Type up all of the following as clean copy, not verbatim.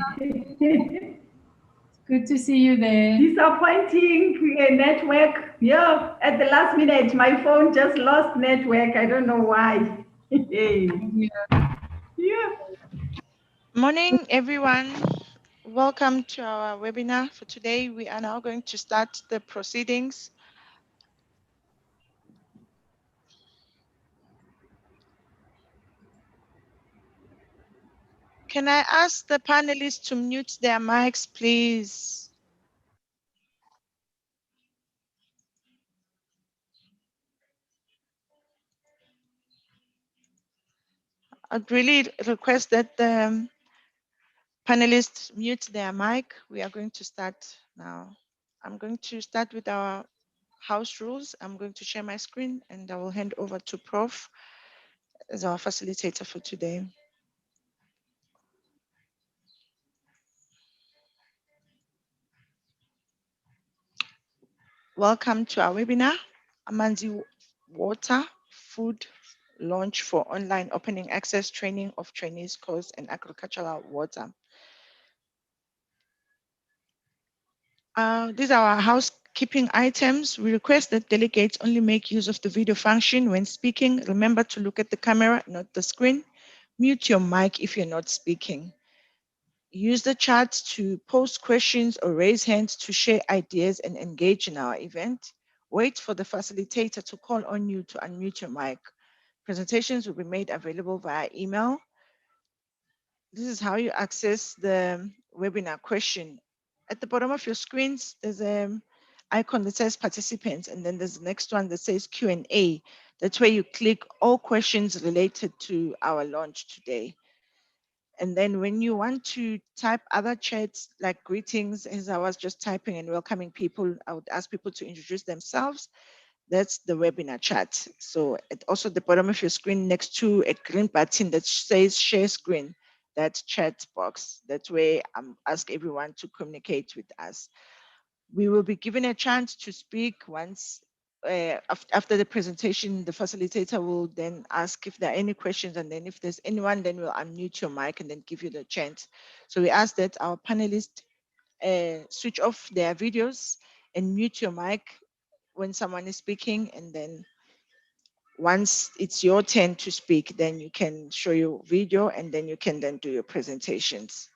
Good to see you there. Disappointing network. Yeah, at the last minute, my phone just lost network. I don't know why. Yeah. Morning, everyone. Welcome to our webinar for today. We are now going to start the proceedings. Can I ask the panelists to mute their mics, please? I'd really request that the panelists mute their mic. We are going to start now. I'm going to start with our house rules. I'm going to share my screen and I will hand over to Prof as our facilitator for today. Welcome to our webinar, Amanzi Water Food Launch for Online Opening Access Training of Trainees Course in Agricultural Water. These are our housekeeping items. We request that delegates only make use of the video function when speaking. Remember to look at the camera, not the screen. Mute your mic if you're not speaking. Use the chat to post questions or raise hands to share ideas and engage in our event. Wait for the facilitator to call on you to unmute your mic. Presentations will be made available via email. This is how you access the webinar question. At the bottom of your screens, there's an icon that says participants, and then there's the next one that says Q&A. That's where you click all questions related to our launch today. And then when you want to type other chats like greetings, as I was just typing and welcoming people, I would ask people to introduce themselves. That's the webinar chat. So also the bottom of your screen next to a green button that says share screen, that chat box. That way ask everyone to communicate with us. We will be given a chance to speak once after the presentation. The facilitator will then ask if there are any questions, and then if there's anyone, then we'll unmute your mic and then give you the chance. So we ask that our panelists switch off their videos and mute your mic when someone is speaking, and then once it's your turn to speak, then you can show your video and then you can then do your presentations.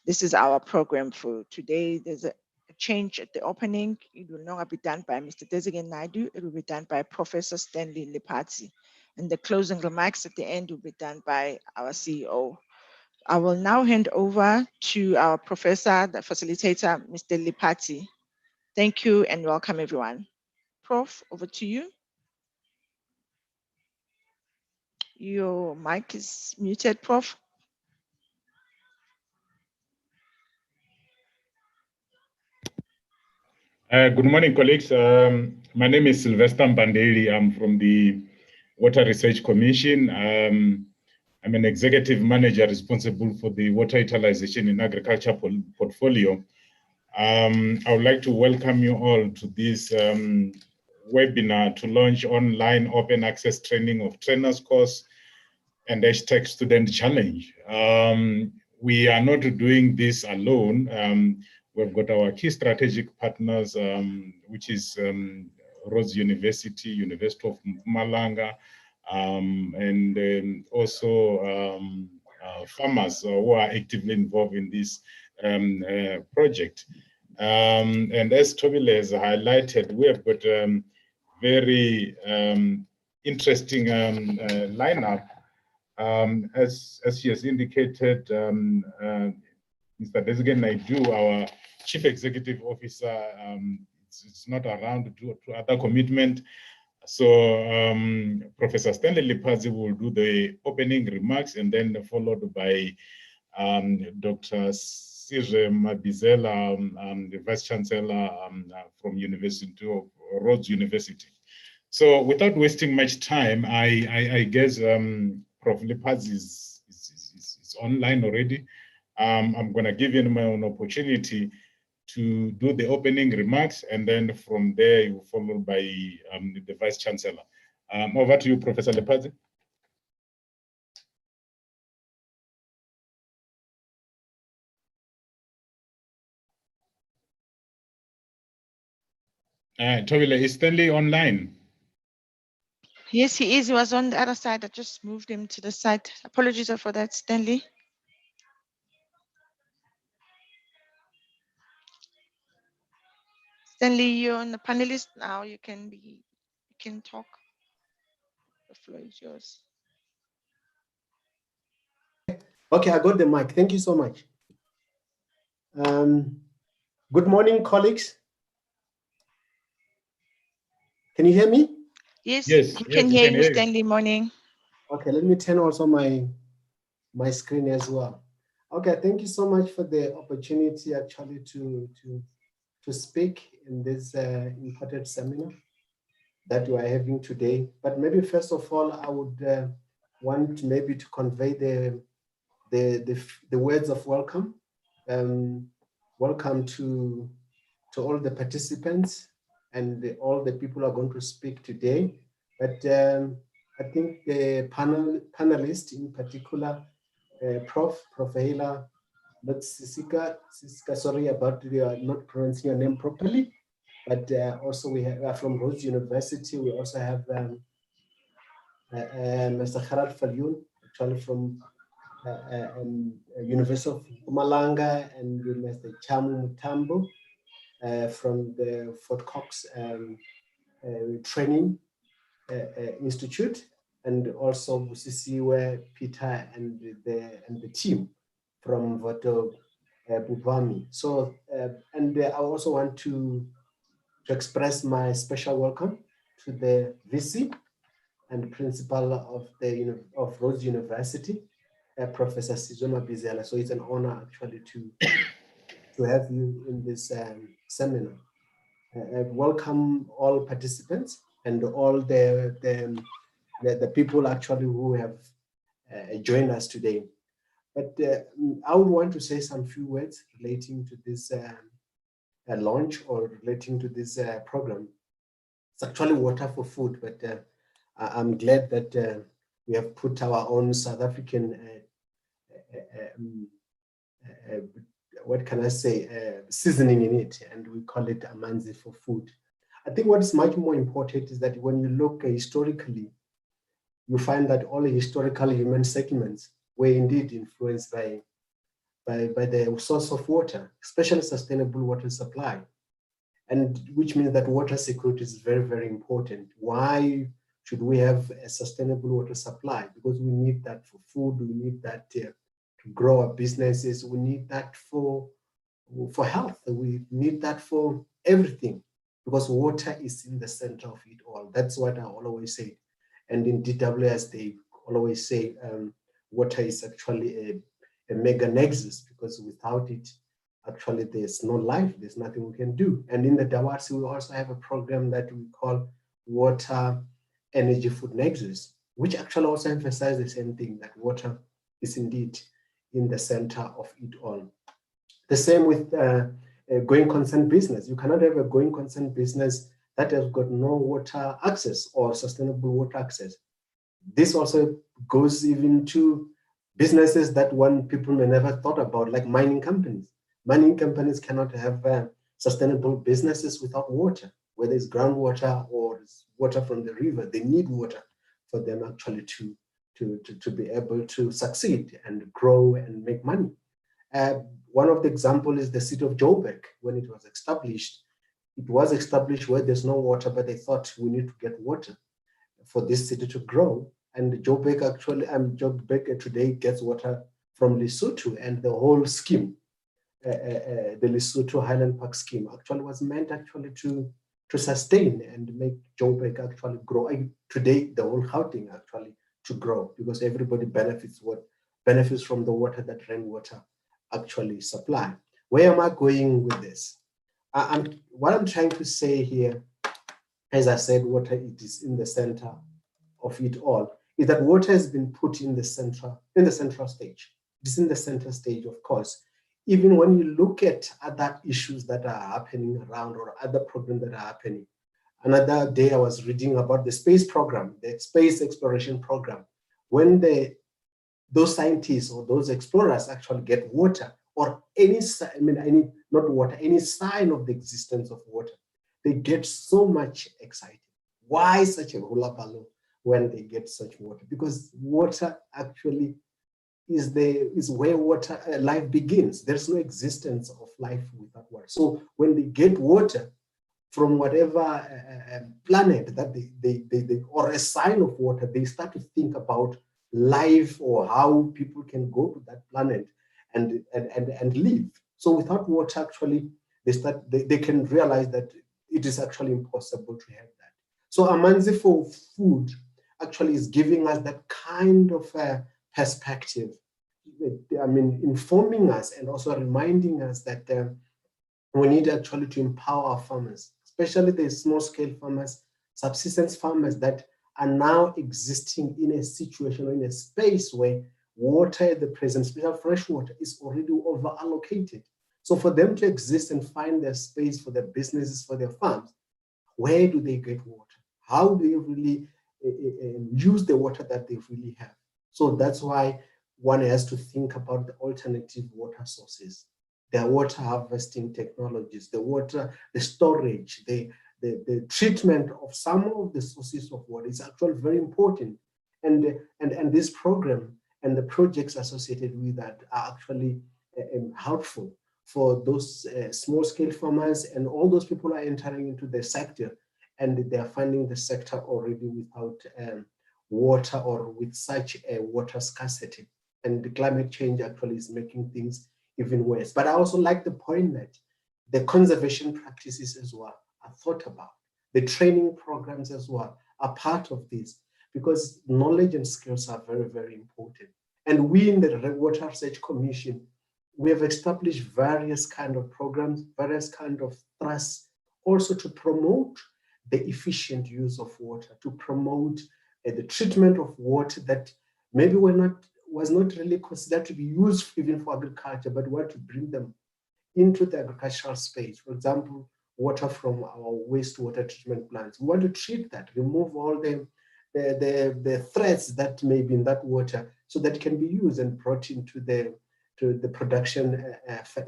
This is our program for today. There's a change at the opening. It will not be done by Mr. Desigan Naidu. It will be done by Professor Stanley Lipatsi. And the closing remarks at the end will be done by our CEO. I will now hand over to our professor, the facilitator, Mr. Lipatsi. Thank you and welcome everyone. Prof, over to you. Your mic is muted, Prof. Good morning, colleagues. My name is Sylvester Mbandeli. I'm from the Water Research Commission. I'm an executive manager responsible for the water utilization in agriculture portfolio. I would like to welcome you all to this webinar to launch online open access training of trainers course and #, student challenge. We are not doing this alone. We've got our key strategic partners, which is Rhodes University, University of Mpumalanga, and also farmers who are actively involved in this project. And as Tobile has highlighted, we have got very interesting lineup. As she has indicated, Mr. Desigan Naidu, our Chief Executive Officer, it's not around due to other commitment. So Professor Stanley Lipatsi will do the opening remarks, and then followed by Dr. Sire Mabizela, the Vice Chancellor from University of Rhodes University. So without wasting much time, I guess Prof. Lipatsi is online already. I'm going to give him an opportunity to do the opening remarks, and then from there you followed by the Vice Chancellor. Over to you, Professor Lipatsi. Tobile, is Stanley online? Yes, he is. He was on the other side. I just moved him to the side. Apologies for that, Stanley. Stanley, you're on the panelist now. You can talk. The floor is yours. Okay, I got the mic. Thank you so much. Good morning, colleagues. Can you hear me? Yes, Yes, we can hear you, Stanley. Morning. Okay, let me turn also my screen as well. Okay, thank you so much for the opportunity actually to speak in this important seminar that we are having today. But maybe first of all, I would want maybe to convey the words of welcome. Welcome to all the participants and all the people who are going to speak today. But I think the panelists in particular, Prof. Hela, not Sisika, sorry about not pronouncing your name properly, but also we have from Rhodes University, we also have Mr. Gerard Falyoun, actually from University of Mpumalanga, and Mr. Chamu Mutambo from the Fort Cox Training Institute, and also Busisiwe Peter and the team from Voto Bubami. So, and I also want to express my special welcome to the VC and principal of Rhodes University, Professor Sizoma Bizela. So it's an honor actually to have you in this seminar. Welcome all participants and all the people actually who have joined us today. But I would want to say some few words relating to this launch or relating to this program. It's actually water for food, but I'm glad that we have put our own South African, what can I say, seasoning in it, and we call it Amanzi for food. I think what is much more important is that when you look historically, you find that all historical human settlements were indeed influenced by the source of water, especially sustainable water supply, and which means that water security is very, very important. Why should we have a sustainable water supply? Because we need that for food, we need that to grow our businesses, we need that for health, we need that for everything, because water is in the center of it all. That's what I always say. And in DWS, they always say water is actually a mega nexus, because without it, actually there's no life, there's nothing we can do. And in the DWS, we also have a program that we call Water Energy Food Nexus, which actually also emphasizes the same thing, that water is indeed in the center of it all. The same with a going concern business. You cannot have a going concern business that has got no water access or sustainable water access. This also goes even to businesses that people may never thought about, like mining companies. Mining companies cannot have sustainable businesses without water, whether it's groundwater or it's water from the river. They need water for them actually to be able to succeed and grow and make money. One of the examples is the city of Joburg. When it was established where there's no water, but they thought we need to get water for this city to grow. And Joburg today gets water from Lesotho, and the whole scheme, the Lesotho Highland Park scheme, actually was meant actually to sustain and make Joburg actually grow. Today, the whole Gauteng actually to grow, because everybody benefits from the water that rainwater actually supply. Where am I going with this? What I'm trying to say here, as I said, water, it is in the center of it all, is that water has been put in the central stage. It's in the center stage, of course. Even when you look at other issues that are happening around, or other programs that are happening. Another day I was reading about the space program, the space exploration program. When those scientists or those explorers actually get water, or any sign of the existence of water, they get so much excited. Why such a hula balloon when they get such water? Because water actually is where water life begins. There's no existence of life without water. So when they get water from whatever planet that they or a sign of water, they start to think about life or how people can go to that planet and live. So without water, actually, they can realize that it is actually impossible to have that. So Amanzi for food actually is giving us that kind of perspective. I mean, informing us and also reminding us that we need actually to empower our farmers, especially the small-scale farmers, subsistence farmers that are now existing in a situation or in a space where water at the present, especially fresh water, is already over-allocated. So for them to exist and find their space for their businesses, for their farms, where do they get water? How do they really use the water that they really have? So that's why one has to think about the alternative water sources, the water harvesting technologies, the storage, the treatment of some of the sources of water is actually very important. And this program and the projects associated with that are actually helpful for those small-scale farmers and all those people are entering into the sector and they're finding the sector already without water or with such a water scarcity. And the climate change actually is making things even worse. But I also like the point that the conservation practices as well are thought about. The training programs as well are part of this because knowledge and skills are very, very important. And we in the Water Research Commission, we have established various kind of programs, various kind of thrusts, also to promote the efficient use of water, to promote the treatment of water that maybe was not really considered to be used even for agriculture, but we want to bring them into the agricultural space. For example, water from our wastewater treatment plants. We want to treat that, remove all the threats that may be in that water so that it can be used and brought into the production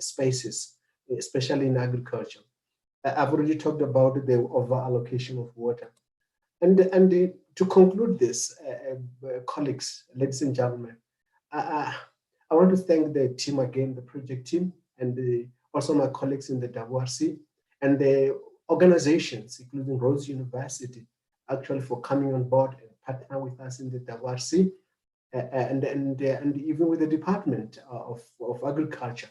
spaces, especially in agriculture. I've already talked about the over allocation of water. And to conclude this, colleagues, ladies and gentlemen, I want to thank the team again, the project team, and also my colleagues in the WRC and the organizations, including Rhodes University, actually for coming on board and partner with us in the WRC, and even with the Department of Agriculture,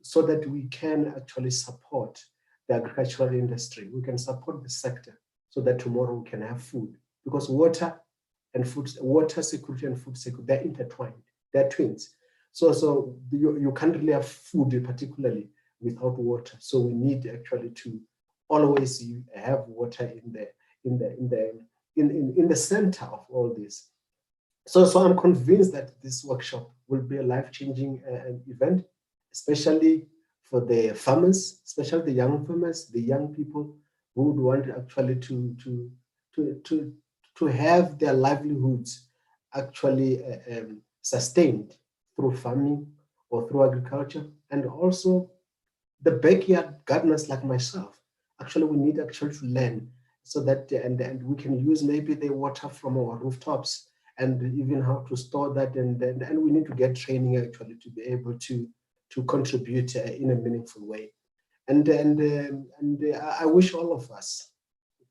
so that we can actually support the agricultural industry. We can support the sector so that tomorrow we can have food, because water security and food security, they're intertwined, they're twins. So you can't really have food particularly without water. So we need actually to always have water in the center of all this. So I'm convinced that this workshop will be a life-changing event, especially for the farmers, especially the young farmers, the young people who would want actually to have their livelihoods actually sustained through farming or through agriculture, and also the backyard gardeners like myself. Actually, we need actually to learn so that and we can use maybe the water from our rooftops and even how to store that, and we need to get training actually to be able to contribute in a meaningful way. And I wish all of us,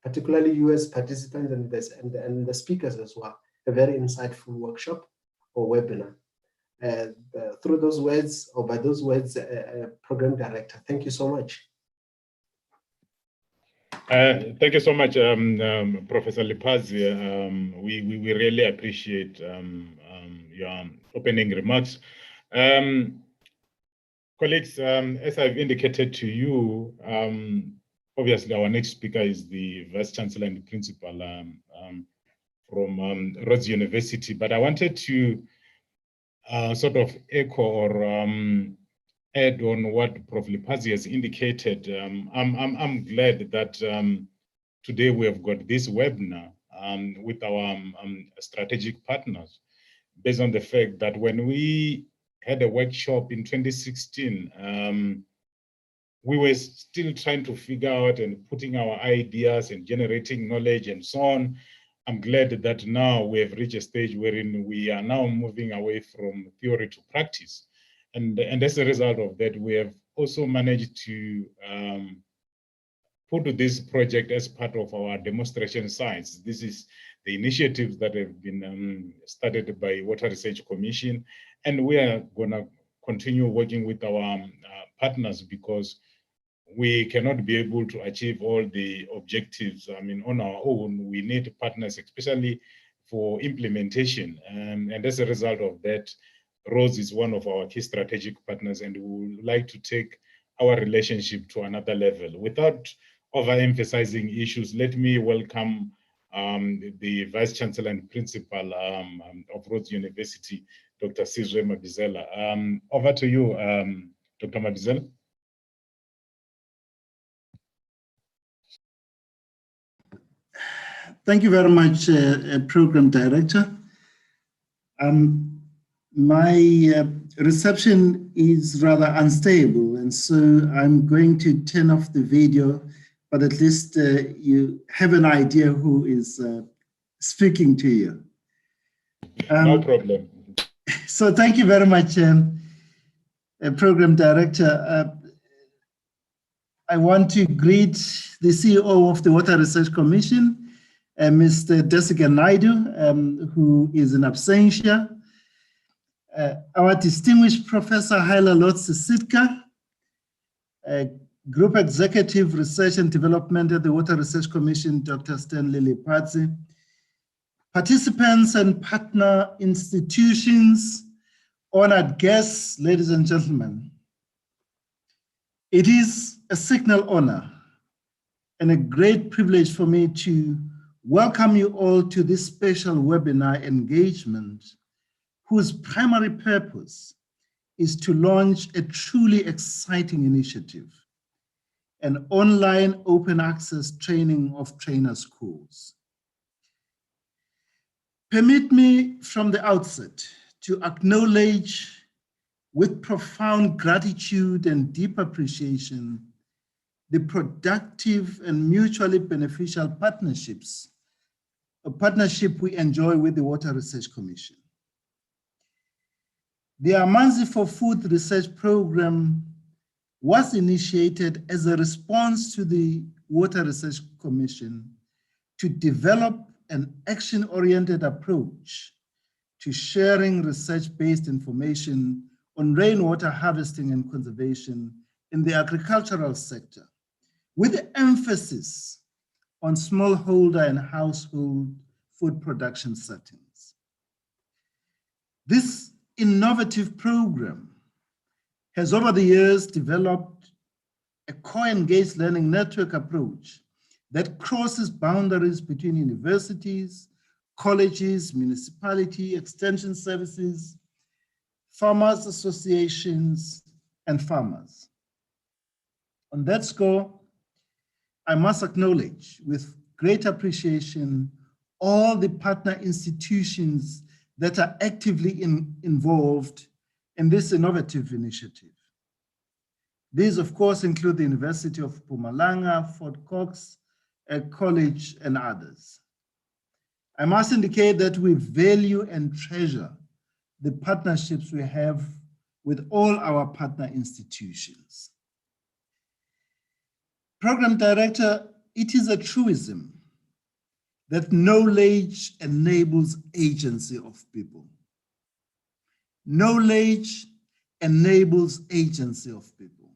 particularly you as participants and the speakers as well, a very insightful workshop or webinar. Through those words, or by those words, Program Director, thank you so much. Thank you so much, Professor Lipazi. We really appreciate your opening remarks. Colleagues, as I've indicated to you, obviously our next speaker is the Vice Chancellor and Principal from Rhodes University, but I wanted to sort of echo or add on what Prof. Lipazi has indicated. I'm glad that today we have got this webinar with our strategic partners, based on the fact that when we had a workshop in 2016, we were still trying to figure out and putting our ideas and generating knowledge and so on. I'm glad that now we have reached a stage wherein we are now moving away from theory to practice. And as a result of that, we have also managed to put this project as part of our demonstration sites. This is the initiatives that have been started by Water Research Commission, and we are going to continue working with our partners because we cannot be able to achieve all the objectives. I mean, on our own, we need partners, especially for implementation. And as a result of that, Rose is one of our key strategic partners, and we would like to take our relationship to another level. Without overemphasizing issues, let me welcome the Vice Chancellor and Principal of Rhodes University, Dr. Sizwe Mabizela. Over to you, Dr. Mabizela. Thank you very much, Program Director. My reception is rather unstable, and so I'm going to turn off the video, but at least you have an idea who is speaking to you. No problem. So thank you very much, Program Director. I want to greet the CEO of the Water Research Commission, Mr. Desika Naidu, who is in absentia. Our distinguished Professor Haila Lotsi Sitka, Group Executive Research and Development at the Water Research Commission, Dr. Stanley Lipatsi, participants and partner institutions, honored guests, ladies and gentlemen. It is a signal honor and a great privilege for me to welcome you all to this special webinar engagement, whose primary purpose is to launch a truly exciting initiative, an online open access training of trainer schools. Permit me from the outset to acknowledge with profound gratitude and deep appreciation the productive and mutually beneficial partnership we enjoy with the Water Research Commission. The Amanzi for Food Research Program was initiated as a response to the Water Research Commission to develop an action-oriented approach to sharing research-based information on rainwater harvesting and conservation in the agricultural sector, with emphasis on smallholder and household food production settings. This innovative program has over the years developed a co-engaged learning network approach that crosses boundaries between universities, colleges, municipality, extension services, farmers associations, and farmers. On that score, I must acknowledge with great appreciation all the partner institutions that are actively involved in this innovative initiative. These, of course, include the University of Mpumalanga, Fort Cox, College, and others. I must indicate that we value and treasure the partnerships we have with all our partner institutions. Program Director, it is a truism that knowledge enables agency of people. Knowledge enables agency of people.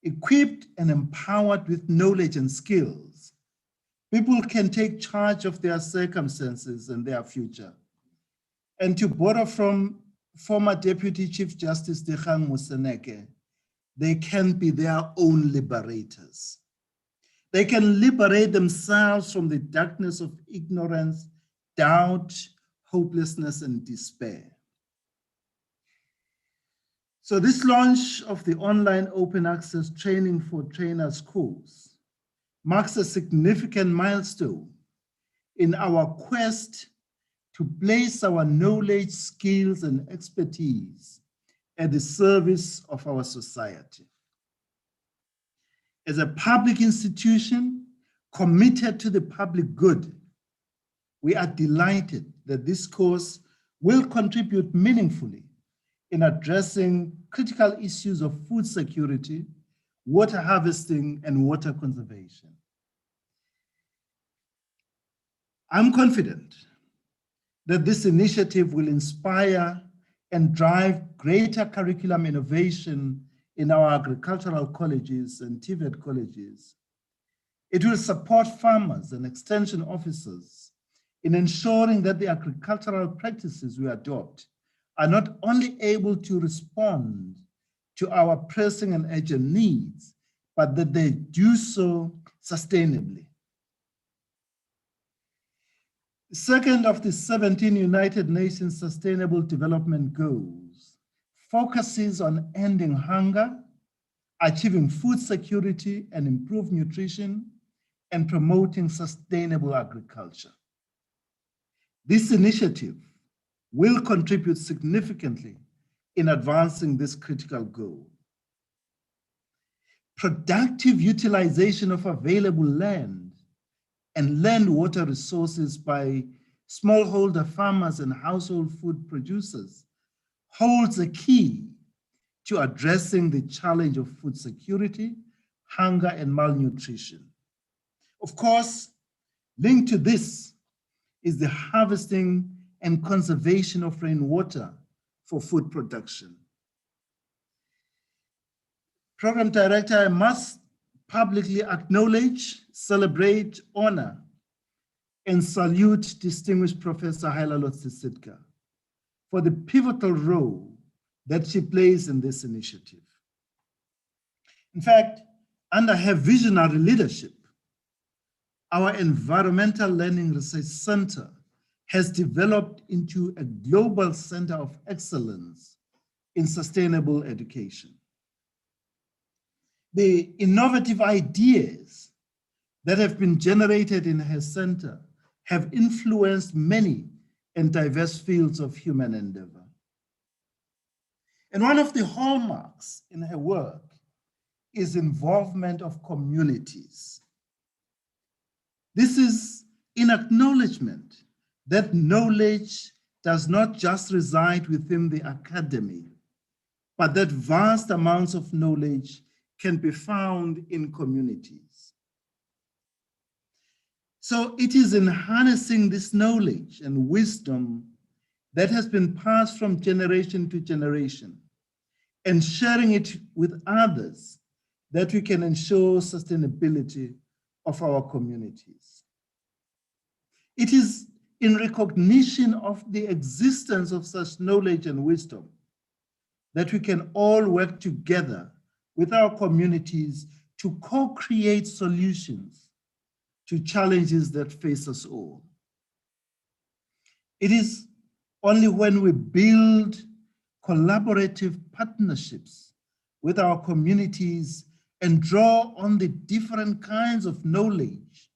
Equipped and empowered with knowledge and skills, people can take charge of their circumstances and their future. And to borrow from former Deputy Chief Justice Dikgang Moseneke, they can be their own liberators. They can liberate themselves from the darkness of ignorance, doubt, hopelessness, and despair. So this launch of the online open access training for trainers course marks a significant milestone in our quest to place our knowledge, skills, and expertise at the service of our society. As a public institution committed to the public good, we are delighted that this course will contribute meaningfully in addressing critical issues of food security, water harvesting, and water conservation. I'm confident that this initiative will inspire and drive greater curriculum innovation in our agricultural colleges and TVET colleges. It will support farmers and extension officers in ensuring that the agricultural practices we adopt are not only able to respond to our pressing and urgent needs, but that they do so sustainably. The second of the 17 United Nations Sustainable Development Goals focuses on ending hunger, achieving food security and improved nutrition, and promoting sustainable agriculture. This initiative will contribute significantly in advancing this critical goal. Productive utilization of available land and land water resources by smallholder farmers and household food producers holds a key to addressing the challenge of food security, hunger, and malnutrition. Of course, linked to this is the harvesting and conservation of rainwater for food production. Program Director, I must publicly acknowledge, celebrate, honor, and salute distinguished Professor Hailalot Sitka for the pivotal role that she plays in this initiative. In fact, under her visionary leadership, our Environmental Learning Research Center has developed into a global center of excellence in sustainable education. The innovative ideas that have been generated in her center have influenced many and diverse fields of human endeavor. And one of the hallmarks in her work is involvement of communities. This is in acknowledgement that knowledge does not just reside within the academy, but that vast amounts of knowledge can be found in communities. So it is in harnessing this knowledge and wisdom that has been passed from generation to generation and sharing it with others that we can ensure sustainability of our communities. It is in recognition of the existence of such knowledge and wisdom that we can all work together with our communities to co-create solutions to challenges that face us all. It is only when we build collaborative partnerships with our communities and draw on the different kinds of knowledge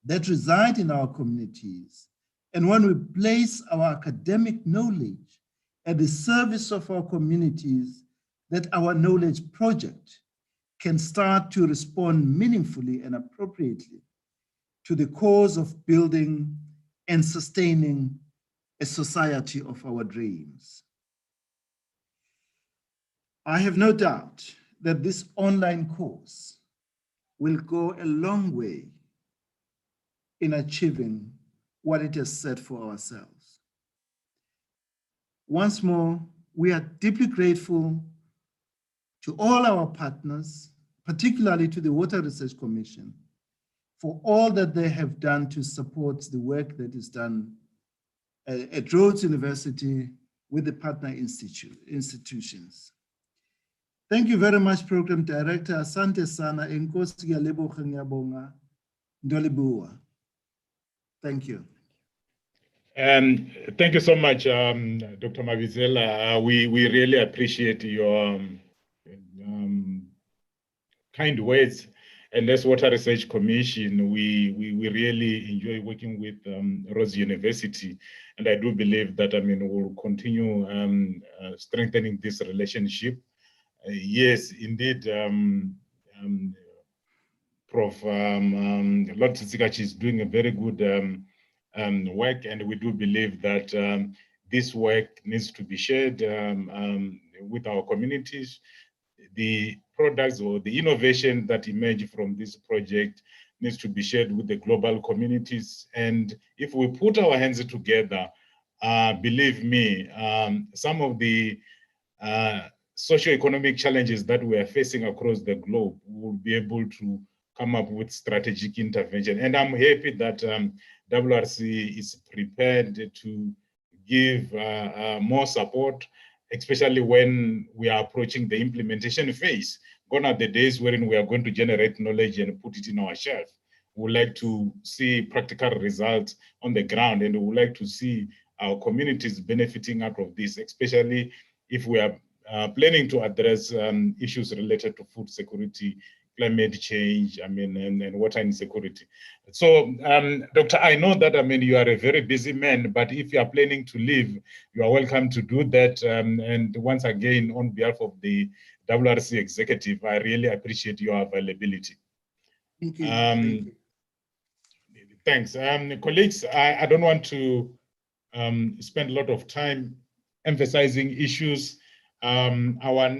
that reside in our communities, and when we place our academic knowledge at the service of our communities, that our knowledge project can start to respond meaningfully and appropriately to the cause of building and sustaining a society of our dreams. I have no doubt that this online course will go a long way in achieving what it has set for ourselves. Once more, we are deeply grateful to all our partners, particularly to the Water Research Commission, for all that they have done to support the work that is done at Rhodes University with the partner institutions. Thank you very much, Program Director. Asante sana, enkosi ngiyaleboga ngiyabonga, ndolibuwa. Thank you. Thank you so much, Dr. Mabizela. We really appreciate your kind words. And as Water Research Commission, we really enjoy working with Rhodes University. And I do believe that, we'll continue strengthening this relationship. Yes, indeed, Prof. Lord Tsikachi is doing a very good work, and we do believe that this work needs to be shared with our communities. The products or the innovation that emerge from this project needs to be shared with the global communities. And if we put our hands together, believe me, some of the socioeconomic challenges that we are facing across the globe will be able to come up with strategic intervention. And I'm happy that WRC is prepared to give more support, especially when we are approaching the implementation phase. Gone are the days wherein we are going to generate knowledge and put it in our shelf. We would like to see practical results on the ground, and we would like to see our communities benefiting out of this, especially if we are planning to address issues related to food security, climate change, and water insecurity. So, Doctor, I know that, you are a very busy man, but if you are planning to leave, you are welcome to do that. And once again, on behalf of the WRC executive, I really appreciate your availability. Thank you. Thank you. Thanks. Colleagues, I don't want to spend a lot of time emphasizing issues. Our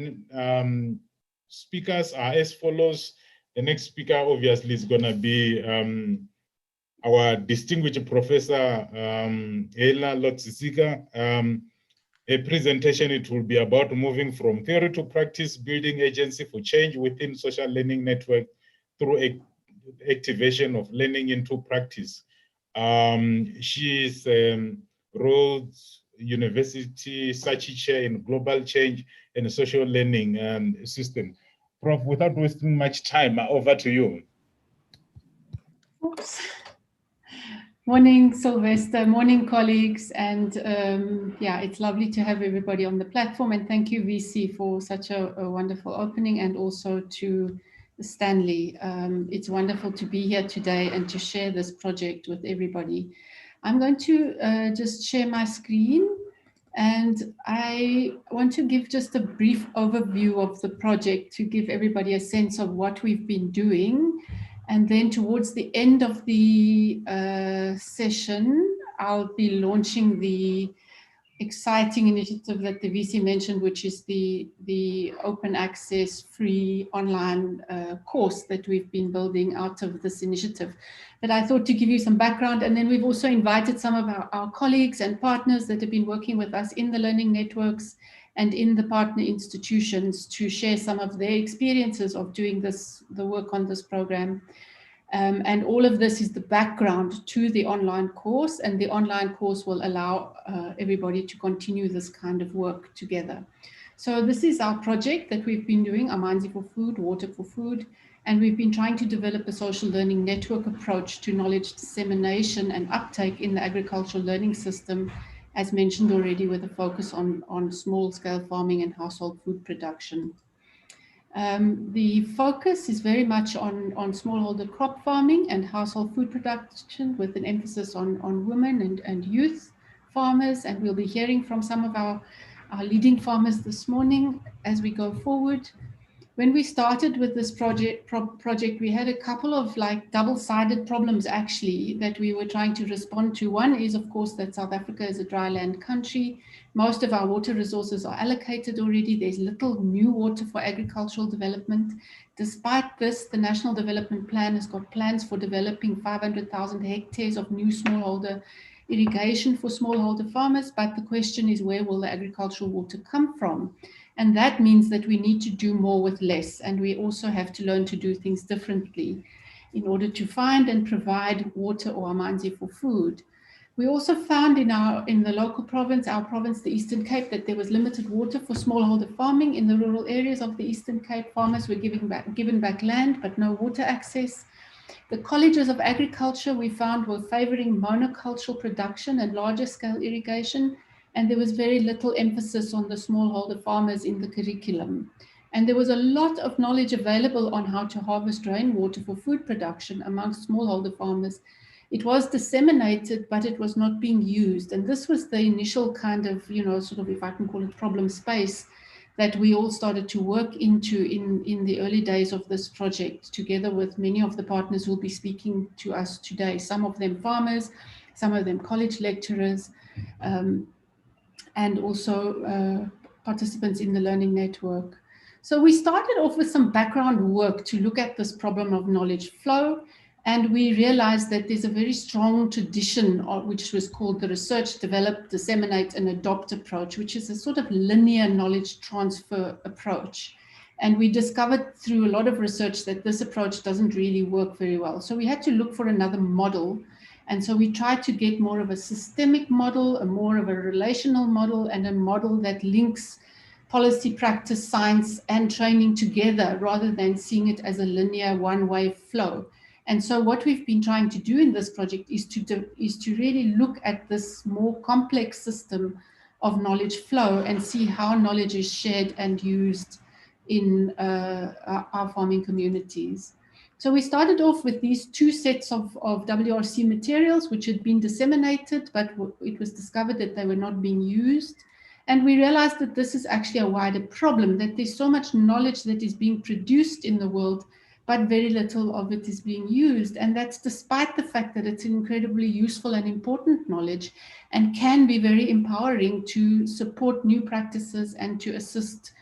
speakers are as follows. The next speaker obviously is going to be our distinguished Professor Ela Lotsisika. A presentation, it will be about moving from theory to practice, building agency for change within social learning network through activation of learning into practice. She is Rhodes University Sachi Chair in Global Change and Social Learning System. Prof, without wasting much time, over to you. Oops. Morning, Sylvester. Morning, colleagues. And yeah, it's lovely to have everybody on the platform. And thank you, VC, for such a wonderful opening, and also to Stanley. It's wonderful to be here today and to share this project with everybody. I'm going to just share my screen, and I want to give just a brief overview of the project to give everybody a sense of what we've been doing. And then towards the end of the session, I'll be launching the exciting initiative that the VC mentioned, which is the open access free online course that we've been building out of this initiative. But I thought to give you some background, and then we've also invited some of our colleagues and partners that have been working with us in the learning networks and in the partner institutions to share some of their experiences of doing the work on this program. And all of this is the background to the online course, and the online course will allow everybody to continue this kind of work together. So this is our project that we've been doing, Amanzi for Food, Water for Food, and we've been trying to develop a social learning network approach to knowledge dissemination and uptake in the agricultural learning system, as mentioned already, with a focus on small-scale farming and household food production. The focus is very much on smallholder crop farming and household food production, with an emphasis on women and youth farmers. And we'll be hearing from some of our leading farmers this morning as we go forward. When we started with this project, we had a couple of double-sided problems actually that we were trying to respond to. One is, of course, that South Africa is a dry land country. Most of our water resources are allocated already. There's little new water for agricultural development. Despite this, the National Development Plan has got plans for developing 500,000 hectares of new smallholder irrigation for smallholder farmers. But the question is, where will the agricultural water come from? And that means that we need to do more with less. And we also have to learn to do things differently in order to find and provide water or Amanzi for food. We also found in the local province, our province, the Eastern Cape, that there was limited water for smallholder farming in the rural areas of the Eastern Cape. Farmers were given back land, but no water access. The colleges of agriculture, we found, were favoring monocultural production and larger scale irrigation, and there was very little emphasis on the smallholder farmers in the curriculum. And there was a lot of knowledge available on how to harvest rainwater for food production amongst smallholder farmers. It was disseminated, but it was not being used. And this was the initial kind of, sort of, if I can call it, problem space that we all started to work into in the early days of this project, together with many of the partners who will be speaking to us today, some of them farmers, some of them college lecturers, and also participants in the learning network. So we started off with some background work to look at this problem of knowledge flow, and we realized that there's a very strong tradition which was called the research, develop, disseminate, and adopt approach, which is a sort of linear knowledge transfer approach. And we discovered through a lot of research that this approach doesn't really work very well. So we had to look for another model. And so we tried to get more of a systemic model, a more of a relational model, and a model that links policy, practice, science, and training together, rather than seeing it as a linear one-way flow. And so what we've been trying to do in this project is to really look at this more complex system of knowledge flow and see how knowledge is shared and used in our farming communities. So we started off with these two sets of WRC materials, which had been disseminated, but it was discovered that they were not being used. And we realized that this is actually a wider problem, that there's so much knowledge that is being produced in the world, but very little of it is being used. And that's despite the fact that it's incredibly useful and important knowledge and can be very empowering to support new practices and to assist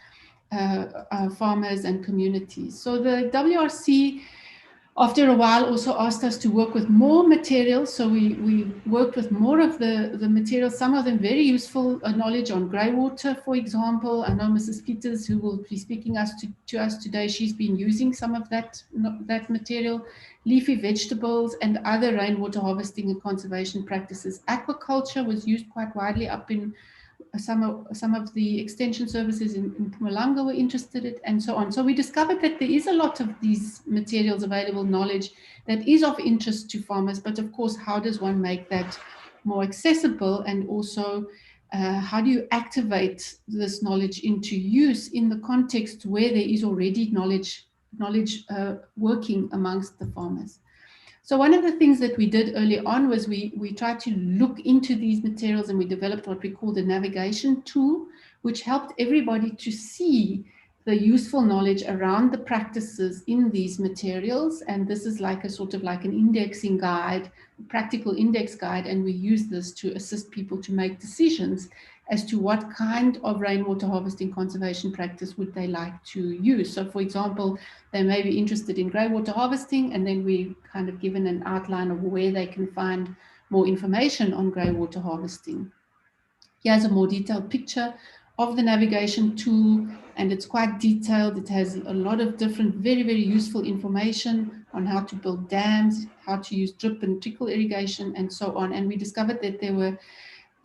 farmers and communities. So the WRC, after a while, also asked us to work with more materials. So we worked with more of the materials, some of them very useful knowledge on grey water, for example. I know Mrs. Peters, who will be speaking to us today, she's been using some of that material, leafy vegetables and other rainwater harvesting and conservation practices. Aquaculture was used quite widely up in some of the extension services in Mpumalanga were interested in, and so on. So we discovered that there is a lot of these materials, available knowledge that is of interest to farmers, but of course, how does one make that more accessible? And also, how do you activate this knowledge into use in the context where there is already knowledge working amongst the farmers? So one of the things that we did early on was we tried to look into these materials, and we developed what we call the navigation tool, which helped everybody to see the useful knowledge around the practices in these materials. And this is like a sort of like an indexing guide, practical index guide, and we use this to assist people to make decisions as to what kind of rainwater harvesting conservation practice would they like to use. So for example, they may be interested in grey water harvesting, and then we kind of given an outline of where they can find more information on grey water harvesting. Here's a more detailed picture of the navigation tool, and it's quite detailed. It has a lot of different, very, very useful information on how to build dams, how to use drip and trickle irrigation, and so on. And we discovered that there were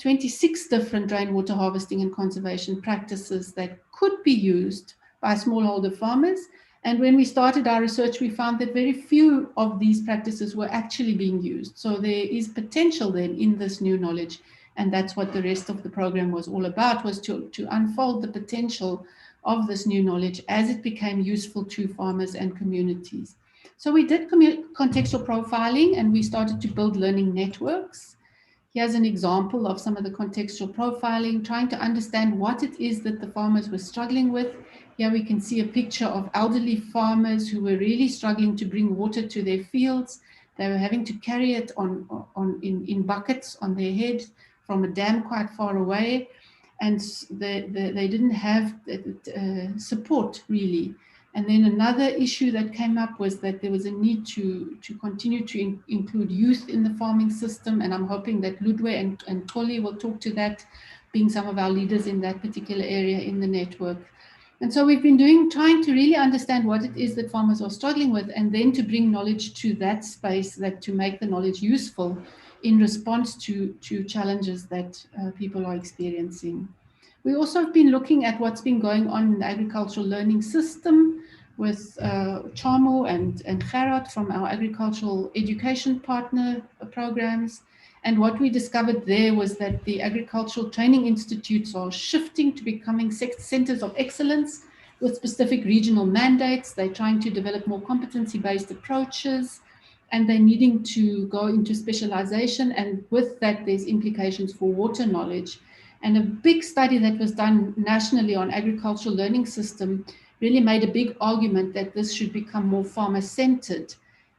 26 different rainwater harvesting and conservation practices that could be used by smallholder farmers. And when we started our research, we found that very few of these practices were actually being used. So there is potential then in this new knowledge. And that's what the rest of the program was all about, was to unfold the potential of this new knowledge as it became useful to farmers and communities. So we did contextual profiling, and we started to build learning networks. Here's an example of some of the contextual profiling, trying to understand what it is that the farmers were struggling with. Here we can see a picture of elderly farmers who were really struggling to bring water to their fields. They were having to carry it in buckets on their head from a dam quite far away, and they didn't have support really. And then another issue that came up was that there was a need to continue to include youth in the farming system, and I'm hoping that Ludwe and Tolly will talk to that, being some of our leaders in that particular area in the network. And so we've been trying to really understand what it is that farmers are struggling with, and then to bring knowledge to that space, to make the knowledge useful in response to challenges that people are experiencing. We also have been looking at what's been going on in the agricultural learning system with Chamo and Gerard from our agricultural education partner programs. And what we discovered there was that the agricultural training institutes are shifting to becoming centers of excellence with specific regional mandates. They're trying to develop more competency-based approaches, and they're needing to go into specialization. And with that, there's implications for water knowledge. And a big study that was done nationally on agricultural learning system really made a big argument that this should become more farmer-centered.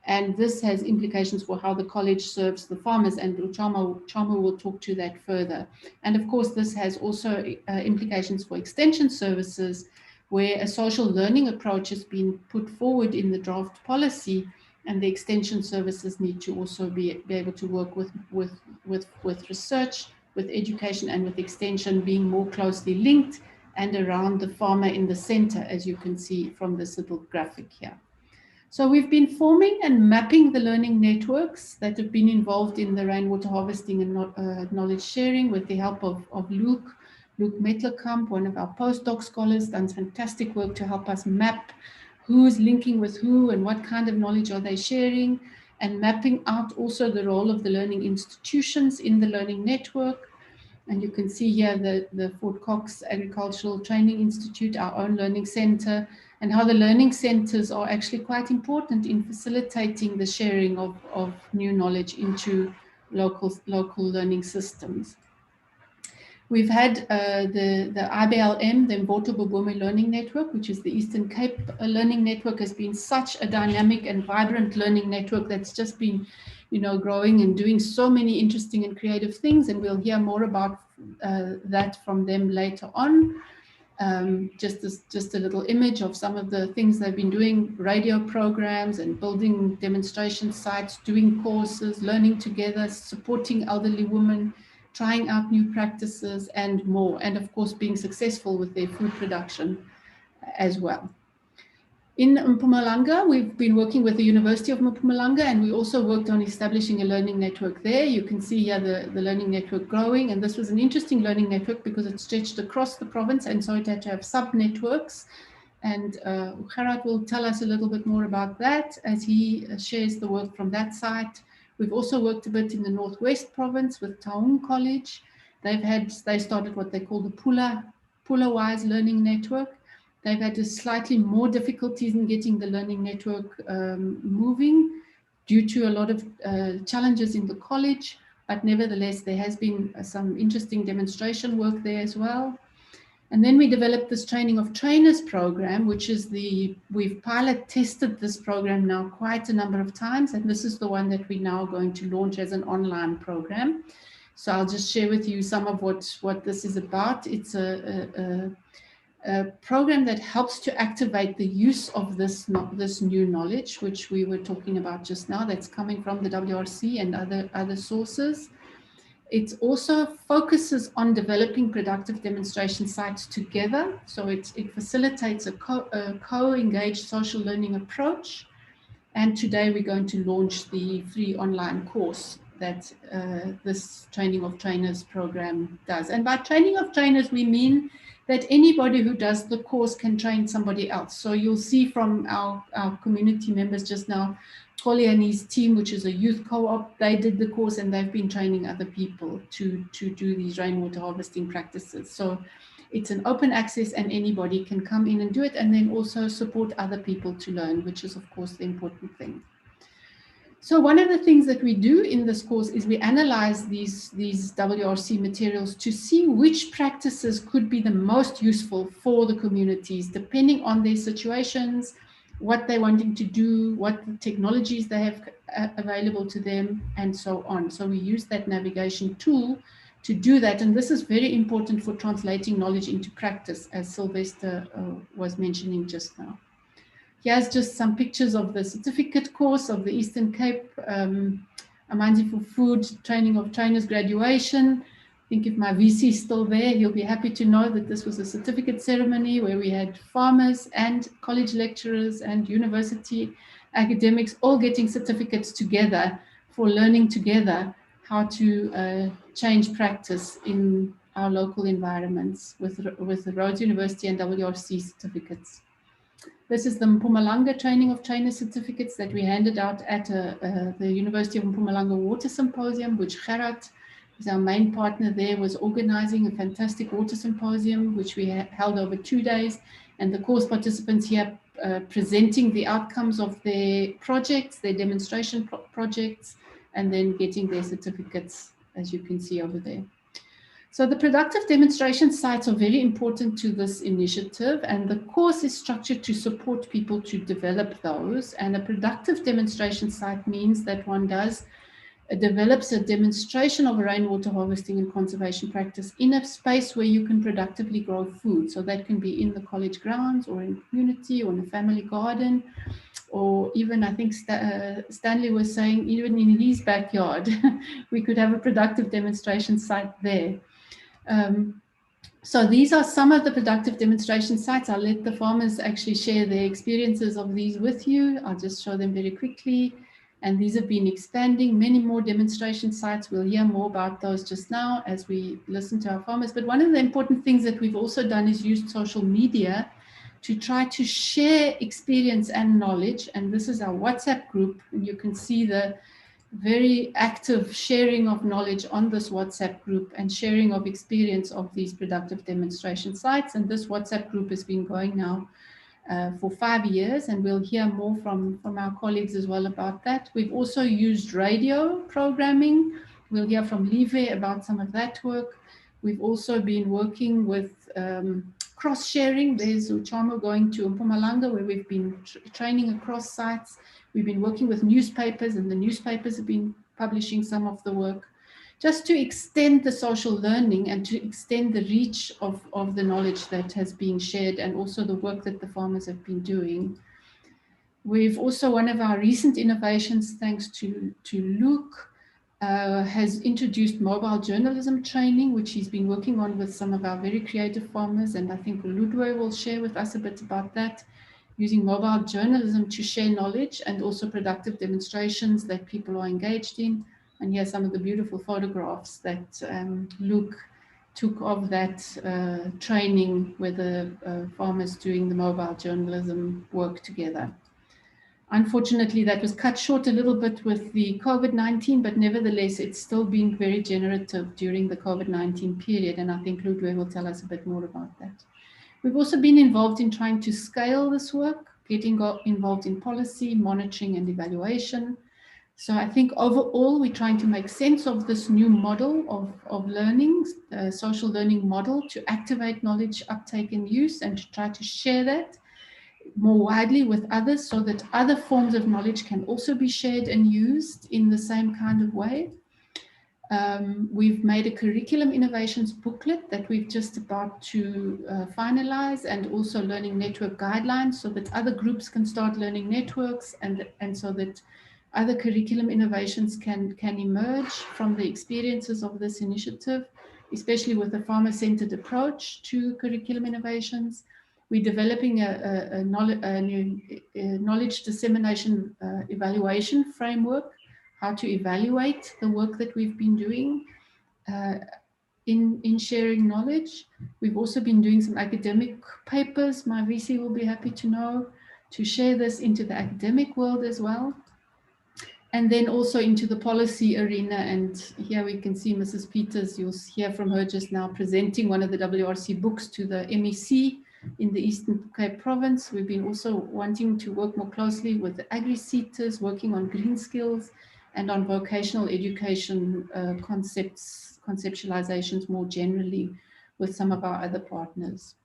And this has implications for how the college serves the farmers, and Uchama will talk to that further. And of course, this has also implications for extension services, where a social learning approach has been put forward in the draft policy, and the extension services need to also be able to work with research, with education, and with extension being more closely linked and around the farmer in the center, as you can see from this little graphic here. So we've been forming and mapping the learning networks that have been involved in the rainwater harvesting and knowledge sharing with the help of Luke Metlerkamp, one of our postdoc scholars, done fantastic work to help us map who's linking with who and what kind of knowledge are they sharing, and mapping out also the role of the learning institutions in the learning network. And you can see here the Fort Cox Agricultural Training Institute, our own learning center, and how the learning centers are actually quite important in facilitating the sharing of new knowledge into local learning systems. We've had the IBLM, the Mboto Bobomi Learning Network, which is the Eastern Cape Learning Network, has been such a dynamic and vibrant learning network that's just been, growing and doing so many interesting and creative things. And we'll hear more about that from them later on. Just a little image of some of the things they've been doing: radio programs and building demonstration sites, doing courses, learning together, supporting elderly women, trying out new practices and more, and of course being successful with their food production as well. In Mpumalanga, we've been working with the University of Mpumalanga, and we also worked on establishing a learning network there. You can see here the learning network growing, and this was an interesting learning network because it stretched across the province, and so it had to have sub-networks. And Gerard will tell us a little bit more about that as he shares the work from that site. We've also worked a bit in the Northwest Province with Taung College. They started what they call the Pula-wise learning network. They've had slightly more difficulties in getting the learning network moving due to a lot of challenges in the college, but nevertheless, there has been some interesting demonstration work there as well. And then we developed this training of trainers program, which is we've pilot tested this program now quite a number of times, and this is the one that we're now going to launch as an online program. So I'll just share with you some of what this is about. It's a program that helps to activate the use of this new knowledge, which we were talking about just now, that's coming from the WRC and other sources. It also focuses on developing productive demonstration sites together. So it facilitates a co-engaged social learning approach. And today we're going to launch the free online course that this Training of Trainers program does. And by Training of Trainers, we mean that anybody who does the course can train somebody else. So you'll see from our community members just now, Toli and his team, which is a youth co-op, they did the course and they've been training other people to do these rainwater harvesting practices. So it's an open access and anybody can come in and do it, and then also support other people to learn, which is of course the important thing. So one of the things that we do in this course is we analyze these WRC materials to see which practices could be the most useful for the communities, depending on their situations, what they're wanting to do, what technologies they have available to them, and so on. So we use that navigation tool to do that. And this is very important for translating knowledge into practice, as Sylvester was mentioning just now. Here's just some pictures of the certificate course of the Eastern Cape Amanzi for Food Training of Trainers graduation. I think if my VC is still there, he'll be happy to know that this was a certificate ceremony where we had farmers and college lecturers and university academics all getting certificates together for learning together how to change practice in our local environments with the Rhodes University and WRC certificates. This is the Mpumalanga Training of Trainer certificates that we handed out at the University of Mpumalanga Water Symposium, which Gerard is our main partner there, was organizing a fantastic water symposium, which we held over 2 days. And the course participants here presenting the outcomes of their projects, their demonstration projects, and then getting their certificates, as you can see over there. So the productive demonstration sites are very important to this initiative, and the course is structured to support people to develop those. And a productive demonstration site means that one develops a demonstration of a rainwater harvesting and conservation practice in a space where you can productively grow food. So that can be in the college grounds or in community or in a family garden, or even I think Stanley was saying even in his backyard, we could have a productive demonstration site there. So these are some of the productive demonstration sites. I'll let the farmers actually share their experiences of these with you. I'll just show them very quickly. And these have been expanding, many more demonstration sites. We'll hear more about those just now as we listen to our farmers. But one of the important things that we've also done is used social media to try to share experience and knowledge. And this is our WhatsApp group. And you can see the very active sharing of knowledge on this WhatsApp group and sharing of experience of these productive demonstration sites. And this WhatsApp group has been going now for 5 years, and we'll hear more from our colleagues as well about that. We've also used radio programming. We'll hear from Live about some of that work. We've also been working with cross-sharing. There's Uchamo going to Mpumalanga, where we've been training across sites. We've been working with newspapers, and the newspapers have been publishing some of the work, just to extend the social learning and to extend the reach of the knowledge that has been shared, and also the work that the farmers have been doing. We've also, one of our recent innovations, thanks to Luke, has introduced mobile journalism training, which he's been working on with some of our very creative farmers, and I think Ludwe will share with us a bit about that, using mobile journalism to share knowledge and also productive demonstrations that people are engaged in. And here's some of the beautiful photographs that Luke took of that training where the farmers doing the mobile journalism work together. Unfortunately, that was cut short a little bit with the COVID-19, but nevertheless, it's still been very generative during the COVID-19 period. And I think Ludwig will tell us a bit more about that. We've also been involved in trying to scale this work, getting involved in policy, monitoring, and evaluation. So I think overall, we're trying to make sense of this new model of learning, social learning model, to activate knowledge uptake and use, and to try to share that more widely with others so that other forms of knowledge can also be shared and used in the same kind of way. We've made a curriculum innovations booklet that we've just about to finalize, and also learning network guidelines so that other groups can start learning networks, and so that other curriculum innovations can emerge from the experiences of this initiative, especially with a farmer-centered approach to curriculum innovations. We're developing a knowledge dissemination evaluation framework, how to evaluate the work that we've been doing in sharing knowledge. We've also been doing some academic papers. My VC will be happy to know, to share this into the academic world as well. And then also into the policy arena. And here we can see Mrs. Peters, you'll hear from her just now, presenting one of the WRC books to the MEC in the Eastern Cape Province. We've been also wanting to work more closely with the agri-sectors, working on green skills and on vocational education conceptualizations more generally with some of our other partners.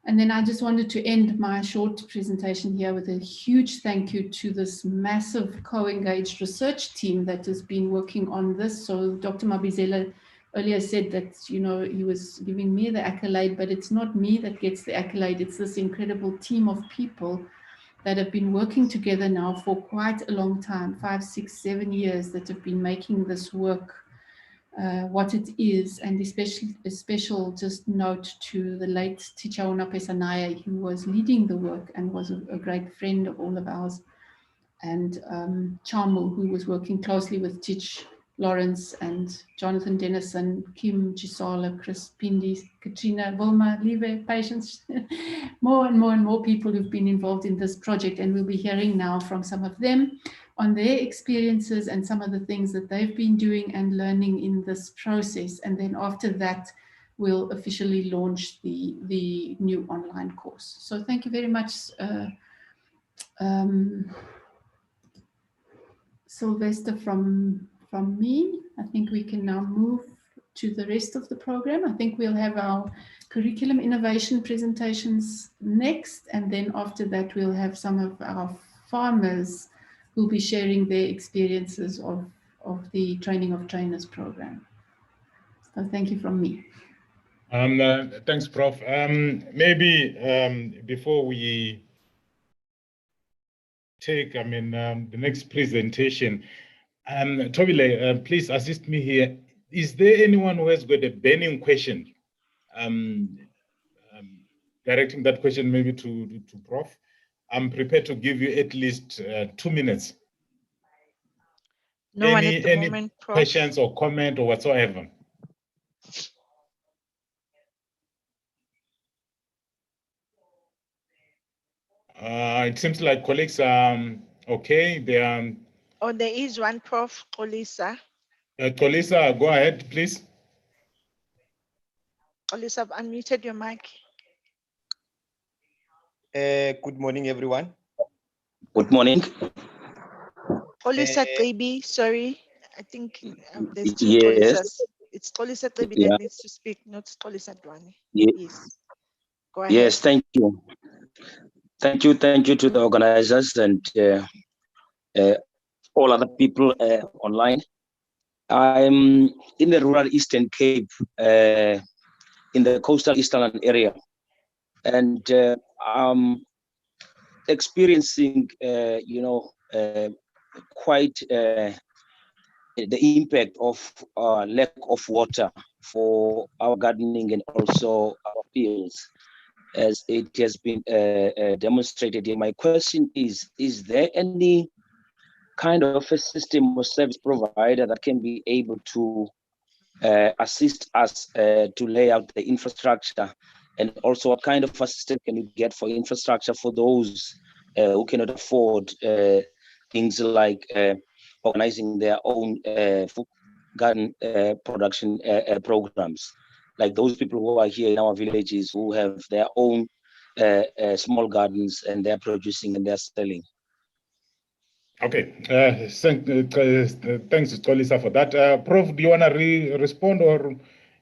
And then I just wanted to end my short presentation here with a huge thank you to this massive co-engaged research team that has been working on this. So Dr. Mabizela earlier said that, you know, he was giving me the accolade, but it's not me that gets the accolade. It's this incredible team of people that have been working together now for quite a long time, 5, 6, 7 years, that have been making this work what it is. And especially a special just note to the late Tichaona Pesanaya, who was leading the work and was a great friend of all of ours, and Chamu, who was working closely with Tich Lawrence and Jonathan Dennison, Kim Chisala, Chris Pindi, Katrina, Wilma, Lieve, Patience, more and more people who've been involved in this project. And we'll be hearing now from some of them on their experiences and some of the things that they've been doing and learning in this process. And then after that, we'll officially launch the new online course. So thank you very much, Sylvester, from me. I think we can now move to the rest of the program. I think we'll have our curriculum innovation presentations next, and then after that we'll have some of our farmers who'll be sharing their experiences of the Training of Trainers program. So thank you from me. Thanks, Prof. Maybe before we take, the next presentation, Tobile, please assist me here. Is there anyone who has got a burning question? Directing that question maybe to Prof. I'm prepared to give you at least 2 minutes. No one at the moment, Prof. Questions or comment or whatsoever? It seems like colleagues are okay. They are. Oh, there is one, Prof. Kolisa. Kolisa, go ahead, please. Kolisa, I've unmuted your mic. Good morning, everyone. Good morning. Kolisa Trebi, sorry. I think there's two Yes. Kolisas. It's Kolisa Trebi that needs to speak, not Kolisa Dwani. Yes. Go ahead. Yes, thank you. Thank you to the organizers and all other people online. I'm in the rural Eastern Cape, in the coastal eastern area, and I'm experiencing, quite the impact of lack of water for our gardening and also our fields, as it has been demonstrated here. My question is there any kind of a system or service provider that can be able to assist us to lay out the infrastructure, and also what kind of assistance can you get for infrastructure for those who cannot afford things like organizing their own food garden production programs, like those people who are here in our villages who have their own small gardens and they're producing and they're selling. Okay, thanks, Kolisa, for that. Prof, do you want to respond, or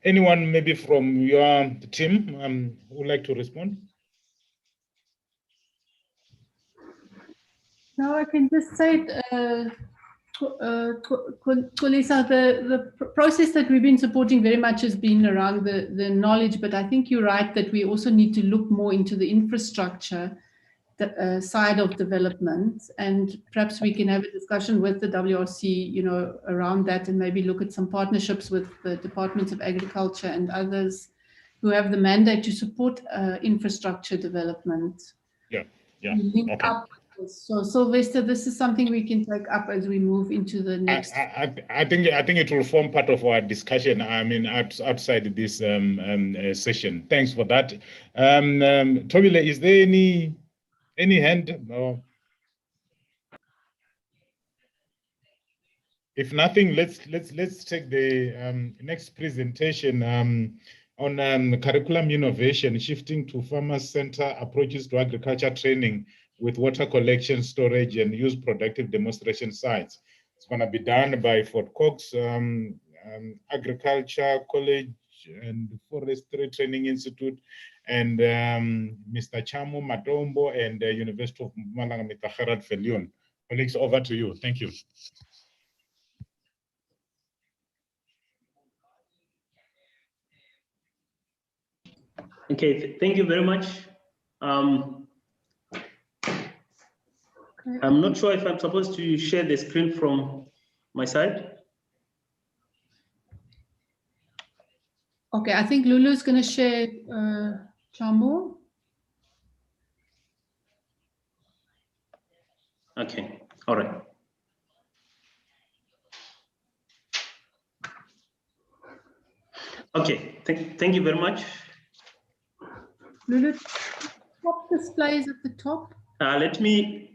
anyone maybe from your team would like to respond? No, I can just say, Kolisa, the process that we've been supporting very much has been around the knowledge, but I think you're right that we also need to look more into the infrastructure side of development, and perhaps we can have a discussion with the WRC, around that, and maybe look at some partnerships with the Departments of Agriculture and others who have the mandate to support infrastructure development. Yeah. Link Okay. up. So Sylvester, this is something we can take up as we move into the next. I think it will form part of our discussion. Outside this session. Thanks for that. Tobile, is there any hand? No. If nothing, let's take the next presentation on curriculum innovation, shifting to farmer-centered approaches to agriculture training with water collection, storage, and use productive demonstration sites. It's going to be done by Fort Cox Agriculture College and Forestry Training Institute, and Mr. Chamo Matombo and the University of Mpumalanga, Mr. Gerard Viljoen. Colleagues, over to you. Thank you. Okay, thank you very much. I'm not sure if I'm supposed to share the screen from my side. Okay, I think Lulu's going to share Chamo. Okay, all right. Okay, thank you very much. Lulu, top displays at the top. Let me.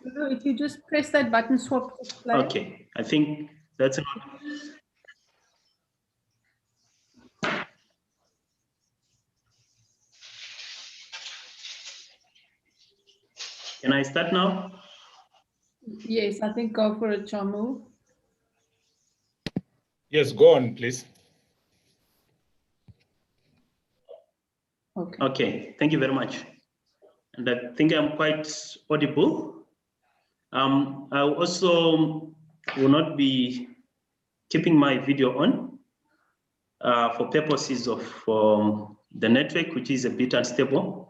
Lulu, if you just press that button, swap display. Okay, I think that's enough. Can I start now? Yes, I think go for it, Chamu. Yes, go on, please. Okay. Okay, thank you very much. And I think I'm quite audible. I also will not be keeping my video on for purposes of the network, which is a bit unstable.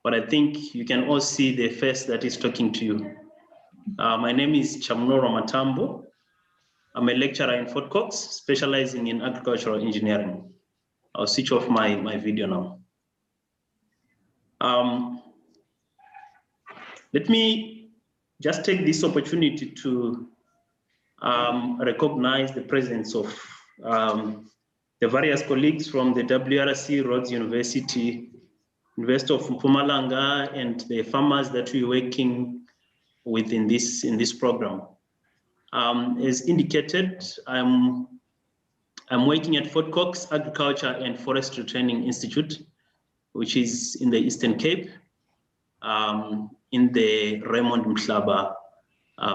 But I think you can all see the face that is talking to you. My name is Chamnoro Matambo. I'm a lecturer in Fort Cox, specializing in agricultural engineering. I'll switch off my video now. Let me just take this opportunity to recognize the presence of the various colleagues from the WRC, Rhodes University, University of Mpumalanga, and the farmers that we're working with in this program. As indicated, I'm working at Fort Cox Agriculture and Forestry Training Institute, which is in the Eastern Cape, in the Raymond Mhlaba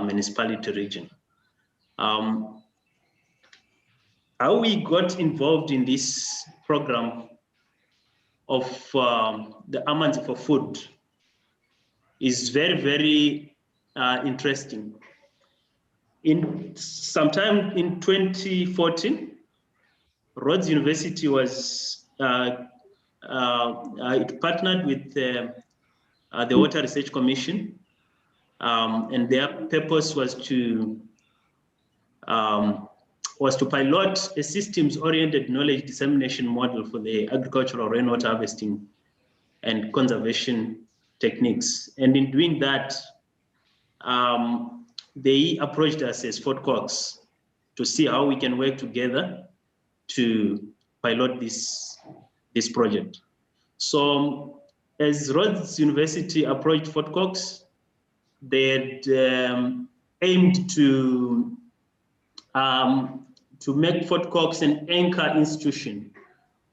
municipality region. How we got involved in this program of the Amanzi for food is very, very interesting. Sometime in 2014, Rhodes University was it partnered with the Water Research Commission, and their purpose was to pilot a systems-oriented knowledge dissemination model for the agricultural rainwater harvesting and conservation techniques. And in doing that, they approached us as Fort Cox to see how we can work together to pilot this project. So as Rhodes University approached Fort Cox, they had aimed to make Fort Cox an anchor institution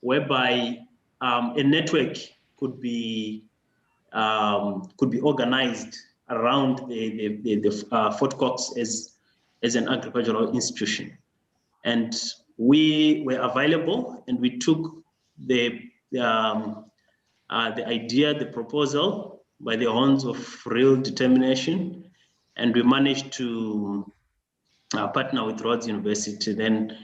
whereby a network could be organized around the Fort Cox as an agricultural institution. And we were available, and we took the idea, the proposal by the horns of real determination, and we managed to partner with Rhodes University. Then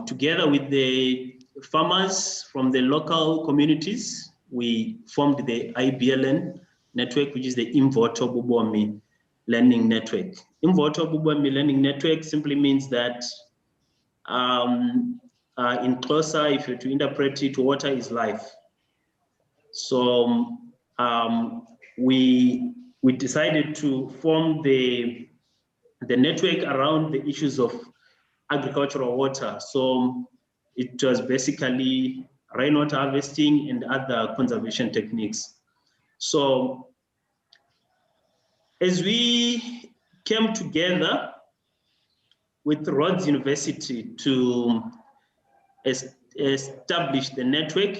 together with the farmers from the local communities, we formed the IBLN network, which is the Imvoto Bubomi Learning Network. Imvoto Bubomi Learning Network simply means that in Xhosa, if you're to interpret it, water is life. So we decided to form the network around the issues of agricultural water. So it was basically rainwater harvesting and other conservation techniques. So as we came together with Rhodes University to establish the network,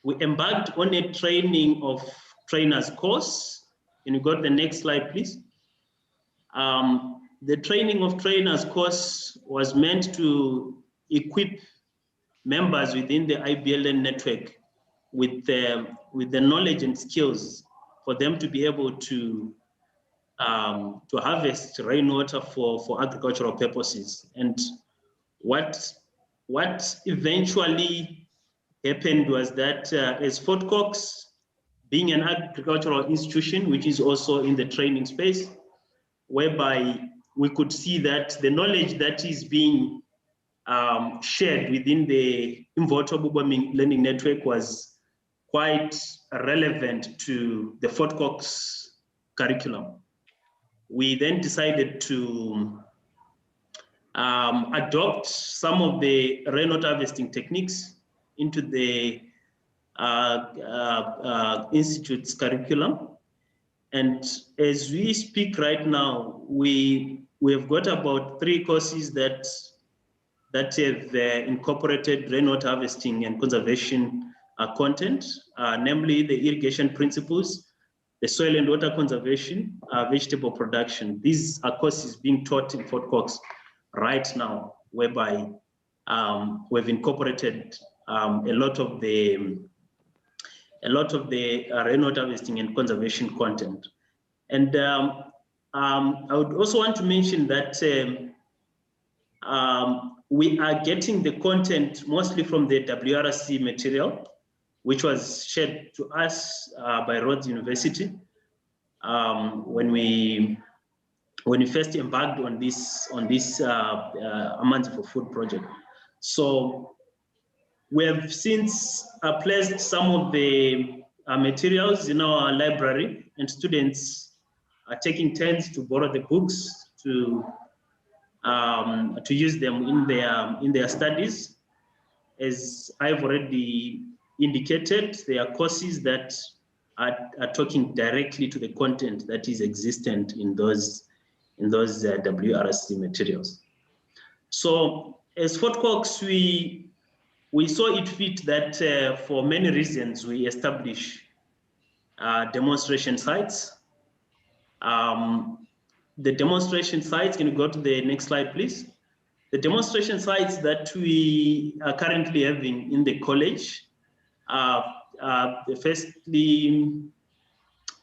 we embarked on a training of trainers course. Can you go to the next slide, please? The training of trainers course was meant to equip members within the IBLN network with the knowledge and skills for them to be able to harvest rainwater for agricultural purposes. And what eventually happened was that as Fort Cox, being an agricultural institution, which is also in the training space, whereby we could see that the knowledge that is being shared within the Imvoto Bubomi Learning Network was quite relevant to the Fort Cox curriculum. We then decided to adopt some of the rainwater harvesting techniques into the Institute's curriculum. And as we speak right now, we have got about 3 courses that have incorporated rainwater harvesting and conservation content, namely the irrigation principles, the soil and water conservation, vegetable production. These are courses being taught in Fort Cox right now, whereby we've incorporated a lot of the rainwater harvesting and conservation content. And I would also want to mention that we are getting the content mostly from the WRC material, which was shared to us by Rhodes University when we first embarked on this Amanzi for Food project. So we have since placed some of the materials in our library, and students are taking turns to borrow the books to use them in their studies. As I've already indicated, there are courses that are talking directly to the content that is existent in those WRC materials. So as Fort Cox, we saw it fit that for many reasons we establish demonstration sites. The demonstration sites, can you go to the next slide, please? The demonstration sites that we are currently having in the college firstly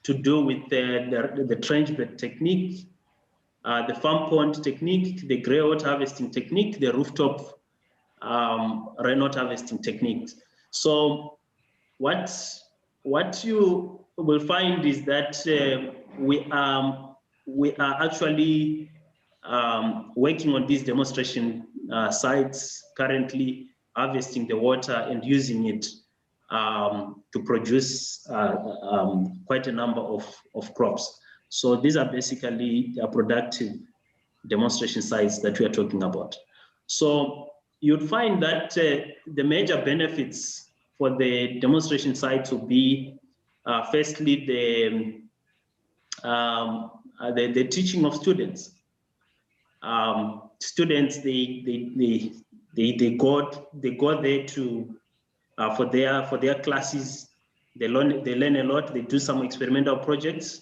to do with the trench bed technique, the farm pond technique, the grey water harvesting technique, the rooftop rainwater harvesting techniques. So what you will find is that we are actually working on these demonstration sites currently, harvesting the water and using it to produce quite a number of crops. So these are basically productive demonstration sites that we are talking about. So you'd find that the major benefits for the demonstration sites will be firstly the teaching of students. Students they go there to for their classes. They learn a lot. They do some experimental projects,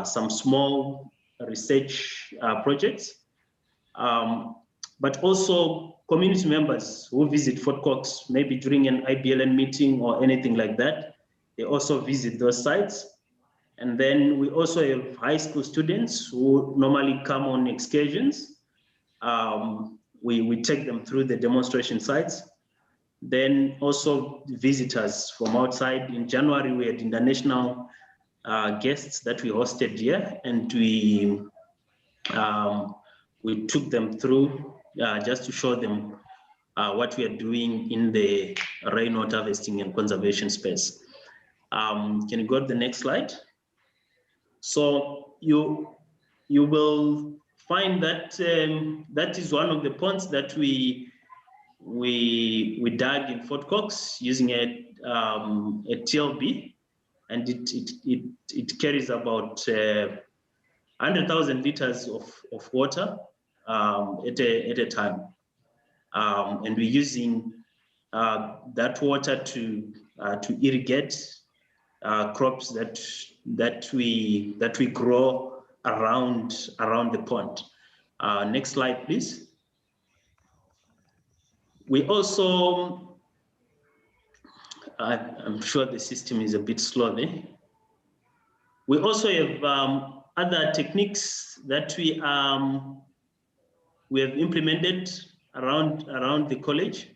some small research projects, but also community members who visit Fort Cox, maybe during an IBLN meeting or anything like that. They also visit those sites. And then we also have high school students who normally come on excursions. We take them through the demonstration sites. Then also visitors from outside. In January, we had international guests that we hosted here, and we took them through just to show them what we are doing in the rainwater harvesting and conservation space. Can you go to the next slide? So you will find that that is one of the ponds that we dug in Fort Cox using a TLB, and it carries about 100,000 liters of water at a time, and we're using that water to irrigate crops that we grow around the pond. Next slide, please. We also, I'm sure the system is a bit slow there. We also have other techniques that we have implemented around the college.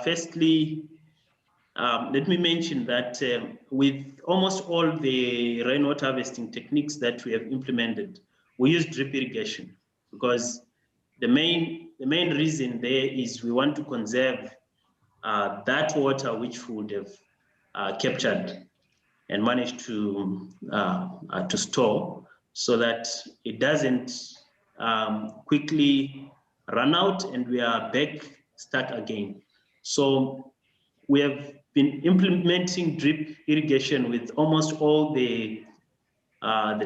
Firstly, let me mention that with almost all the rainwater harvesting techniques that we have implemented, we use drip irrigation, because the main reason there is we want to conserve that water which we would have captured and managed to store, so that it doesn't quickly run out and we are back start again. So we have been implementing drip irrigation with almost all the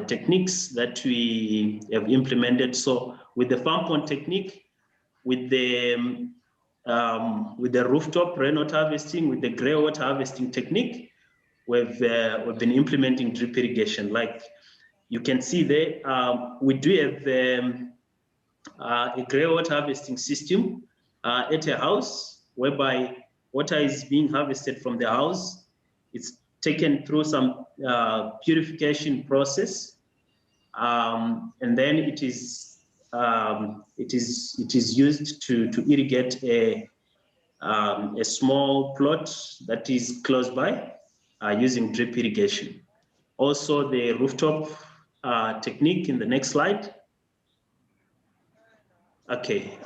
techniques that we have implemented. So with the farm pond technique, with the rooftop rainwater harvesting, with the grey water harvesting technique, we've been implementing drip irrigation. Like you can see there, we do have a grey water harvesting system at a house, whereby water is being harvested from the house. It's taken through some purification process, and then it is used to irrigate a small plot that is close by using drip irrigation. Also, the rooftop technique in the next slide. Okay,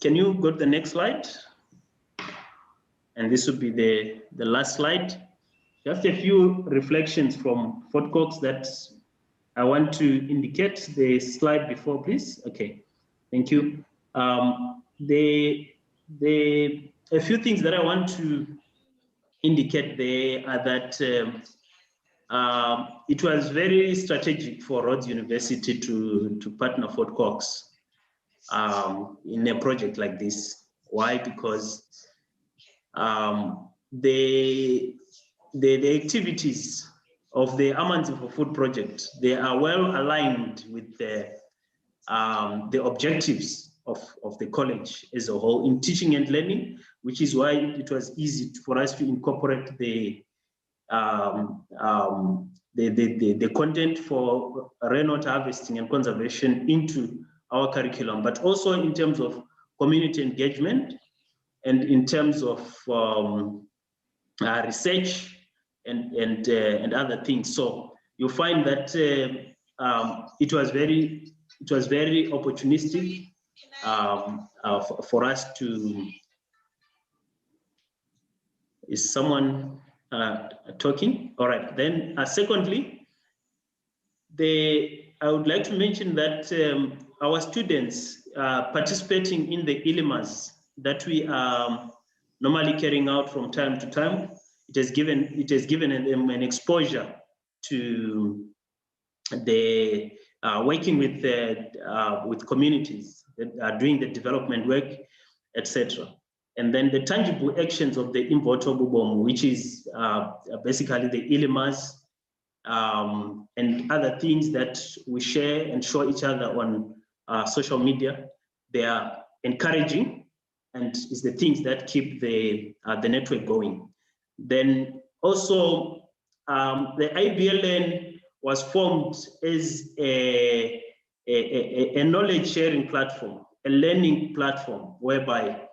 can you go to the next slide? And this would be the last slide. Just a few reflections from Fort Cox that I want to indicate. The slide before, please. Okay, thank you. A few things that I want to indicate there are that it was very strategic for Rhodes University to partner Fort Cox in a project like this. Why? Because the activities of the Amanzi for Food project, they are well aligned with the objectives of the college as a whole in teaching and learning, which is why it was easy for us to incorporate the content for rainwater harvesting and conservation into our curriculum, but also in terms of community engagement and in terms of research and other things. So you find that it was very opportunistic for us to. Is someone talking? All right. Then, secondly, I would like to mention that our students participating in the ILMAs that we are normally carrying out from time to time, it has given them an exposure to the working with communities that are doing the development work, etc. And then the tangible actions of the Imvoto Bubom, which is basically the ILMAs and other things that we share and show each other on social media, they are encouraging and is the things that keep the network going. Then also the IBLN was formed as a knowledge sharing platform, a learning platform, whereby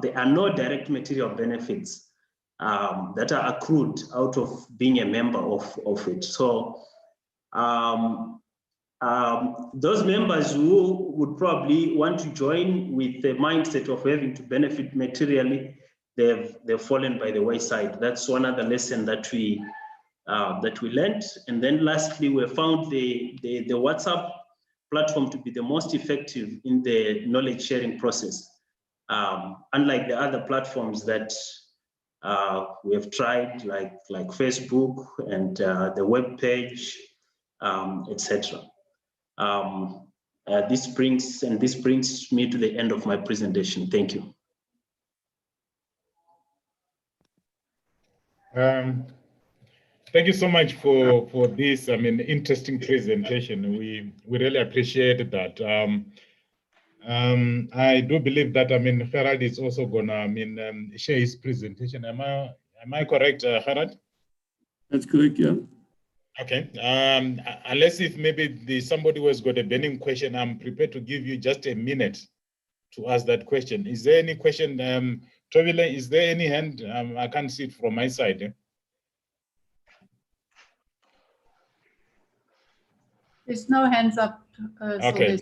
there are no direct material benefits that are accrued out of being a member of it. So those members who would probably want to join with the mindset of having to benefit materially, they've fallen by the wayside. That's one other lesson that we learned. And then lastly, we found the WhatsApp platform to be the most effective in the knowledge sharing process. Unlike the other platforms that we have tried, like Facebook and the web page, etc. This brings me to the end of my presentation. Thank you. Thank you so much for this, interesting presentation. We really appreciate that. I do believe that, Gerard is also gonna, share his presentation. Am I correct, Gerard? That's correct, yeah. Okay. Unless if maybe somebody who has got a burning question, I'm prepared to give you just a minute to ask that question. Is there any question? Trovile, is there any hand? I can't see it from my side. There's no hands up. Okay,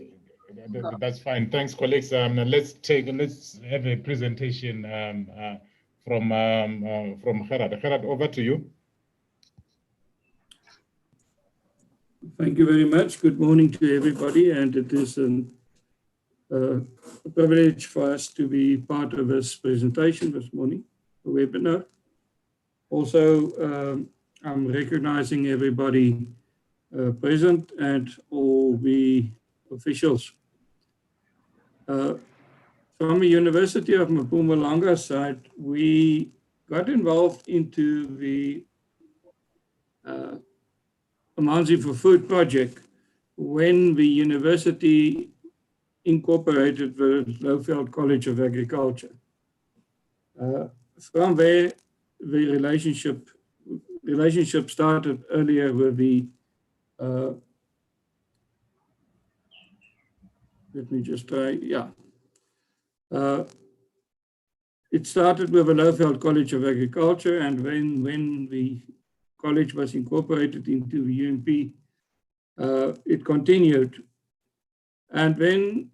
that's fine. Thanks, colleagues. Let's have a presentation from Gerard. Gerard, over to you. Thank you very much. Good morning to everybody, and it is a privilege for us to be part of this presentation this morning, the webinar. Also, I'm recognizing everybody present and all the officials. From the University of Mpumalanga side, we got involved into the Amanzi for Food project when the university incorporated the Lowveld College of Agriculture. From there, the relationship started earlier with the, let me just try, yeah. It started with the Lowveld College of Agriculture, and when the college was incorporated into the UMP, it continued. And then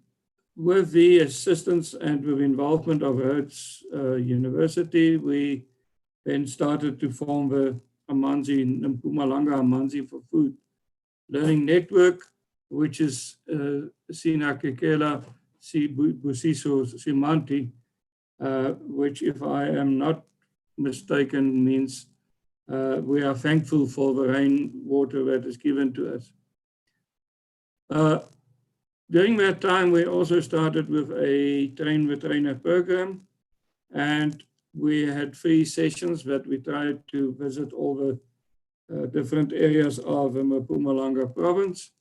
with the assistance and with involvement of Rhodes University, we then started to form the Amanzi, Mpumalanga Amanzi for Food Learning Network, which is Sinakekela Busiso Simanti, which, if I am not mistaken, means we are thankful for the rainwater that is given to us. During that time, we also started with a train the trainer program, and we had 3 sessions that we tried to visit all the different areas of Mpumalanga province,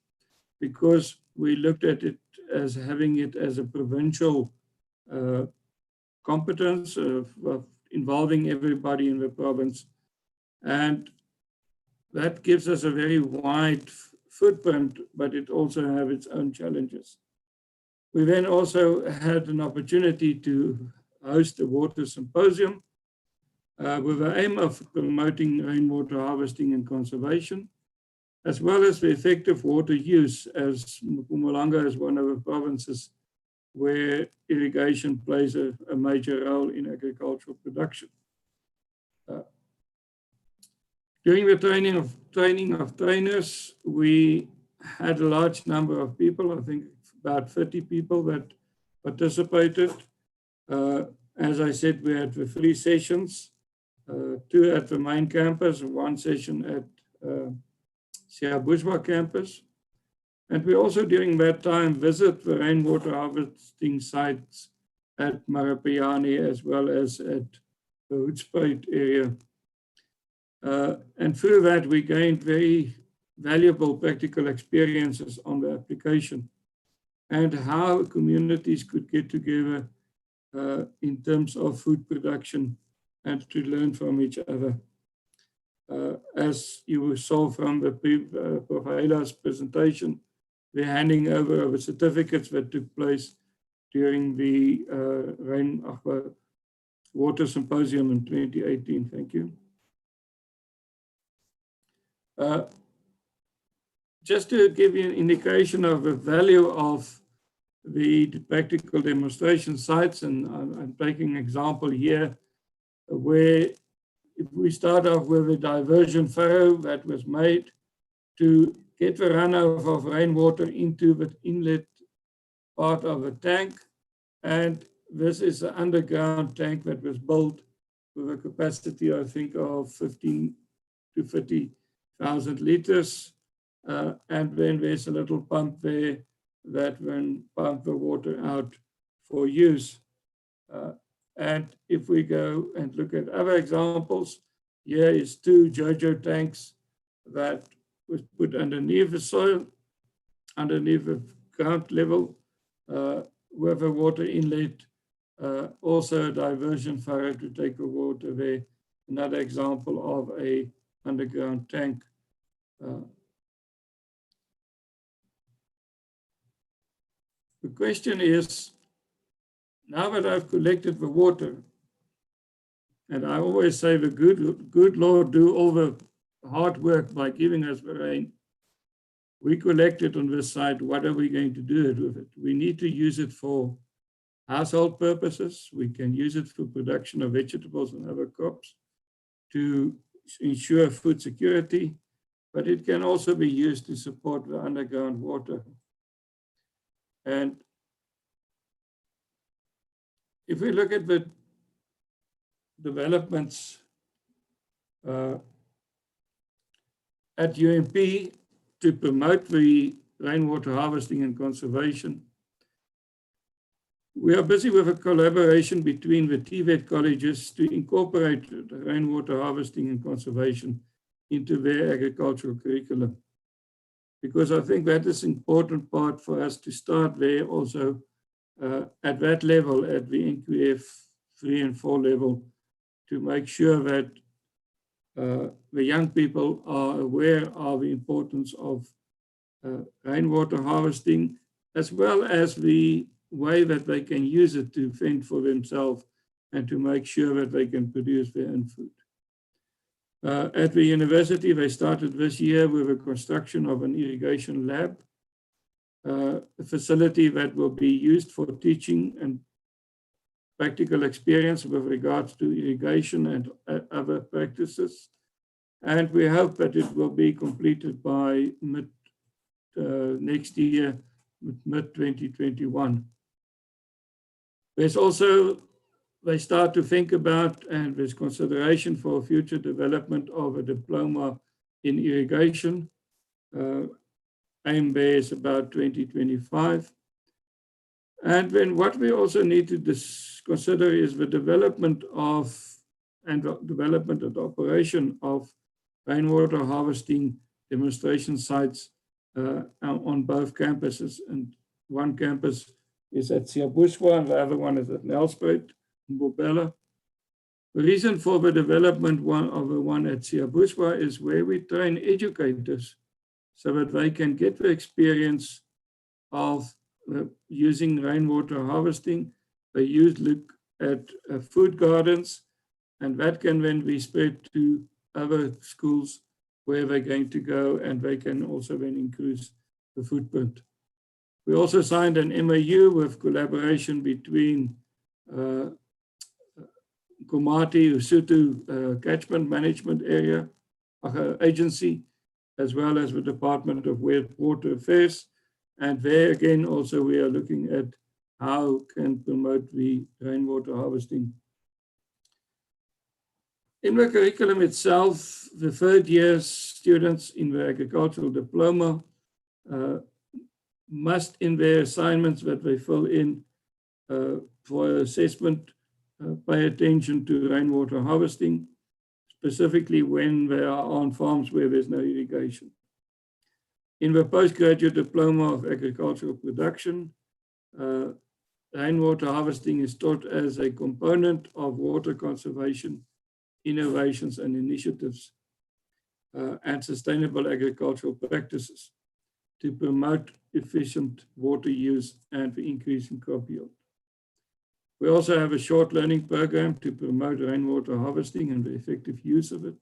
because we looked at it as having it as a provincial competence of involving everybody in the province. And that gives us a very wide footprint, but it also has its own challenges. We then also had an opportunity to host a water symposium with the aim of promoting rainwater harvesting and conservation, as well as the effective water use, as Mpumalanga is one of the provinces where irrigation plays a major role in agricultural production. During the training of trainers, we had a large number of people, I think about 30 people that participated. As I said, we had the 3 sessions, 2 at the main campus, 1 session at Siabuswa campus. And we also, during that time, visit the rainwater harvesting sites at Marapiani as well as at the Hoedspruit area. And through that, we gained very valuable practical experiences on the application and how communities could get together in terms of food production and to learn from each other. As you saw from the Prof. Heila's presentation, the handing over of the certificates that took place during the water symposium in 2018. Thank you. Just to give you an indication of the value of the practical demonstration sites, and I'm taking an example here where if we start off with a diversion furrow that was made to get the runoff of rainwater into the inlet part of a tank, and this is an underground tank that was built with a capacity, I think, of 15 to 30,000 liters. And then there's a little pump there that will pump the water out for use. And if we go and look at other examples, here is 2 JoJo tanks that was put underneath the soil, underneath the ground level, with a water inlet, also a diversion furrow to take the water there. Another example of a underground tank. The question is, now that I've collected the water, and I always say the good Lord do all the hard work by giving us the rain, we collect it on this side, what are we going to do with it? We need to use it for household purposes. We can use it for production of vegetables and other crops to ensure food security, but it can also be used to support the underground water. And if we look at the developments at UMP to promote the rainwater harvesting and conservation, We are busy with a collaboration between the TVET colleges to incorporate rainwater harvesting and conservation into their agricultural curriculum. Because I think that is an important part for us to start there also at that level, at the NQF 3 and 4 level, to make sure that the young people are aware of the importance of rainwater harvesting, as well as the way that they can use it to fend for themselves and to make sure that they can produce their own food. At the university, they started this year with the construction of an irrigation lab, a facility that will be used for teaching and practical experience with regards to irrigation and other practices. And we hope that it will be completed by mid next year, mid-2021. There's also, they start to think about, and there's consideration for future development of a diploma in irrigation. Aim there is about 2025. And then what we also need to consider is the development of, and the development and operation of rainwater harvesting demonstration sites on both campuses. And one campus is at Siabuswa and the other one is at Nelspruit, Mbobela. The reason for the development of the one at Siabuswa is where we train educators so that they can get the experience of using rainwater harvesting. They look at food gardens, and that can then be spread to other schools where they're going to go, and they can also then increase the footprint. We also signed an MOU with collaboration between Komati, Usutu Catchment Management Area Agency, as well as the Department of Water Affairs. And there again, also we are looking at how can promote the rainwater harvesting. In the curriculum itself, the third year students in the agricultural diploma must, in their assignments that they fill in for assessment, pay attention to rainwater harvesting, specifically when they are on farms where there's no irrigation. In the postgraduate diploma of agricultural production, rainwater harvesting is taught as a component of water conservation, innovations and initiatives, and sustainable agricultural practices to promote efficient water use and the increase in crop yield. We also have a short learning program to promote rainwater harvesting and the effective use of it.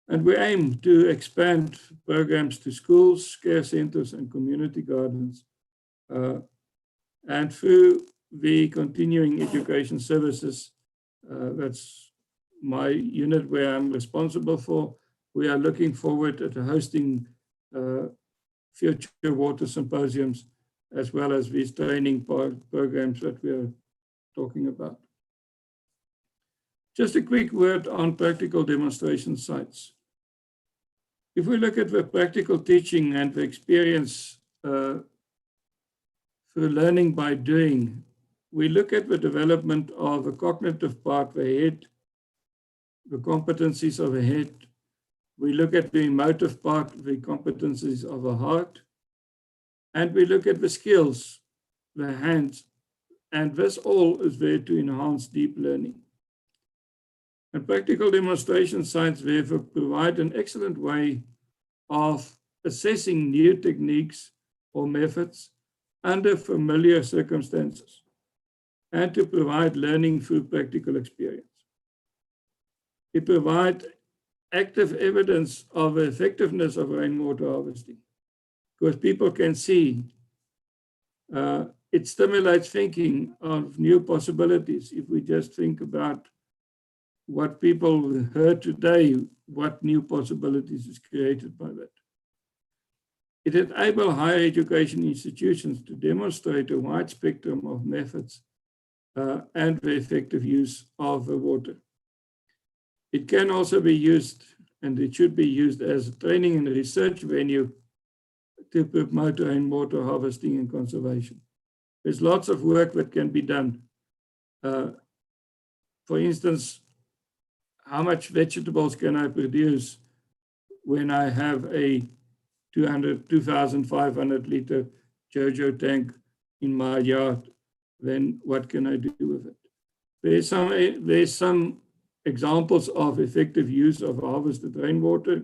And we aim to expand programs to schools, care centers, and community gardens. And through the continuing education services, that's my unit where I'm responsible for, we are looking forward to hosting future water symposiums, as well as these training programs that we are talking about. Just a quick word on practical demonstration sites. If we look at the practical teaching and the experience through learning by doing, we look at the development of the cognitive part, the head, the competencies of the head. We look at the emotive part, the competencies of the heart, and we look at the skills, the hands, and this all is there to enhance deep learning. And practical demonstration sites therefore provide an excellent way of assessing new techniques or methods under familiar circumstances and to provide learning through practical experience. It provides active evidence of the effectiveness of rainwater harvesting because people can see it stimulates thinking of new possibilities. If we just think about what people heard today, what new possibilities is created by that. It enables higher education institutions to demonstrate a wide spectrum of methods and the effective use of the water. It can also be used, and it should be used as a training and research venue to promote rainwater harvesting and conservation. There's lots of work that can be done. For instance, how much vegetables can I produce when I have a 2,500 liter JoJo tank in my yard? Then what can I do with it? There's some examples of effective use of harvested rainwater.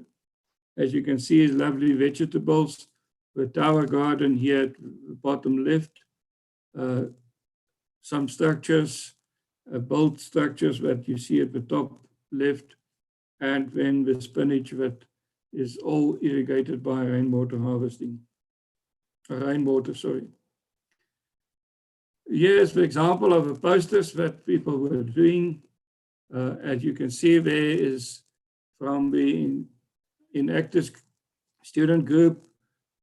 As you can see, is lovely vegetables. The tower garden here at the bottom left. Some structures, built structures that you see at the top left, and then the spinach that is all irrigated by rainwater harvesting. Rainwater, sorry. Here's the example of the posters that people were doing. As you can see, there is from the inactive student group,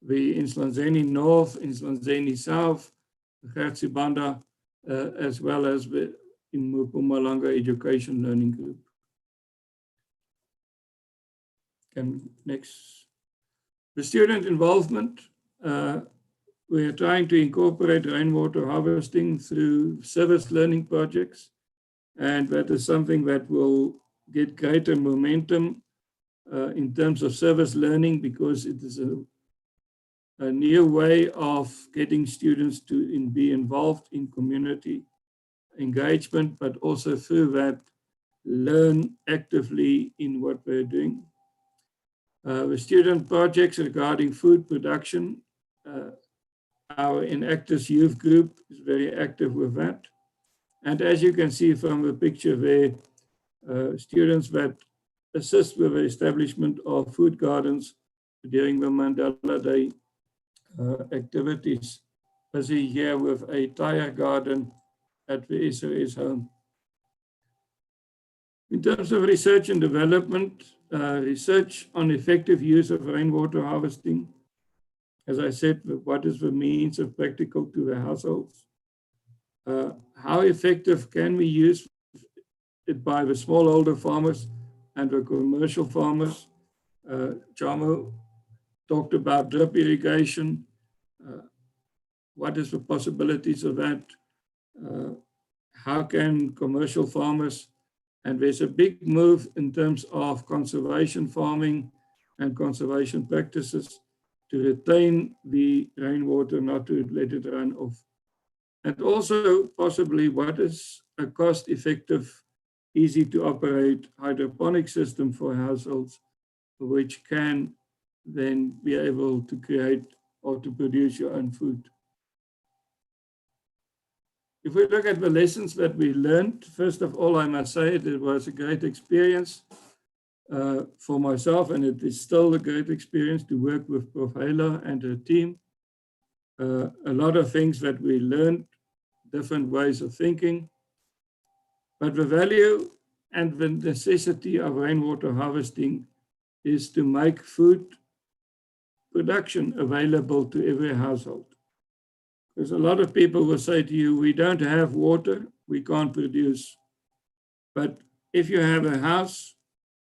the Inhlanzeni North, Inhlanzeni South, Gertsibanda, as well as the in Mpumalanga Education Learning Group. And next, the student involvement. We are trying to incorporate rainwater harvesting through service learning projects, and that is something that will get greater momentum in terms of service learning, because it is a new way of getting students to be involved in community engagement, but also through that learn actively in what we're doing. The student projects regarding food production, our Enactus youth group is very active with that. And as you can see from the picture there, students that assist with the establishment of food gardens during the Mandela Day activities. Busy here with a tire garden at the SOS home. In terms of research and development, research on effective use of rainwater harvesting. As I said, what is the means of practical to the households? How effective can we use it by the smallholder farmers and the commercial farmers? Jamo talked about drip irrigation. What is the possibilities of that? How can commercial farmers, and there's a big move in terms of conservation farming and conservation practices to retain the rainwater, not to let it run off. And also possibly what is a cost-effective, easy to operate hydroponic system for households, which can then be able to create or to produce your own food. If we look at the lessons that we learned, first of all, I must say it was a great experience for myself, and it is still a great experience to work with Prof. Hela and her team. A lot of things that we learned, different ways of thinking, but the value and the necessity of rainwater harvesting is to make food production available to every household. Because a lot of people will say to you, we don't have water, we can't produce. But if you have a house,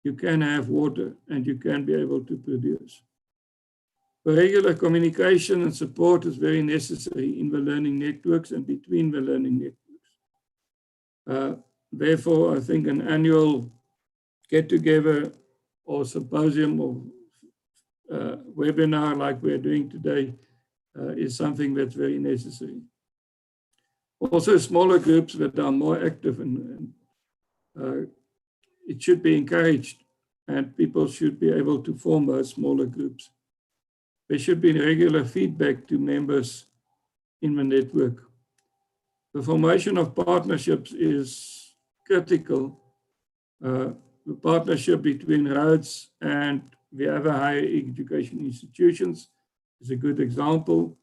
you can have water and you can be able to produce. The regular communication and support is very necessary in the learning networks and between the learning networks. Therefore, I think an annual get-together or symposium or webinar like we're doing today is something that's very necessary. Also, smaller groups that are more active, and it should be encouraged, and people should be able to form those smaller groups. There should be regular feedback to members in the network. The formation of partnerships is critical. The partnership between Rhodes and the other higher education institutions is a good example,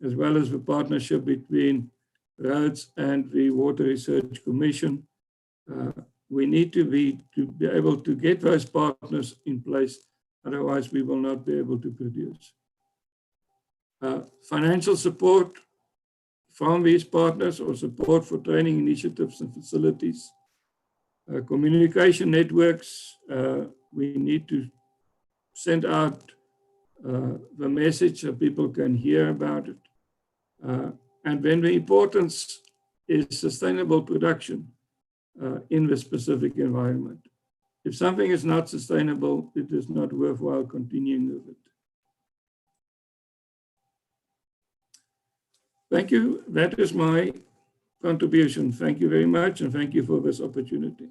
as well as the partnership between Rhodes and the Water Research Commission. We need to be able to get those partners in place, otherwise we will not be able to produce. Financial support from these partners or support for training initiatives and facilities. Communication networks, we need to send out the message so people can hear about it. And then the importance is sustainable production in the specific environment. If something is not sustainable, it is not worthwhile continuing with it. Thank you. That is my contribution. Thank you very much, and thank you for this opportunity.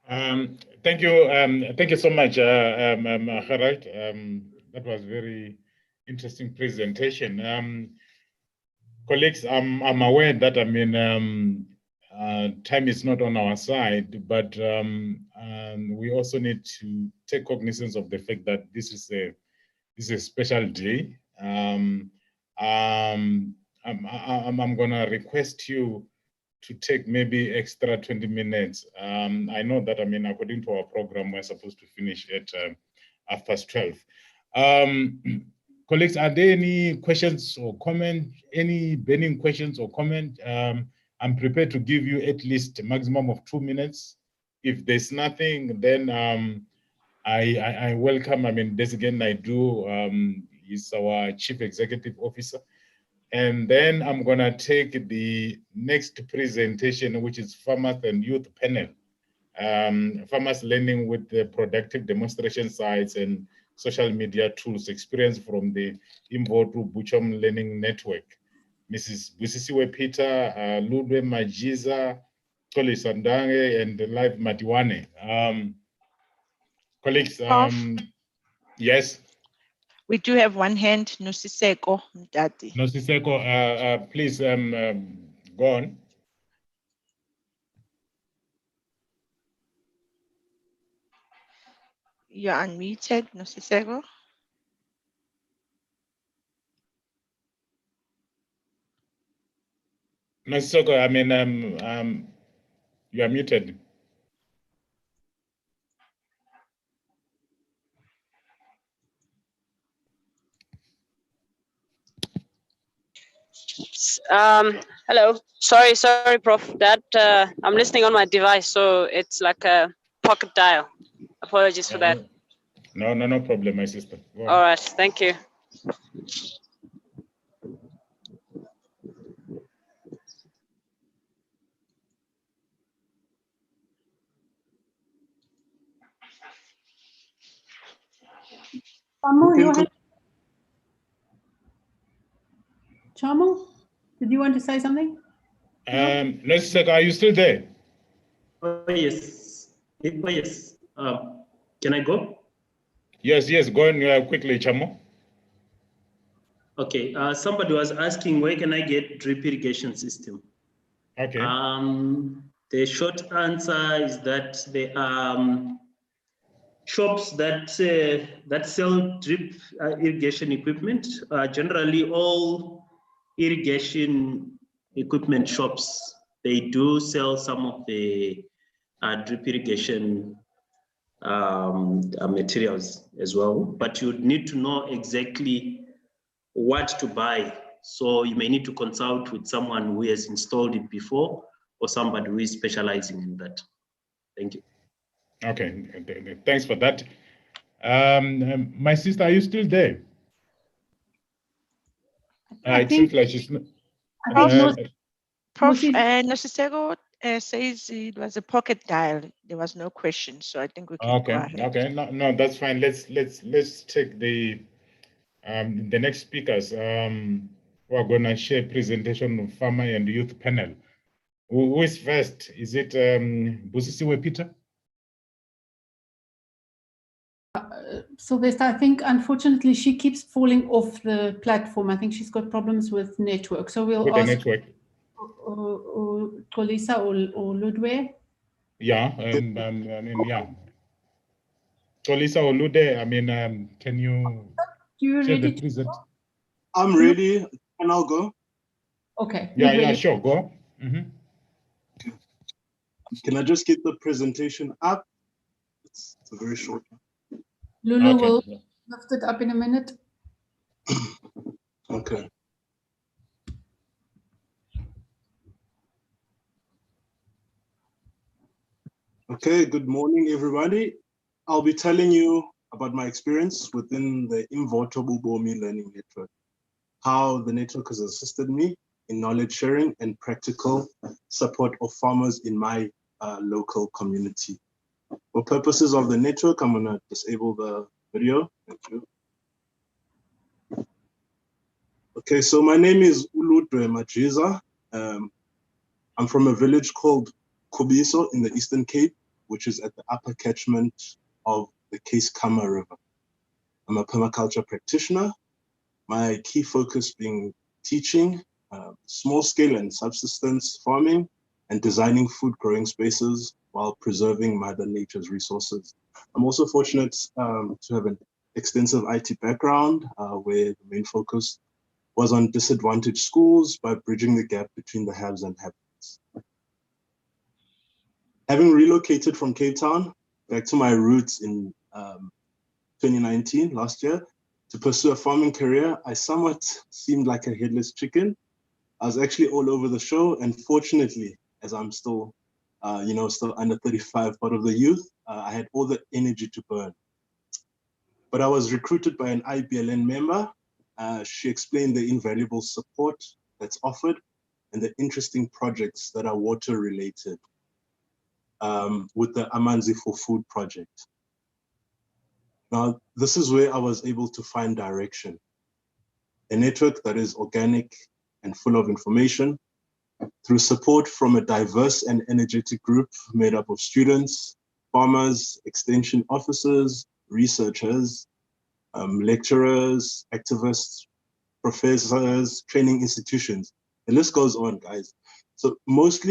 Thank you so much, Gerard. That was very interesting presentation. Colleagues, I'm aware that time is not on our side, but we also need to take cognizance of the fact that this is a special day. I'm gonna request you to take maybe extra 20 minutes. I know that according to our program, we're supposed to finish at 12:30. Colleagues, are there any questions or comment? Any burning questions or comment? I'm prepared to give you at least a maximum of 2 minutes. If there's nothing, then I welcome, Desigan Naidu, he's our Chief Executive Officer. And then I'm gonna take the next presentation, which is Farmers and Youth Panel. Farmers learning with the productive demonstration sites and social media tools, experience from the Imvotu Buchom Learning Network. Mrs. Busisiwe Peter, Ludwe Majiza, Koli Sandange, and Live Matiwane. Colleagues, yes? We do have one hand, Nosiseko Mdati. Nosiseko, please go on. You're unmuted, Nosiseko. Nosiseko, you are muted. Hello. Sorry, Prof. That I'm listening on my device, so it's like a pocket dial. Apologies for that. No problem, my sister. All right, thank you. Chamo, did you want to say something? Let's check. Are you still there? Oh, yes. Oh, yes. Can I go? Yes, go on quickly, Chamo. Okay. Somebody was asking, where can I get drip irrigation system? Okay. The short answer is that there are shops that sell drip irrigation equipment. Generally, all irrigation equipment shops, they do sell some of the drip irrigation materials as well, but you need to know exactly what to buy. So you may need to consult with someone who has installed it before or somebody who is specializing in that. Thank you. Okay, thanks for that. My sister, are you still there? It seems like she's not. Prof. Nosiseko says it was a pocket dial. There was no question, so I think we can go ahead. Okay, no, that's fine. Let's take the next speakers. We're gonna share presentation of Farmer and Youth Panel. Who is first? Is it Busisiwe Peter? Sylvester, I think unfortunately she keeps falling off the platform. I think she's got problems with network. So we'll ask network. Tolisa or Ludwe. Yeah, yeah. Tolisa or Ludwe, can you share the present? I'm ready, and I'll go. Okay. Yeah, sure, go. Can I just get the presentation up? It's a very short one. Lulu will lift it up in a minute. Okay. Okay, good morning, everybody. I'll be telling you about my experience within the Imvoto Bubomi Learning Network, how the network has assisted me in knowledge sharing and practical support of farmers in my local community. For purposes of the network, I'm gonna disable the video. Thank you. Okay, so my name is Uludwe Majiza. I'm from a village called Kubiso in the Eastern Cape, which is at the upper catchment of the Keiskamma River. I'm a permaculture practitioner, my key focus being teaching, small scale and subsistence farming, and designing food growing spaces while preserving Mother Nature's resources. I'm also fortunate to have an extensive IT background where the main focus was on disadvantaged schools by bridging the gap between the haves and have-nots. Having relocated from Cape Town back to my roots in 2019, last year, to pursue a farming career, I somewhat seemed like a headless chicken. I was actually all over the show, and fortunately, as I'm still, still under 35, part of the youth, I had all the energy to burn. But I was recruited by an IBLN member. She explained the invaluable support that's offered and the interesting projects that are water related with the Amanzi for Food project. Now, this is where I was able to find direction. A network that is organic and full of information through support from a diverse and energetic group made up of students, farmers, extension officers, researchers, lecturers, activists, professors, training institutions. The list goes on, guys. So most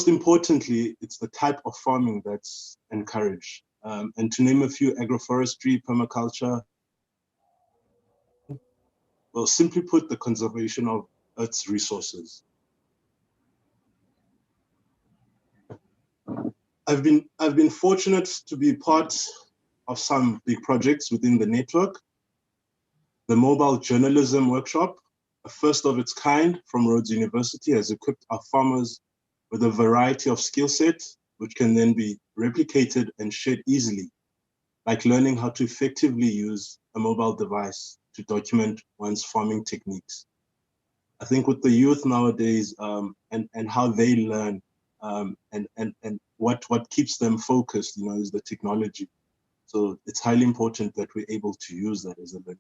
importantly, it's the type of farming that's encouraged. And to name a few, agroforestry, permaculture, well, simply put, the conservation of Earth's resources. I've been fortunate to be part of some big projects within the network. The Mobile Journalism Workshop, a first of its kind from Rhodes University, has equipped our farmers with a variety of skill sets, which can then be replicated and shared easily, like learning how to effectively use a mobile device to document one's farming techniques. I think with the youth nowadays and how they learn and what keeps them focused, is the technology. So it's highly important that we're able to use that as a learning.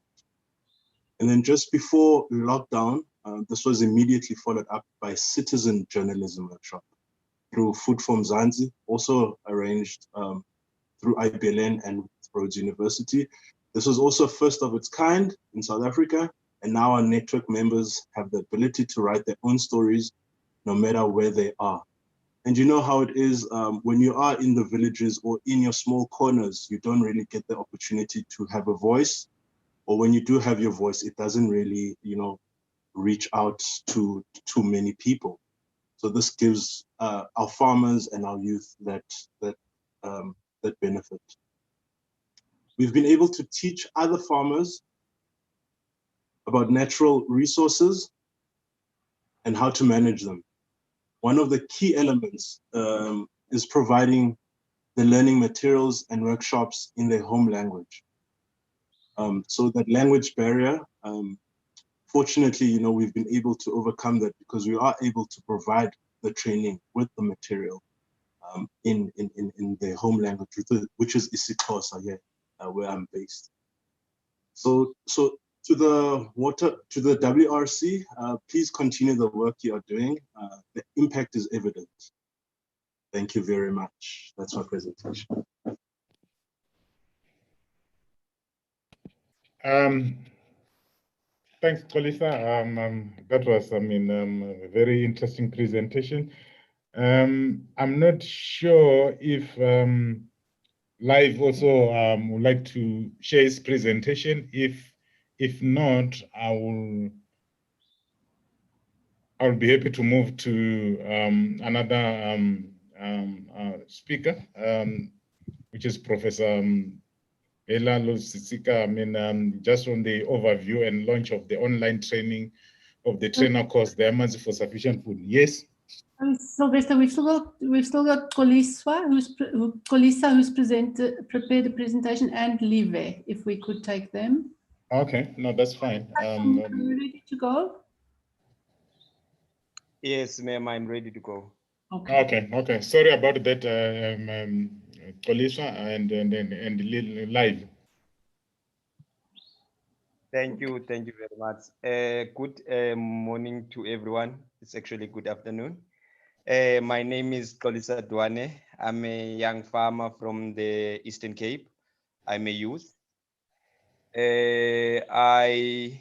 And then just before lockdown, this was immediately followed up by Citizen Journalism Workshop through Food from Zanzi, also arranged through IBLN and Rhodes University. This was also first of its kind in South Africa, and now our network members have the ability to write their own stories no matter where they are. And you know how it is when you are in the villages or in your small corners, you don't really get the opportunity to have a voice, or when you do have your voice, it doesn't really, reach out to too many people. So this gives our farmers and our youth that benefit. We've been able to teach other farmers about natural resources and how to manage them. One of the key elements is providing the learning materials and workshops in their home language. So that language barrier, fortunately, we've been able to overcome that because we are able to provide the training with the material in their home language, which is isiXhosa here, where I'm based. So to the WRC, please continue the work you are doing. The impact is evident. Thank you very much. That's my presentation. Thanks, Kolisa. That was, a very interesting presentation. I'm not sure if Live also would like to share his presentation. If not, I'll be happy to move to another speaker, which is Professor Ela Lusitsika. Just on the overview and launch of the online training of the trainer course, the Amanzi for Sufficient Food. Yes, Sylvester, we've still got Kolisa, who's prepared a presentation, and Live, if we could take them. Okay, no, that's fine. Are you ready to go? Yes, ma'am, I'm ready to go. Okay. Okay. Sorry about that, Kolisa and live. Thank you very much. Good morning to everyone. It's actually good afternoon. My name is Kolisa Dwane. I'm a young farmer from the Eastern Cape. I'm a youth. I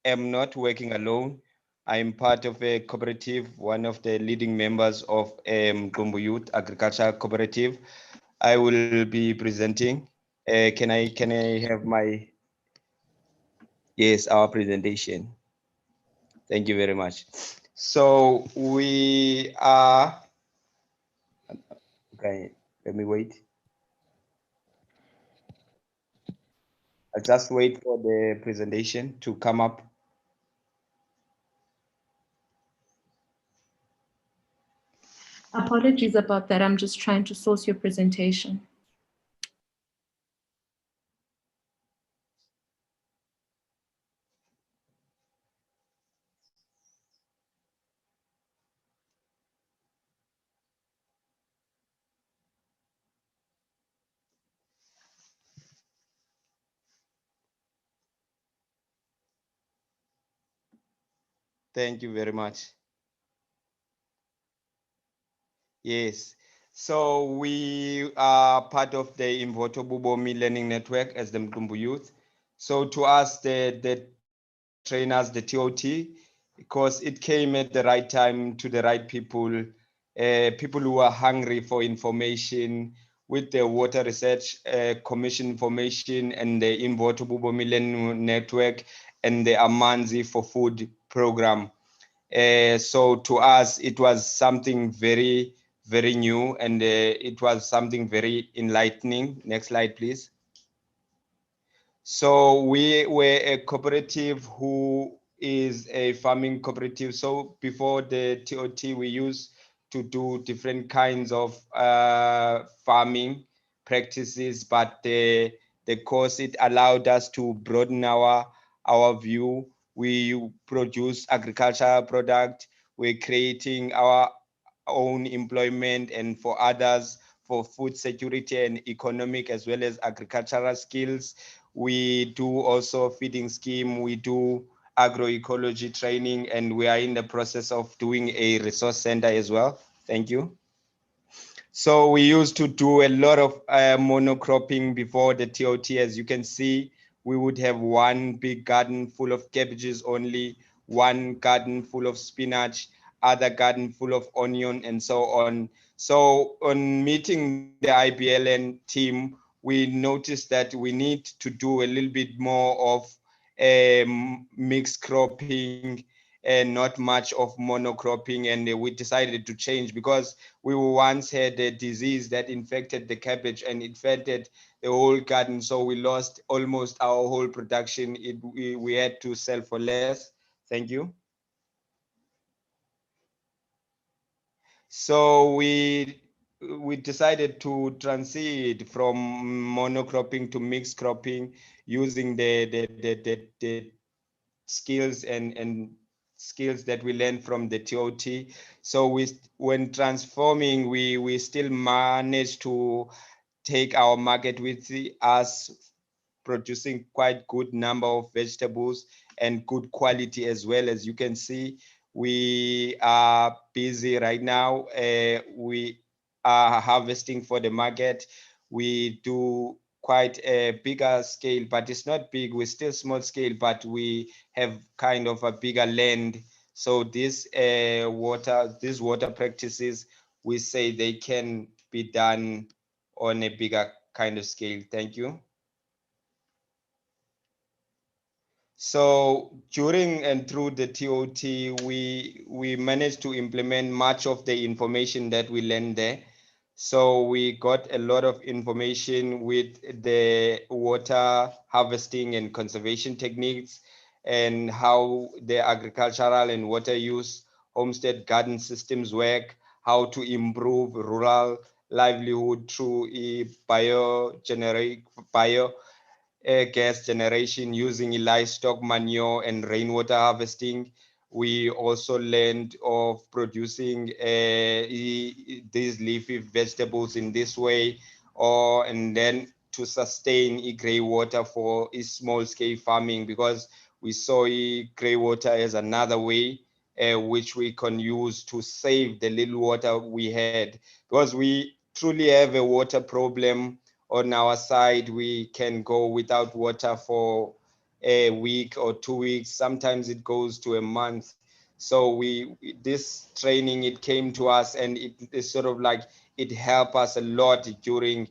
am not working alone. I'm part of a cooperative, one of the leading members of Gumbu Youth Agricultural Cooperative. I will be presenting. Can I have my, yes, our presentation. Thank you very much. So we are, okay, let me wait. I'll just wait for the presentation to come up. Apologies about that. I'm just trying to source your presentation. Thank you very much. Yes. So we are part of the Imvoto Bubomi Learning Network as the Mkumbu Youth. So to us, the trainers, the TOT, because it came at the right time to the right people, people who are hungry for information with the Water Research Commission information and the Imvoto Bubomi Learning Network and the Amanzi for Food program. So to us, it was something very, very new, and it was something very enlightening. Next slide, please. So we were a cooperative who is a farming cooperative. So before the TOT, we used to do different kinds of farming practices, but the course, it allowed us to broaden our view. We produce agricultural product. We're creating our own employment, and for others, for food security and economic as well as agricultural skills. We do also feeding scheme. We do agroecology training, and we are in the process of doing a resource center as well. Thank you. So we used to do a lot of monocropping before the TOT. As you can see, we would have one big garden full of cabbages only, one garden full of spinach, other garden full of onion, and so on. So on meeting the IBLN team, we noticed that we need to do a little bit more of mixed cropping and not much of monocropping, and we decided to change because we once had a disease that infected the cabbage and infected the whole garden, so we lost almost our whole production. We had to sell for less. Thank you. So we decided to transit from monocropping to mixed cropping using the skills and skills that we learned from the TOT. So when transforming, we still managed to take our market with us, producing quite good number of vegetables and good quality as well. As you can see, we are busy right now. We are harvesting for the market. We do quite a bigger scale, but it's not big. We're still small scale, but we have kind of a bigger land. So these water practices, we say they can be done on a bigger kind of scale. Thank you. So during and through the TOT, we managed to implement much of the information that we learned there. So we got a lot of information with the water harvesting and conservation techniques and how the agricultural and water use homestead garden systems work, how to improve rural livelihood through gas generation using livestock manure and rainwater harvesting. We also learned of producing these leafy vegetables in this way, and then to sustain grey water for small scale farming, because we saw grey water as another way which we can use to save the little water we had, because we truly have a water problem on our side. We can go without water for a week or 2 weeks. Sometimes it goes to a month. So this training, it came to us, and it sort of like it helped us a lot during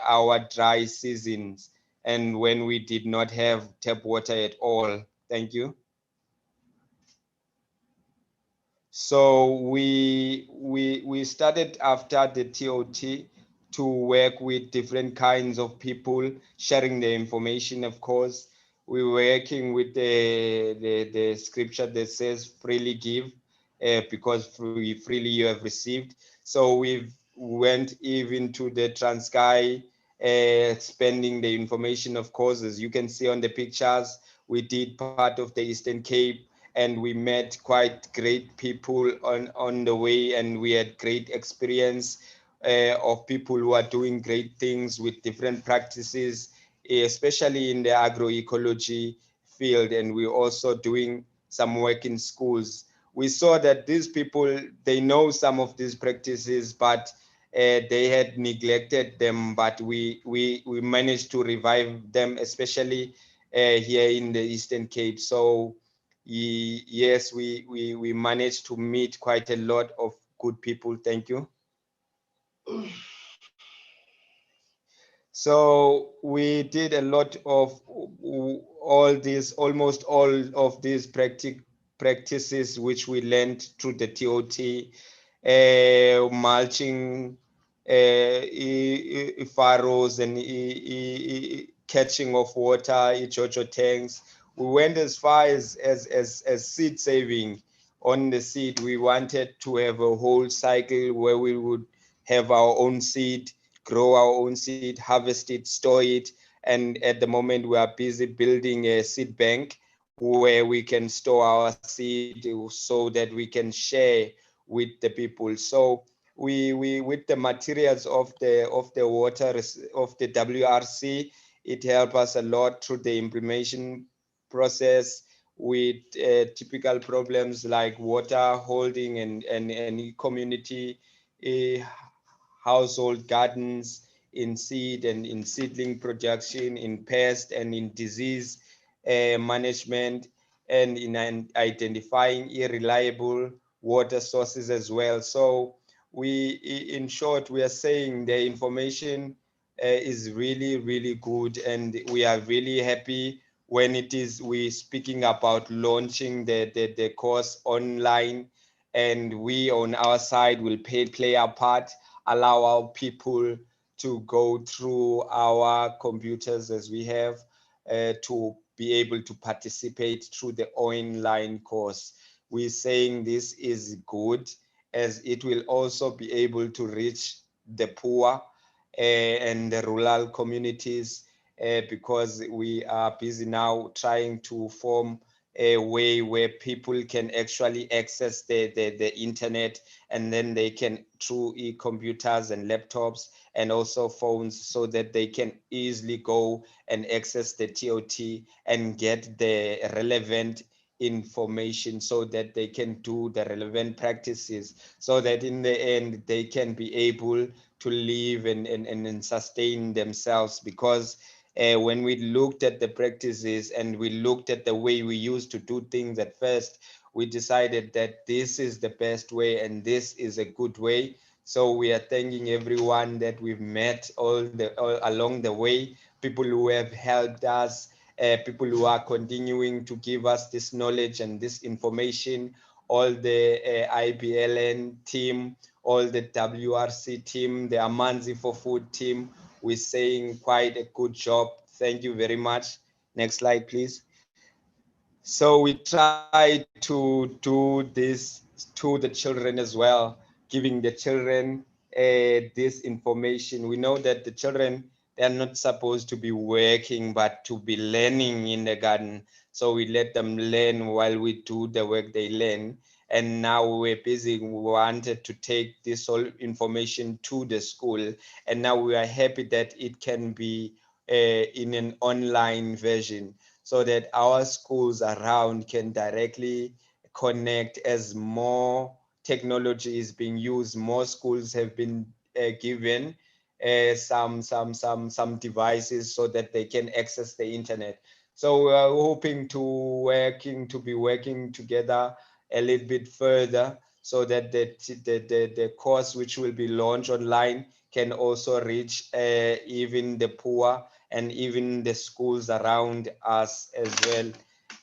our dry seasons and when we did not have tap water at all. Thank you. So we started after the TOT to work with different kinds of people, sharing the information. Of course, we were working with the scripture that says freely give, because freely you have received. So we went even to the Transkei, spending the information. Of course, as you can see on the pictures, we did part of the Eastern Cape, and we met quite great people on the way, and we had great experience of people who are doing great things with different practices, especially in the agroecology field. And we're also doing some work in schools. We saw that these people, they know some of these practices, but they had neglected them, but we managed to revive them, especially here in the Eastern Cape. So yes, we managed to meet quite a lot of good people. Thank you. So we did a lot of almost all of these practices which we learned through the TOT, mulching, furrows, and catching of water, Jojo tanks. We went as far as seed saving on the seed. We wanted to have a whole cycle where we would have our own seed, grow our own seed, harvest it, store it. And at the moment, we are busy building a seed bank where we can store our seed so that we can share with the people. So we with the materials of the water of the WRC, it helped us a lot through the implementation process with typical problems like water holding and community household gardens, in seed and in seedling production, in pest and in disease management, and in identifying irreliable water sources as well. So in short, we are saying the information is really, really good, and we are really happy when we speaking about launching the course online, and we on our side will play our part, allow our people to go through our computers as we have to be able to participate through the online course. We're saying this is good, as it will also be able to reach the poor and the rural communities, because we are busy now trying to form a way where people can actually access the internet, and then they can through computers and laptops and also phones, so that they can easily go and access the TOT and get the relevant information, so that they can do the relevant practices, so that in the end they can be able to live and sustain themselves. Because when we looked at the practices and we looked at the way we used to do things at first, we decided that this is the best way and this is a good way. So we are thanking everyone that we've met all along the way, people who have helped us, people who are continuing to give us this knowledge and this information, all the IBLN team, all the WRC team, the Amanzi for Food team. We're saying quite a good job. Thank you very much. Next slide, please. So we try to do this to the children as well, giving the children this information. We know that the children, they're not supposed to be working, but to be learning in the garden. So we let them learn while we do the work they learn. And now we're busy. We wanted to take this whole information to the school. And now we are happy that it can be in an online version, so that our schools around can directly connect. As more technology is being used, more schools have been given some devices so that they can access the internet. So we are hoping to be working together a little bit further, so that the course which will be launched online can also reach even the poor and even the schools around us as well.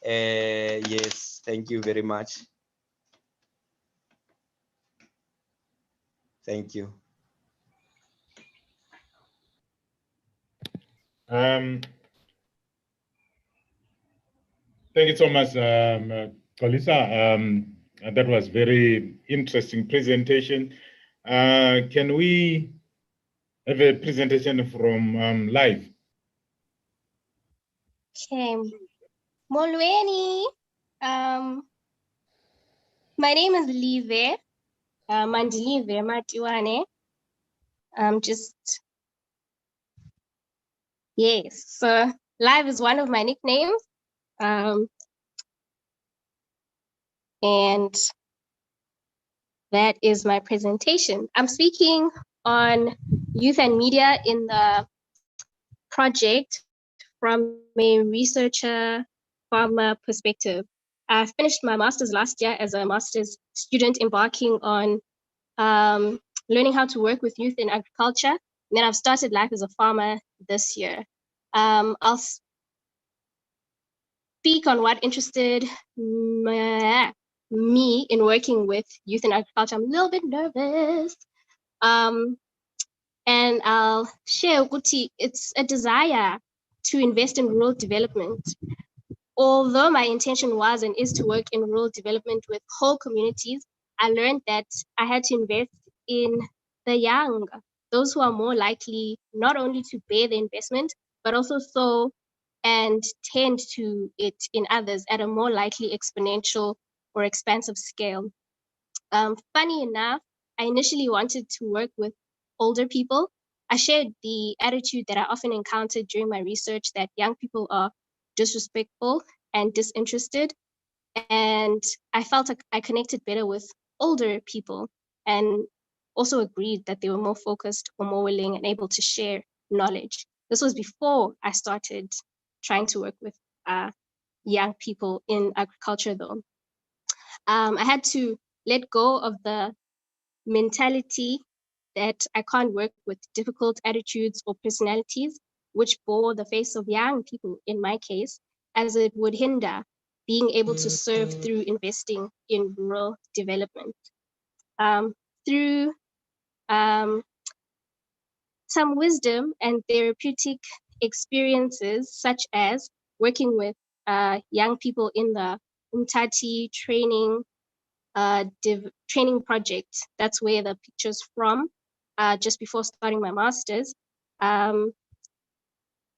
Yes, thank you very much. Thank you. Thank you so much, Kolisa. That was very interesting presentation. Can we have a presentation from live? Okay. Molweni. My name is Live. Mandilive Matiwane. Yes. So Live is one of my nicknames. And that is my presentation. I'm speaking on youth and media in the project from a researcher farmer perspective. I finished my master's last year as a master's student, embarking on learning how to work with youth in agriculture. And then I've started life as a farmer this year. I'll speak on what interested me in working with youth in agriculture. I'm a little bit nervous. And I'll share Guti, it's a desire to invest in rural development. Although my intention was and is to work in rural development with whole communities, I learned that I had to invest in the young, those who are more likely not only to bear the investment, but also sow and tend to it in others at a more likely exponential or expansive scale. Funny enough, I initially wanted to work with older people. I shared the attitude that I often encountered during my research that young people are disrespectful and disinterested. And I felt like I connected better with older people, and also agreed that they were more focused or more willing and able to share knowledge. This was before I started trying to work with young people in agriculture though. I had to let go of the mentality that I can't work with difficult attitudes or personalities, which bore the face of young people in my case, as it would hinder being able to serve through investing in rural development. Through some wisdom and therapeutic experiences, such as working with young people in the Umtati training project. That's where the picture's from, just before starting my master's.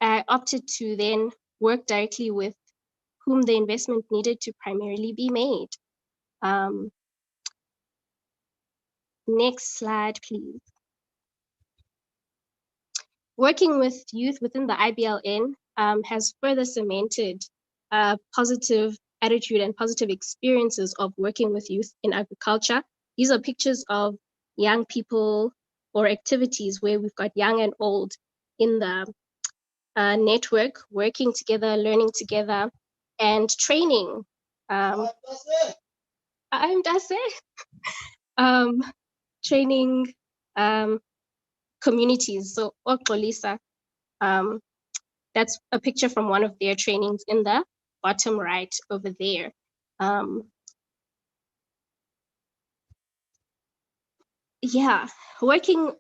I opted to then work directly with whom the investment needed to primarily be made. Next slide, please. Working with youth within the IBLN has further cemented positive attitude and positive experiences of working with youth in agriculture. These are pictures of young people or activities where we've got young and old in the network, working together, learning together, and training. I'm Dase. Training communities. So Okolisa, that's a picture from one of their trainings in the bottom right over there. Yeah, working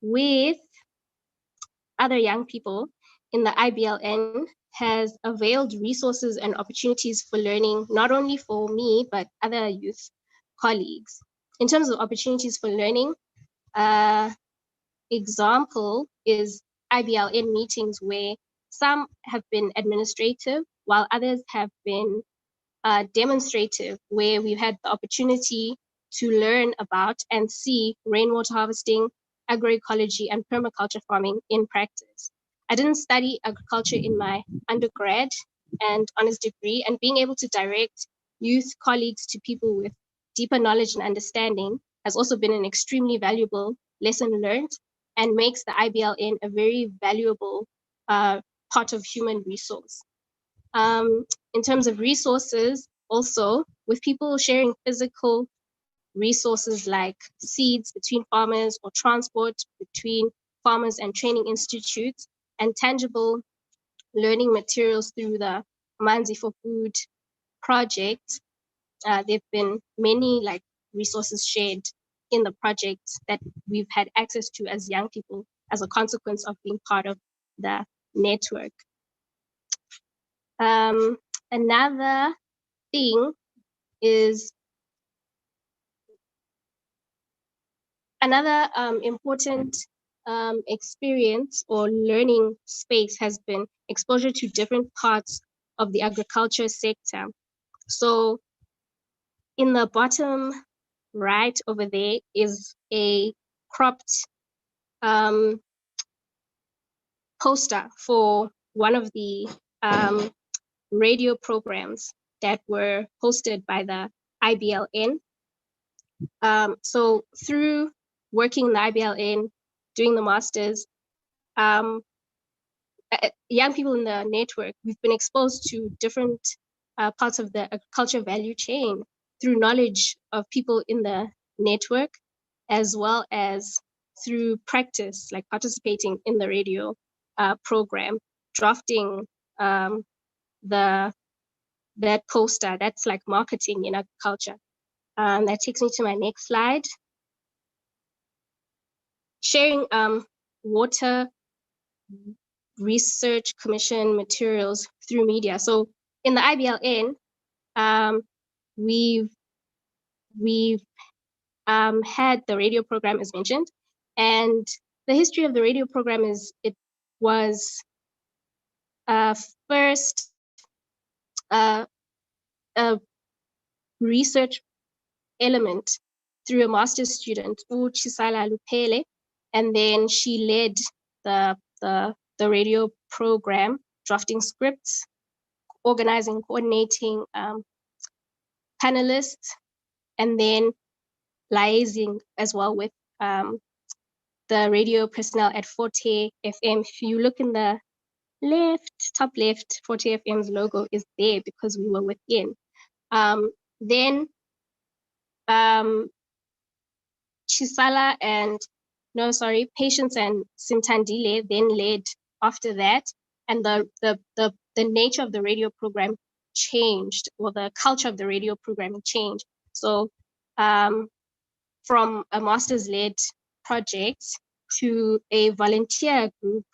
with other young people in the IBLN has availed resources and opportunities for learning, not only for me, but other youth colleagues. In terms of opportunities for learning, example is IBLN meetings where some have been administrative, while others have been demonstrative, where we've had the opportunity to learn about and see rainwater harvesting, agroecology, and permaculture farming in practice. I didn't study agriculture in my undergrad and honors degree, and being able to direct youth colleagues to people with deeper knowledge and understanding has also been an extremely valuable lesson learned and makes the IBLN a very valuable part of human resource. In terms of resources, also with people sharing physical resources like seeds between farmers or transport between farmers and training institutes, and tangible learning materials through the Amanzi for Food project. There have been many resources shared in the project that we've had access to as young people as a consequence of being part of the network. Another thing is another important experience or learning space has been exposure to different parts of the agriculture sector. So in the bottom right over there is a cropped poster for one of the radio programs that were hosted by the IBLN. So through working in the IBLN, doing the masters, young people in the network, we've been exposed to different parts of the agriculture value chain through knowledge of people in the network, as well as through practice, like participating in the radio program, drafting that poster. That's like marketing in agriculture. That takes me to my next slide. Sharing water research commission materials through media. So in the IBLN, we've had the radio program as mentioned, and the history of the radio program is it was first a research element through a master's student, Chisala Lupele, and then she led the radio program, drafting scripts, organizing, coordinating panelists, and then liaising as well with the radio personnel at Forte FM. If you look in the top left, Forte FM's logo is there because we were within. Then Chisala Patience and Simtandile then led after that, and the nature of the radio program changed, or the culture of the radio programming changed. So from a master's-led project to a volunteer group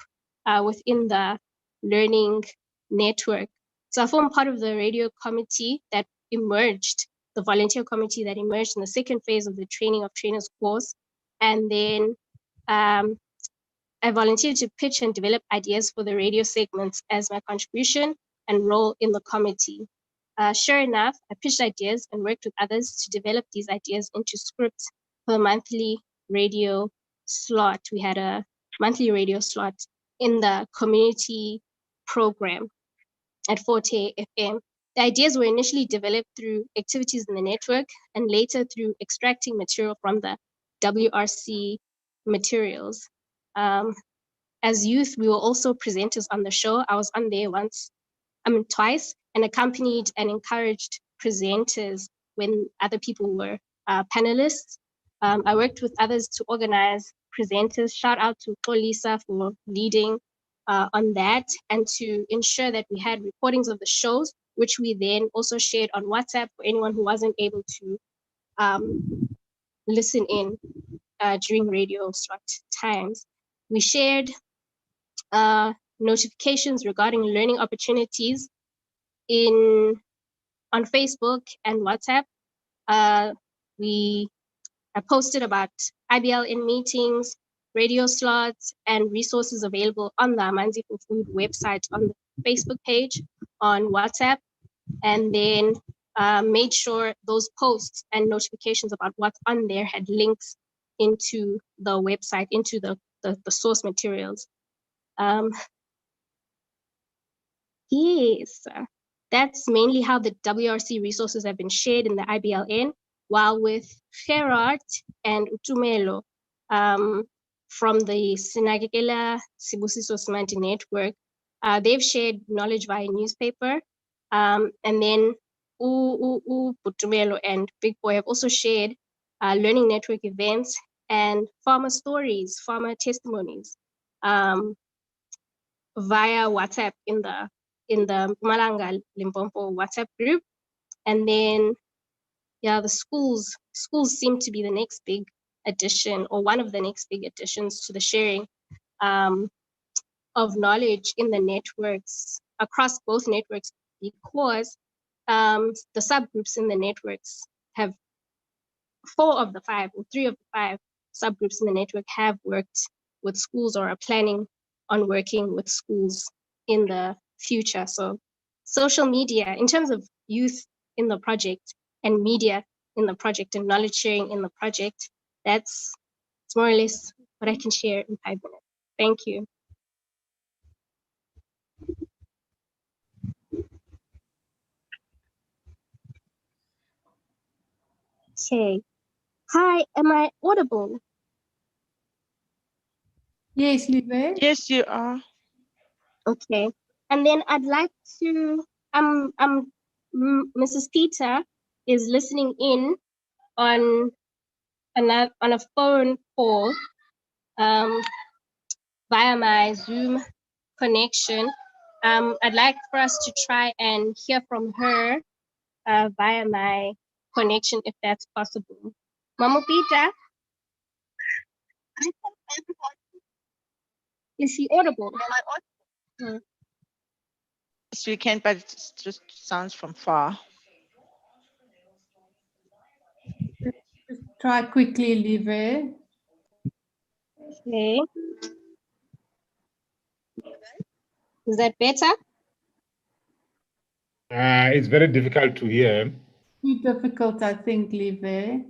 within the learning network. So I formed part of the radio committee that emerged, the volunteer committee that emerged in the second phase of the training of trainers course. And then I volunteered to pitch and develop ideas for the radio segments as my contribution and role in the committee. Sure enough, I pitched ideas and worked with others to develop these ideas into scripts for the monthly radio slot. We had a monthly radio slot in the community program at Forte FM. The ideas were initially developed through activities in the network and later through extracting material from the WRC materials. As youth, we were also presenters on the show. I was on there twice, and accompanied and encouraged presenters when other people were panelists. I worked with others to organize presenters. Shout out to Lisa for leading on that, and to ensure that we had recordings of the shows, which we then also shared on WhatsApp for anyone who wasn't able to listen in during radio slot times. We shared notifications regarding learning opportunities on Facebook and WhatsApp. I posted about IBLN meetings, radio slots, and resources available on the Amanzi for Food website on the Facebook page, on WhatsApp, and then made sure those posts and notifications about what's on there had links into the website, into the source materials. Yes, that's mainly how the WRC resources have been shared in the IBLN, while with Gerard and Utumelo from the Sinagekela Sibusiso Semantic Network, they've shared knowledge via newspaper, and then Utumelo and Big Boy have also shared learning network events and farmer stories, farmer testimonies via WhatsApp in the Mpumalanga Limpopo WhatsApp group. And then, yeah, the schools seem to be the next big addition, or one of the next big additions to the sharing of knowledge in the networks, across both networks, because the subgroups in the networks have 4 of the 5 or 3 of the 5 subgroups in the network have worked with schools or are planning on working with schools in the future. So social media, in terms of youth in the project and media in the project and knowledge sharing in the project, it's more or less what I can share in 5 minutes. Thank you. Okay. Hi, am I audible? Yes, Live. Yes, you are. Okay. And then I'd like to, Mrs. Peter is listening in on a phone call via my Zoom connection. I'd like for us to try and hear from her via my connection, if that's possible. Mama Peter, is she audible? Yes, we can, but it just sounds from far. Just try quickly, Live. Okay. Is that better? It's very difficult to hear. Too difficult, I think, Live.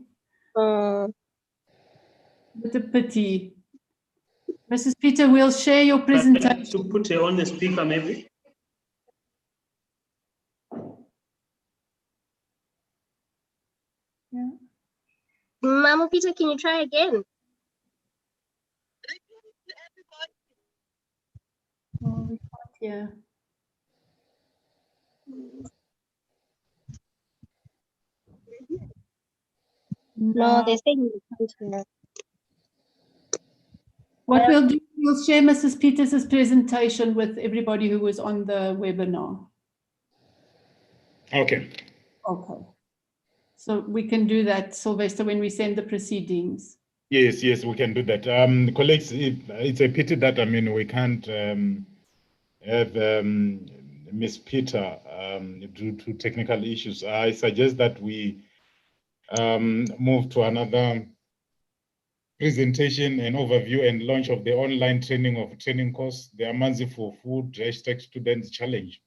What a pity. Mrs. Peter, we'll share your presentation. To put her on the speaker, maybe. Yeah. Mama Peter, can you try again? Oh, we can't hear. No, they're saying we can't hear. What we'll do, we'll share Mrs. Peters' presentation with everybody who was on the webinar. Okay. Okay. So we can do that, Sylvester, when we send the proceedings. Yes, we can do that. Colleagues, it's a pity that, we can't have Ms. Peter due to technical issues. I suggest that we move to another presentation and overview and launch of the online training course, the Amanzi for Food #Students Challenge.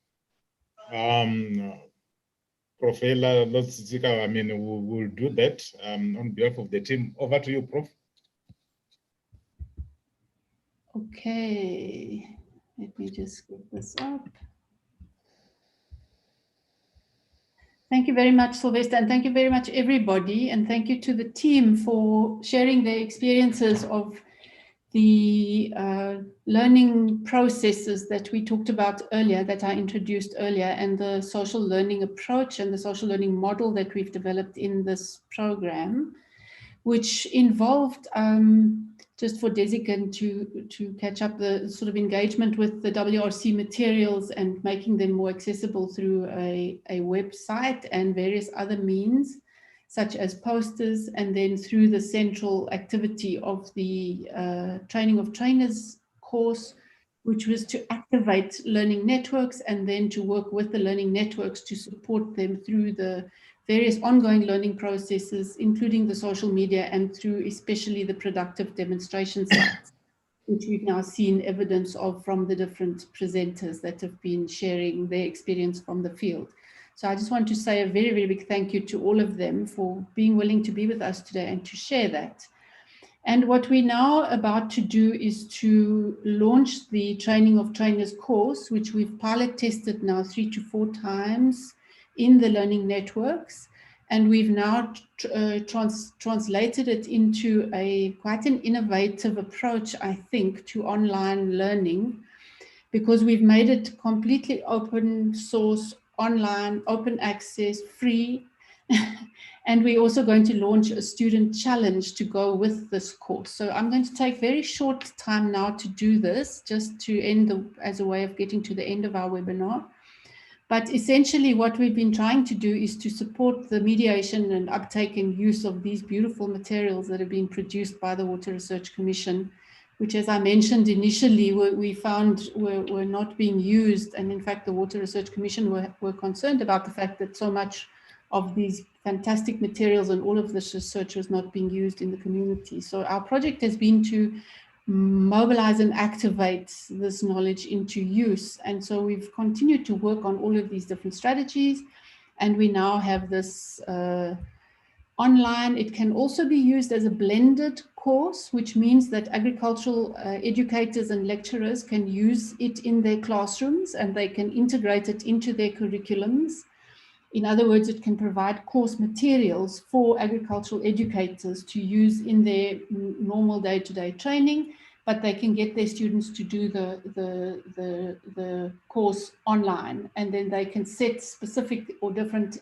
Profela, we'll do that on behalf of the team. Over to you, Prof. Okay, let me just get this up. Thank you very much, Sylvester, and thank you very much, everybody, and thank you to the team for sharing their experiences of the learning processes that we talked about earlier, that I introduced earlier, and the social learning approach and the social learning model that we've developed in this program, which involved, just for Desikan to catch up, the sort of engagement with the WRC materials and making them more accessible through a website and various other means, such as posters, and then through the central activity of the training of trainers course, which was to activate learning networks and then to work with the learning networks to support them through the various ongoing learning processes, including the social media and through especially the productive demonstration sites, which we've now seen evidence of from the different presenters that have been sharing their experience from the field. So I just want to say a very, very big thank you to all of them for being willing to be with us today and to share that. And what we're now about to do is to launch the Training of Trainers course, which we've pilot tested now 3 to 4 times in the learning networks. And we've now translated it into quite an innovative approach, I think, to online learning, because we've made it completely open source, online, open access, free. And we're also going to launch a student challenge to go with this course. So I'm going to take very short time now to do this, just to end as a way of getting to the end of our webinar. But essentially what we've been trying to do is to support the mediation and uptake and use of these beautiful materials that have been produced by the Water Research Commission, which, as I mentioned initially, we found were not being used. And in fact, the Water Research Commission were concerned about the fact that so much of these fantastic materials and all of this research was not being used in the community. So our project has been to mobilize and activate this knowledge into use. And so we've continued to work on all of these different strategies. And we now have this online. It can also be used as a blended course, which means that agricultural educators and lecturers can use it in their classrooms and they can integrate it into their curriculums. In other words, it can provide course materials for agricultural educators to use in their normal day-to-day training, but they can get their students to do the course online, and then they can set specific or different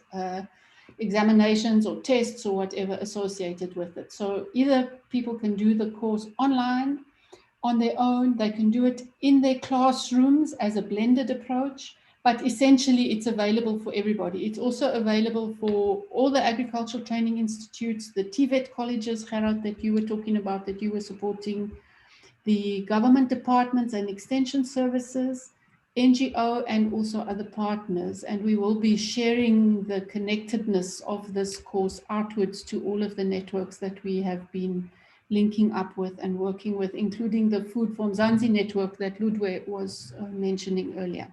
examinations or tests or whatever associated with it. So either people can do the course online on their own, they can do it in their classrooms as a blended approach, but essentially it's available for everybody. It's also available for all the agricultural training institutes, the TVET colleges, Gerard, that you were talking about, that you were supporting, the government departments and extension services, NGO, and also other partners. And we will be sharing the connectedness of this course outwards to all of the networks that we have been linking up with and working with, including the Food for Amanzi network that Ludwig was mentioning earlier.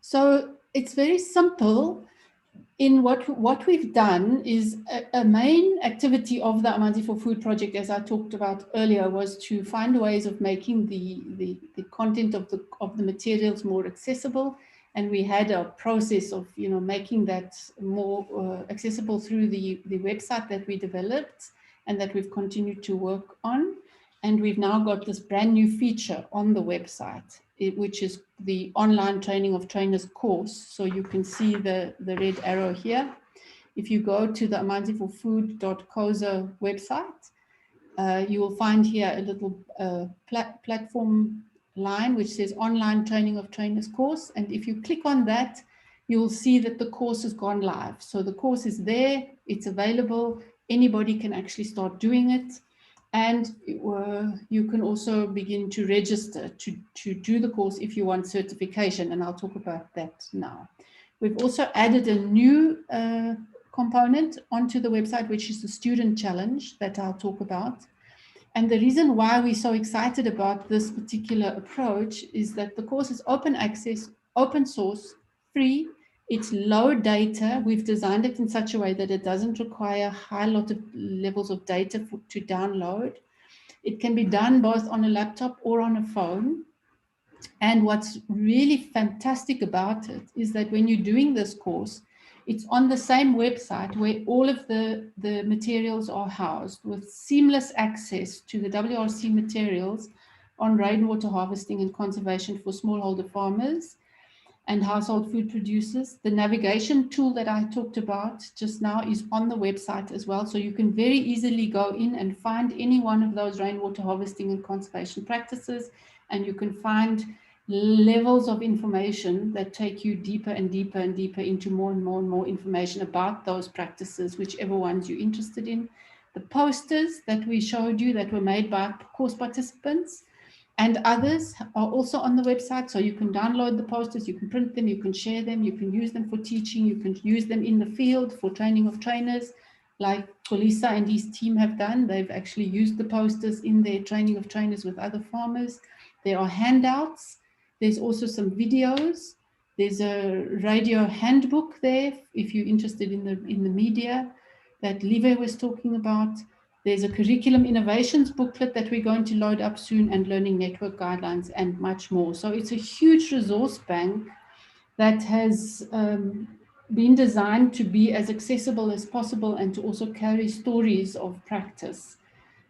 So it's very simple. In what we've done is a main activity of the Amanzi for Food project, as I talked about earlier, was to find ways of making the content of the materials more accessible. And we had a process of making that more accessible through the website that we developed and that we've continued to work on. And we've now got this brand new feature on the website, which is the online Training of Trainers course. So you can see the red arrow here. If you go to the amanziforfood.coza website, you will find here a little platform line which says Online Training of Trainers course. And if you click on that, you will see that the course has gone live. So the course is there, it's available, anybody can actually start doing it. And you can also begin to register to do the course if you want certification, and I'll talk about that now. We've also added a new component onto the website, which is the student challenge that I'll talk about. And the reason why we're so excited about this particular approach is that the course is open access, open source, free. It's low data. We've designed it in such a way that it doesn't require high levels of data to download. It can be done both on a laptop or on a phone. And what's really fantastic about it is that when you're doing this course, it's on the same website where all of the materials are housed, with seamless access to the WRC materials on rainwater harvesting and conservation for smallholder farmers and household food producers. The navigation tool that I talked about just now is on the website as well. So you can very easily go in and find any one of those rainwater harvesting and conservation practices, and you can find levels of information that take you deeper and deeper and deeper into more and more and more information about those practices, whichever ones you're interested in. The posters that we showed you that were made by course participants And others are also on the website, so you can download the posters, you can print them, you can share them, you can use them for teaching, you can use them in the field for training of trainers, like Kolisa and his team have done. They've actually used the posters in their training of trainers with other farmers. There are handouts. There's also some videos. There's a radio handbook there, if you're interested in the media, that Live was talking about. There's a curriculum innovations booklet that we're going to load up soon, and learning network guidelines, and much more. So it's a huge resource bank that has been designed to be as accessible as possible and to also carry stories of practice.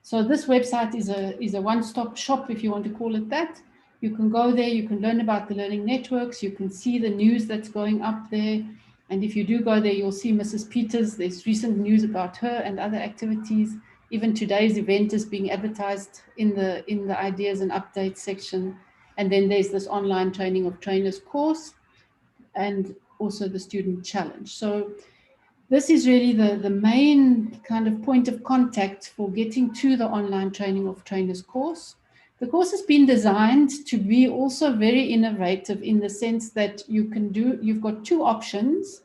So this website is a one-stop shop, if you want to call it that. You can go there, you can learn about the learning networks, you can see the news that's going up there. And if you do go there, you'll see Mrs. Peters. There's recent news about her and other activities. Even today's event is being advertised in the ideas and updates section. And then there's this online training of trainers course, and also the student challenge. So this is really the main kind of point of contact for getting to the online training of trainers course. The course has been designed to be also very innovative in the sense that you've got two options,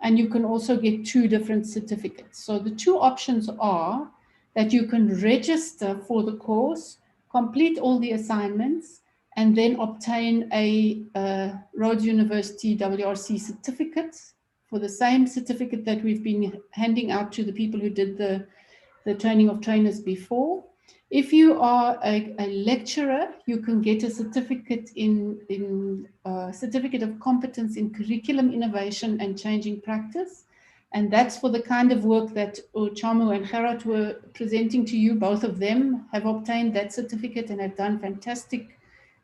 and you can also get two different certificates. So the two options are that you can register for the course, complete all the assignments, and then obtain a Rhodes University WRC certificate for the same certificate that we've been handing out to the people who did the training of trainers before. If you are a lecturer, you can get a certificate certificate of competence in curriculum innovation and changing practice. And that's for the kind of work that Chamu and Gerard were presenting to you. Both of them have obtained that certificate and have done fantastic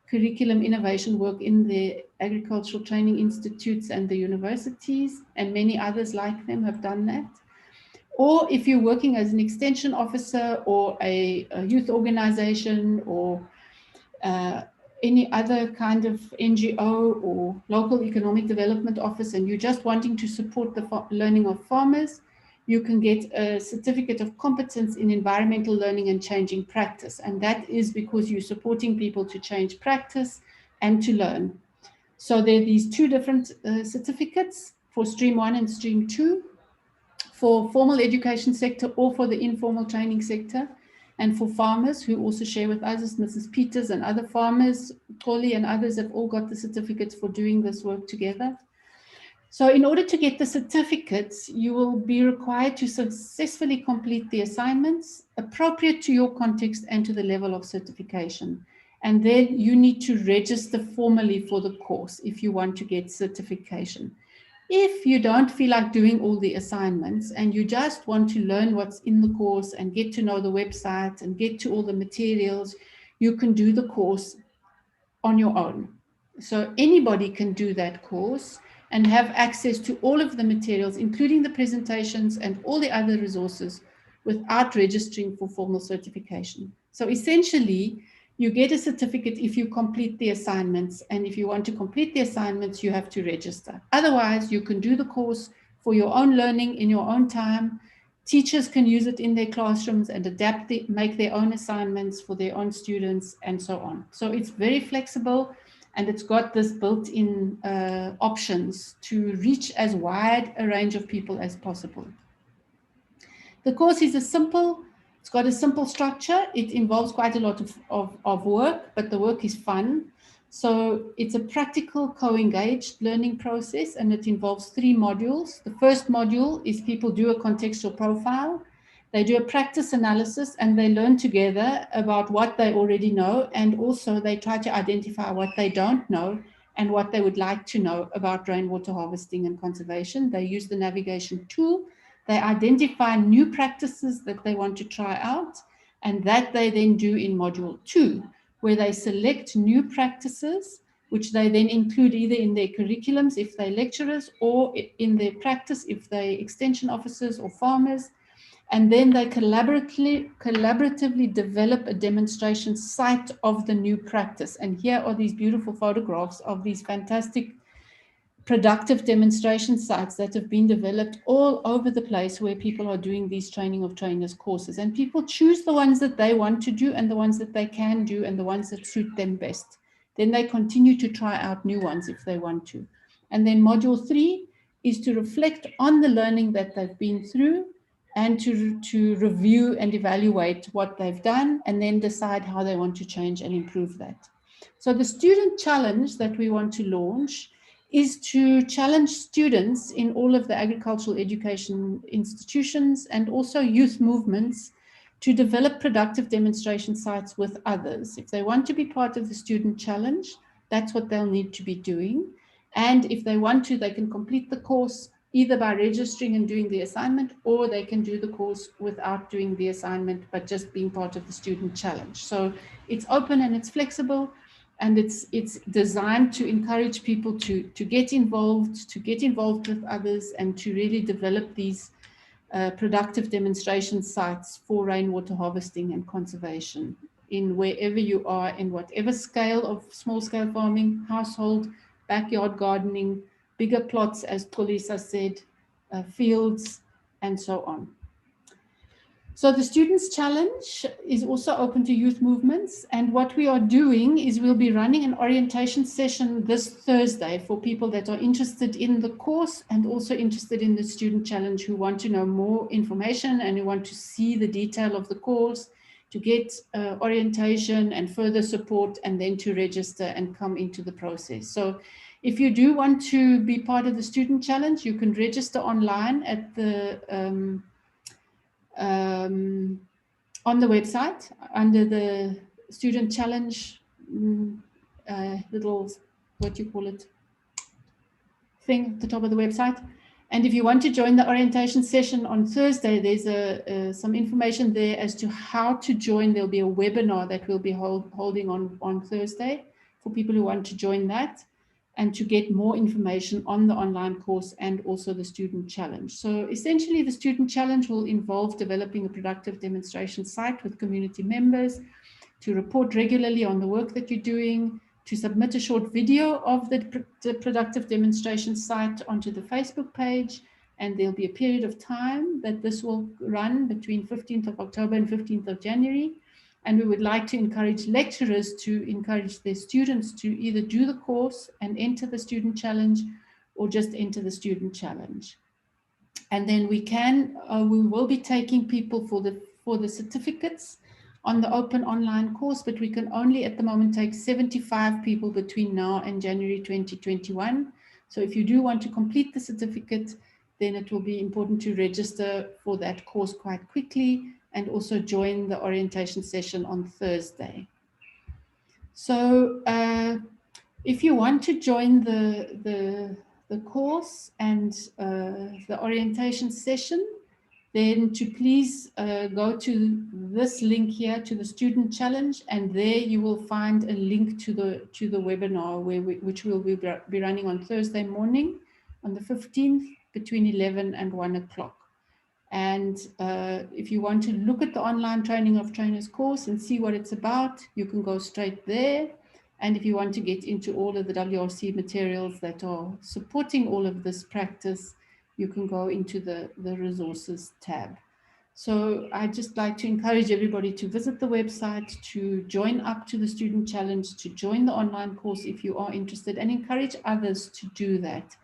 curriculum innovation work in the agricultural training institutes and the universities, and many others like them have done that. Or if you're working as an extension officer or a youth organization or any other kind of NGO or local economic development office, and you're just wanting to support the learning of farmers, you can get a certificate of competence in environmental learning and changing practice. And that is because you're supporting people to change practice and to learn. So there are these two different certificates for Stream 1 and Stream 2, for formal education sector or for the informal training sector. And for farmers who also share with us, as Mrs. Peters and other farmers, Toli and others have all got the certificates for doing this work together. So in order to get the certificates, you will be required to successfully complete the assignments appropriate to your context and to the level of certification. And then you need to register formally for the course if you want to get certification. If you don't feel like doing all the assignments and you just want to learn what's in the course and get to know the website and get to all the materials, you can do the course on your own. So anybody can do that course and have access to all of the materials, including the presentations and all the other resources, without registering for formal certification. So essentially, you get a certificate if you complete the assignments, and if you want to complete the assignments, you have to register. Otherwise, you can do the course for your own learning in your own time. Teachers can use it in their classrooms and adapt it, make their own assignments for their own students, and so on. So it's very flexible, and it's got this built-in options to reach as wide a range of people as possible. The course is it's got a simple structure. It involves quite a lot of work, but the work is fun. So it's a practical co-engaged learning process, and it involves 3 modules. The first module is people do a contextual profile. They do a practice analysis, and they learn together about what they already know, and also they try to identify what they don't know and what they would like to know about rainwater harvesting and conservation. They use the navigation tool. They identify new practices that they want to try out, and that they then do in module 2, where they select new practices, which they then include either in their curriculums if they're lecturers, or in their practice if they're extension officers or farmers. And then they collaboratively develop a demonstration site of the new practice. And here are these beautiful photographs of these fantastic productive demonstration sites that have been developed all over the place where people are doing these training of trainers courses, and people choose the ones that they want to do and the ones that they can do and the ones that suit them best. Then they continue to try out new ones if they want to. And then module 3 is to reflect on the learning that they've been through and to review and evaluate what they've done and then decide how they want to change and improve that. So the student challenge that we want to launch is to challenge students in all of the agricultural education institutions and also youth movements to develop productive demonstration sites with others. If they want to be part of the student challenge, that's what they'll need to be doing. And if they want to, they can complete the course either by registering and doing the assignment, or they can do the course without doing the assignment, but just being part of the student challenge. So it's open and it's flexible, and it's designed to encourage people to get involved with others, and to really develop these productive demonstration sites for rainwater harvesting and conservation in wherever you are, in whatever scale of small scale farming, household, backyard gardening, bigger plots, as Polisa said, fields, and so on. So the Students' Challenge is also open to youth movements. And what we are doing is we'll be running an orientation session this Thursday for people that are interested in the course and also interested in the Student Challenge, who want to know more information and who want to see the detail of the course, to get orientation and further support, and then to register and come into the process. So if you do want to be part of the Student Challenge, you can register online at the on the website under the Student Challenge little, what you call it, thing at the top of the website. And if you want to join the orientation session on Thursday, there's some information there as to how to join. There'll be a webinar that we'll be holding on Thursday for people who want to join that, and to get more information on the online course and also the Student Challenge. So essentially the Student Challenge will involve developing a productive demonstration site with community members, to report regularly on the work that you're doing, to submit a short video of the productive demonstration site onto the Facebook page. And there'll be a period of time that this will run between 15th of October and 15th of January. And we would like to encourage lecturers to encourage their students to either do the course and enter the Student Challenge, or just enter the Student Challenge. And then we will be taking people for the certificates on the open online course, but we can only at the moment take 75 people between now and January 2021. So if you do want to complete the certificate, then it will be important to register for that course quite quickly, and also join the orientation session on Thursday. So if you want to join the course and the orientation session, then to please go to this link here, to the Student Challenge, and there you will find a link to the webinar which we'll be running on Thursday morning on the 15th between 11 and 1 o'clock. And if you want to look at the online training of trainers course and see what it's about, you can go straight there. And if you want to get into all of the WRC materials that are supporting all of this practice, you can go into the resources tab. So I'd just like to encourage everybody to visit the website, to join up to the Student Challenge, to join the online course if you are interested, and encourage others to do that.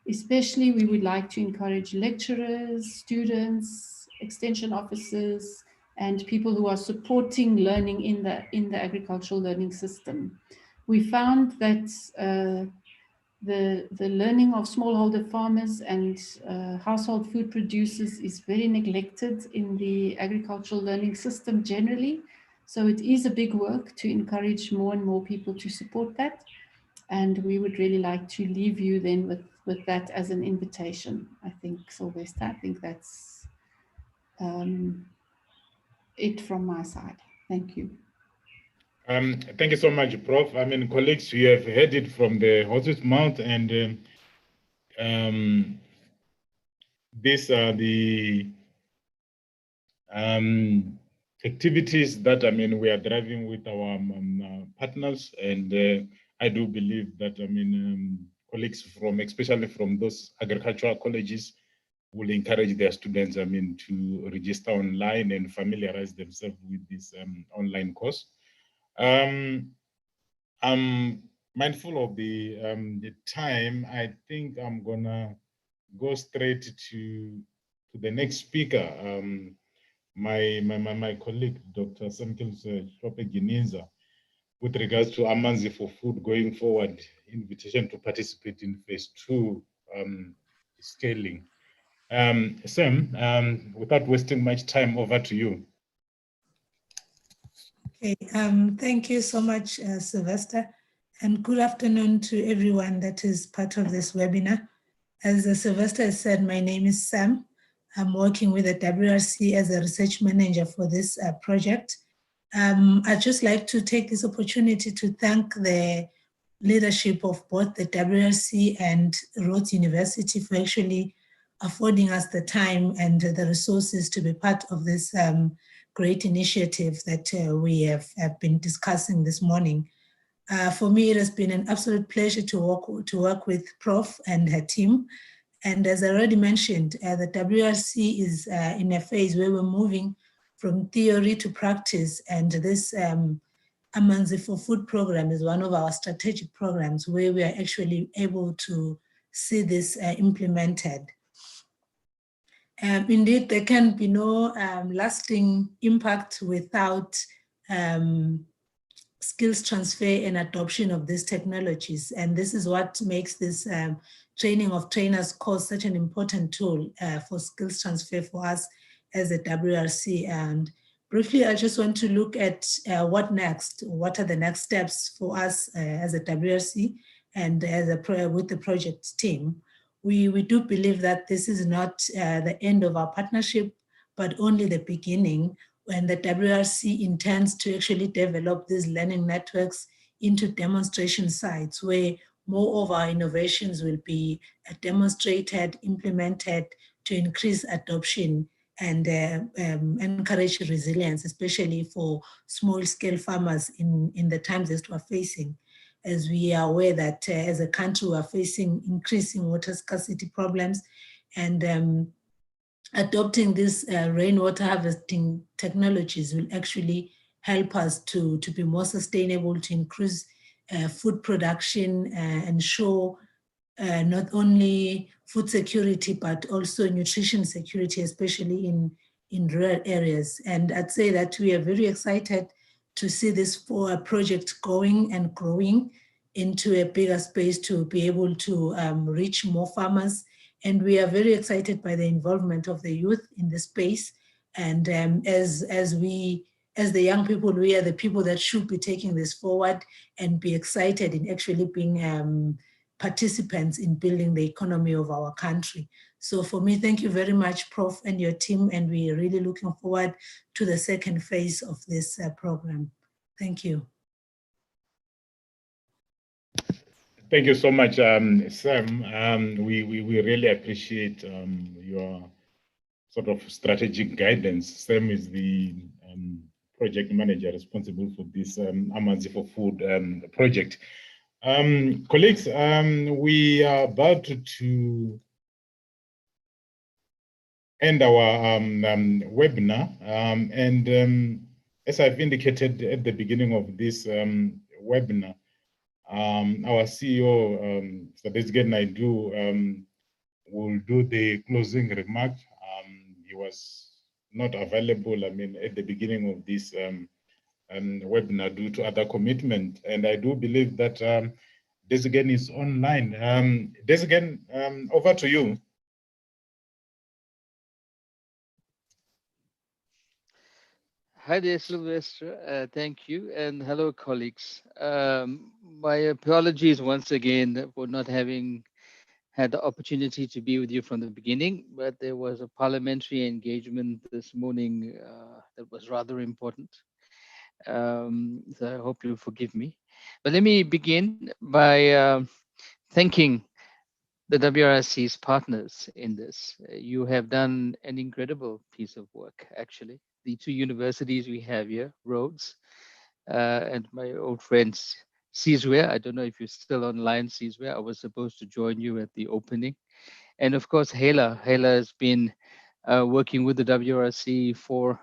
Especially, we would like to encourage lecturers, students, extension officers, and people who are supporting learning in the agricultural learning system. We found that the learning of smallholder farmers and household food producers is very neglected in the agricultural learning system generally. So it is a big work to encourage more and more people to support that. And we would really like to leave you then with that as an invitation. I think, Sylvester, I think that's it from my side. Thank you. Thank you so much, Prof. I mean, colleagues, we have heard it from the horse's mouth, and these are the activities that, I mean, we are driving with our partners, and I do believe that, I mean, colleagues from, especially from those agricultural colleges, will encourage their students, to register online and familiarize themselves with this online course. I'm mindful of the time. I think I'm gonna go straight to the next speaker. My colleague, Dr. Samkils Chope-Gininza, with regards to Amanzi for food going forward, invitation to participate in phase 2 scaling. Sam, without wasting much time, over to you. Okay, thank you so much, Sylvester, and good afternoon to everyone that is part of this webinar. As Sylvester has said, my name is Sam. I'm working with the WRC as a research manager for this project. I'd just like to take this opportunity to thank the leadership of both the WRC and Rhodes University for actually affording us the time and the resources to be part of this great initiative that we have been discussing this morning. For me, it has been an absolute pleasure to work with Prof and her team. And as I already mentioned, the WRC is in a phase where we're moving from theory to practice, and this Amanzi for Food program is one of our strategic programs where we are actually able to see this implemented. Indeed, there can be no lasting impact without skills transfer and adoption of these technologies. And this is what makes this training of trainers course such an important tool for skills transfer for us as a WRC. And briefly, I just want to look at what next, what are the next steps for us as a WRC and as with the project team. We do believe that this is not the end of our partnership, but only the beginning, when the WRC intends to actually develop these learning networks into demonstration sites where more of our innovations will be demonstrated, implemented to increase adoption and encourage resilience, especially for small-scale farmers in the times that we're facing. As we are aware that as a country, we're facing increasing water scarcity problems, and adopting these rainwater harvesting technologies will actually help us to be more sustainable, to increase food production, ensure not only food security, but also nutrition security, especially in rural areas. And I'd say that we are very excited to see this project going and growing into a bigger space to be able to reach more farmers. And we are very excited by the involvement of the youth in the space. And as the young people, we are the people that should be taking this forward and be excited in actually being participants in building the economy of our country. So for me, thank you very much, Prof, and your team, and we are really looking forward to the second phase of this program. Thank you. Thank you so much, Sam. We really appreciate your sort of strategic guidance. Sam is the project manager responsible for this Amanzi for Food project. Colleagues, we are about to end our webinar. As I've indicated at the beginning of this webinar, our CEO, Sadezgen Naidu, will do the closing remark. He was not available, at the beginning of this webinar due to other commitment. And I do believe that Desgen is online. Desgen, over to you. Hi there, Sylvester. Thank you, and hello, colleagues. My apologies once again for not having had the opportunity to be with you from the beginning, but there was a parliamentary engagement this morning that was rather important. So I hope you'll forgive me. But let me begin by thanking the WRC's partners in this. You have done an incredible piece of work, actually. The two universities we have here, Rhodes and my old friends, Sizwe, I don't know if you're still online, Sizwe. I was supposed to join you at the opening. And of course, Hela. Hela has been working with the WRC for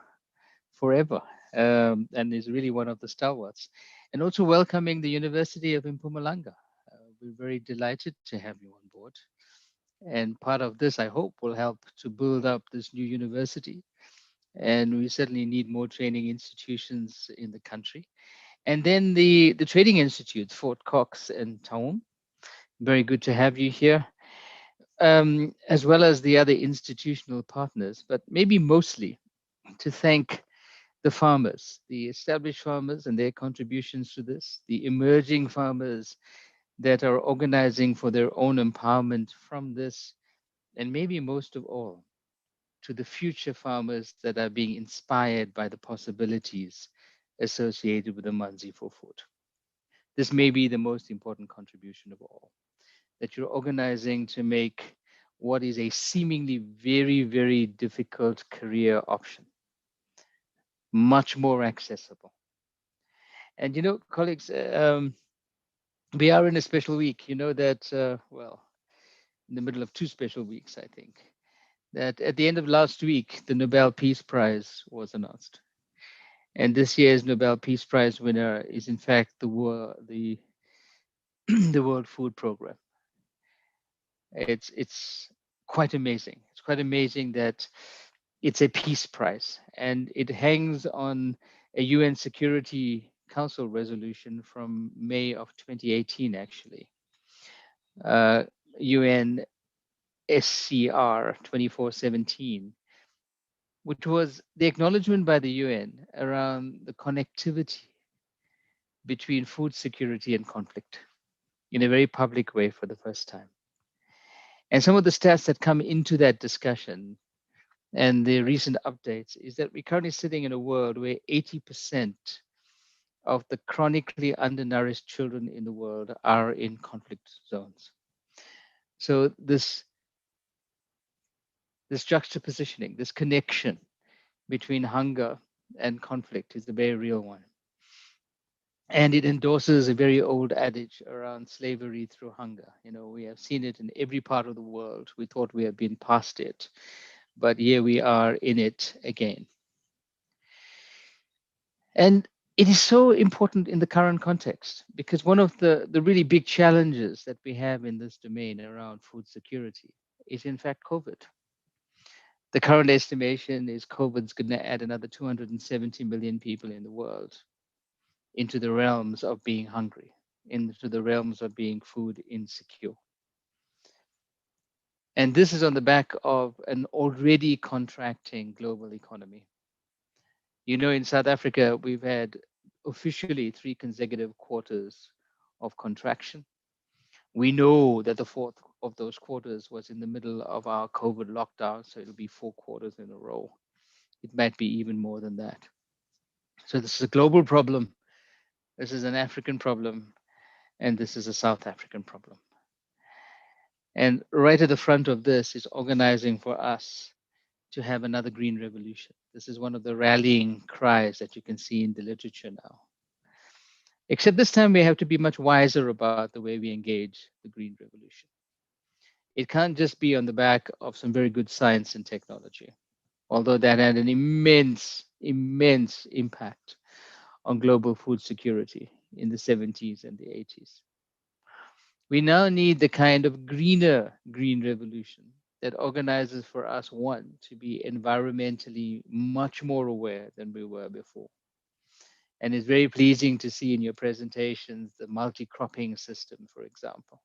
forever, and is really one of the stalwarts. And also welcoming the University of Mpumalanga. We're very delighted to have you on board. And part of this, I hope, will help to build up this new university. And we certainly need more training institutions in the country. And then the training institutes, Fort Cox and Taum. Very good to have you here, as well as the other institutional partners, but maybe mostly to thank the farmers, the established farmers and their contributions to this, the emerging farmers that are organizing for their own empowerment from this, and maybe most of all, to the future farmers that are being inspired by the possibilities associated with the Amanzi for food. This may be the most important contribution of all, that you're organizing to make what is a seemingly very, very difficult career option much more accessible. And colleagues, we are in a special week. You know that, well, in the middle of two special weeks, I think, that at the end of last week, the Nobel Peace Prize was announced. And this year's Nobel Peace Prize winner is, in fact, the World Food Program. It's quite amazing. It's quite amazing that it's a peace prize, and it hangs on a UN Security Council resolution from May of 2018, actually. UN SCR 2417, which was the acknowledgement by the UN around the connectivity between food security and conflict in a very public way for the first time. And some of the stats that come into that discussion and the recent updates is that we're currently sitting in a world where 80% of the chronically undernourished children in the world are in conflict zones. So this juxtapositioning, this connection between hunger and conflict is a very real one. And it endorses a very old adage around slavery through hunger. We have seen it in every part of the world. We thought we had been past it, but here we are in it again. And it is so important in the current context, because one of the really big challenges that we have in this domain around food security is, in fact, COVID. The current estimation is COVID's going to add another 270 million people in the world into the realms of being hungry, into the realms of being food insecure. And this is on the back of an already contracting global economy. In South Africa, we've had officially 3 consecutive quarters of contraction. We know that the fourth of those quarters was in the middle of our COVID lockdown, so it'll be 4 quarters in a row. It might be even more than that. So this is a global problem. This is an African problem, and this is a South African problem. And right at the front of this is organizing for us to have another green revolution. This is one of the rallying cries that you can see in the literature now. Except this time we have to be much wiser about the way we engage the green revolution. It can't just be on the back of some very good science and technology, although that had an immense impact on global food security in the 70s and the 80s. We now need the kind of greener green revolution that organizes for us, one, to be environmentally much more aware than we were before. And it's very pleasing to see in your presentations the multi-cropping system, for example,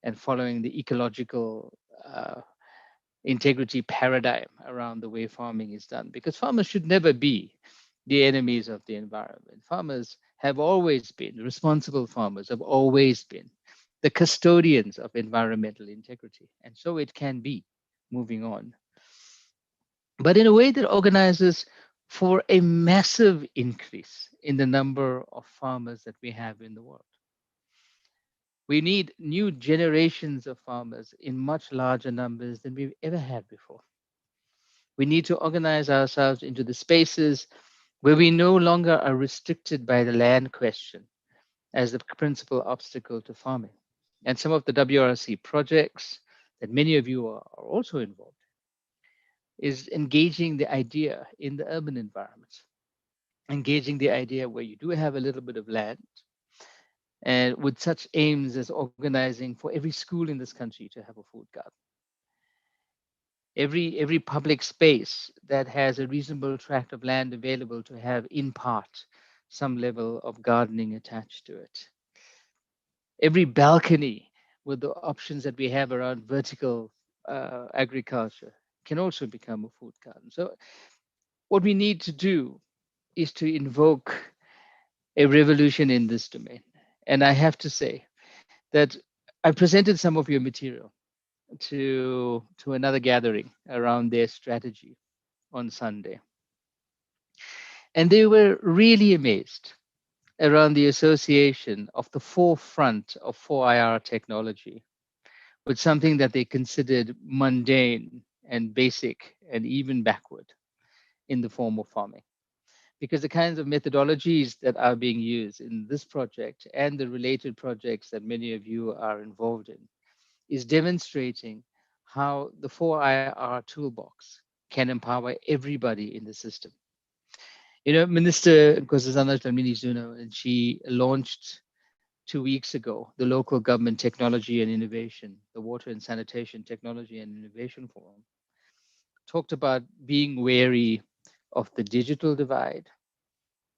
and following the ecological integrity paradigm around the way farming is done, because farmers should never be the enemies of the environment. Farmers have always been, responsible farmers have always been the custodians of environmental integrity. And so it can be moving on, but in a way that organizes for a massive increase in the number of farmers that we have in the world. We need new generations of farmers in much larger numbers than we've ever had before. We need to organize ourselves into the spaces where we no longer are restricted by the land question as the principal obstacle to farming. And some of the WRC projects that many of you are also involved in is engaging the idea in the urban environment, engaging the idea where you do have a little bit of land, and with such aims as organizing for every school in this country to have a food garden. Every public space that has a reasonable tract of land available to have, in part, some level of gardening attached to it. Every balcony with the options that we have around vertical agriculture can also become a food garden. So what we need to do is to invoke a revolution in this domain. And I have to say that I presented some of your material to another gathering around their strategy on Sunday. And they were really amazed around the association of the forefront of 4IR technology with something that they considered mundane and basic and even backward in the form of farming. Because the kinds of methodologies that are being used in this project and the related projects that many of you are involved in is demonstrating how the 4IR toolbox can empower everybody in the system. You know, Minister Nkosazana Dlamini Zuma, and she launched 2 weeks ago the Local Government Technology and Innovation, the Water and Sanitation Technology and Innovation Forum, talked about being wary of the digital divide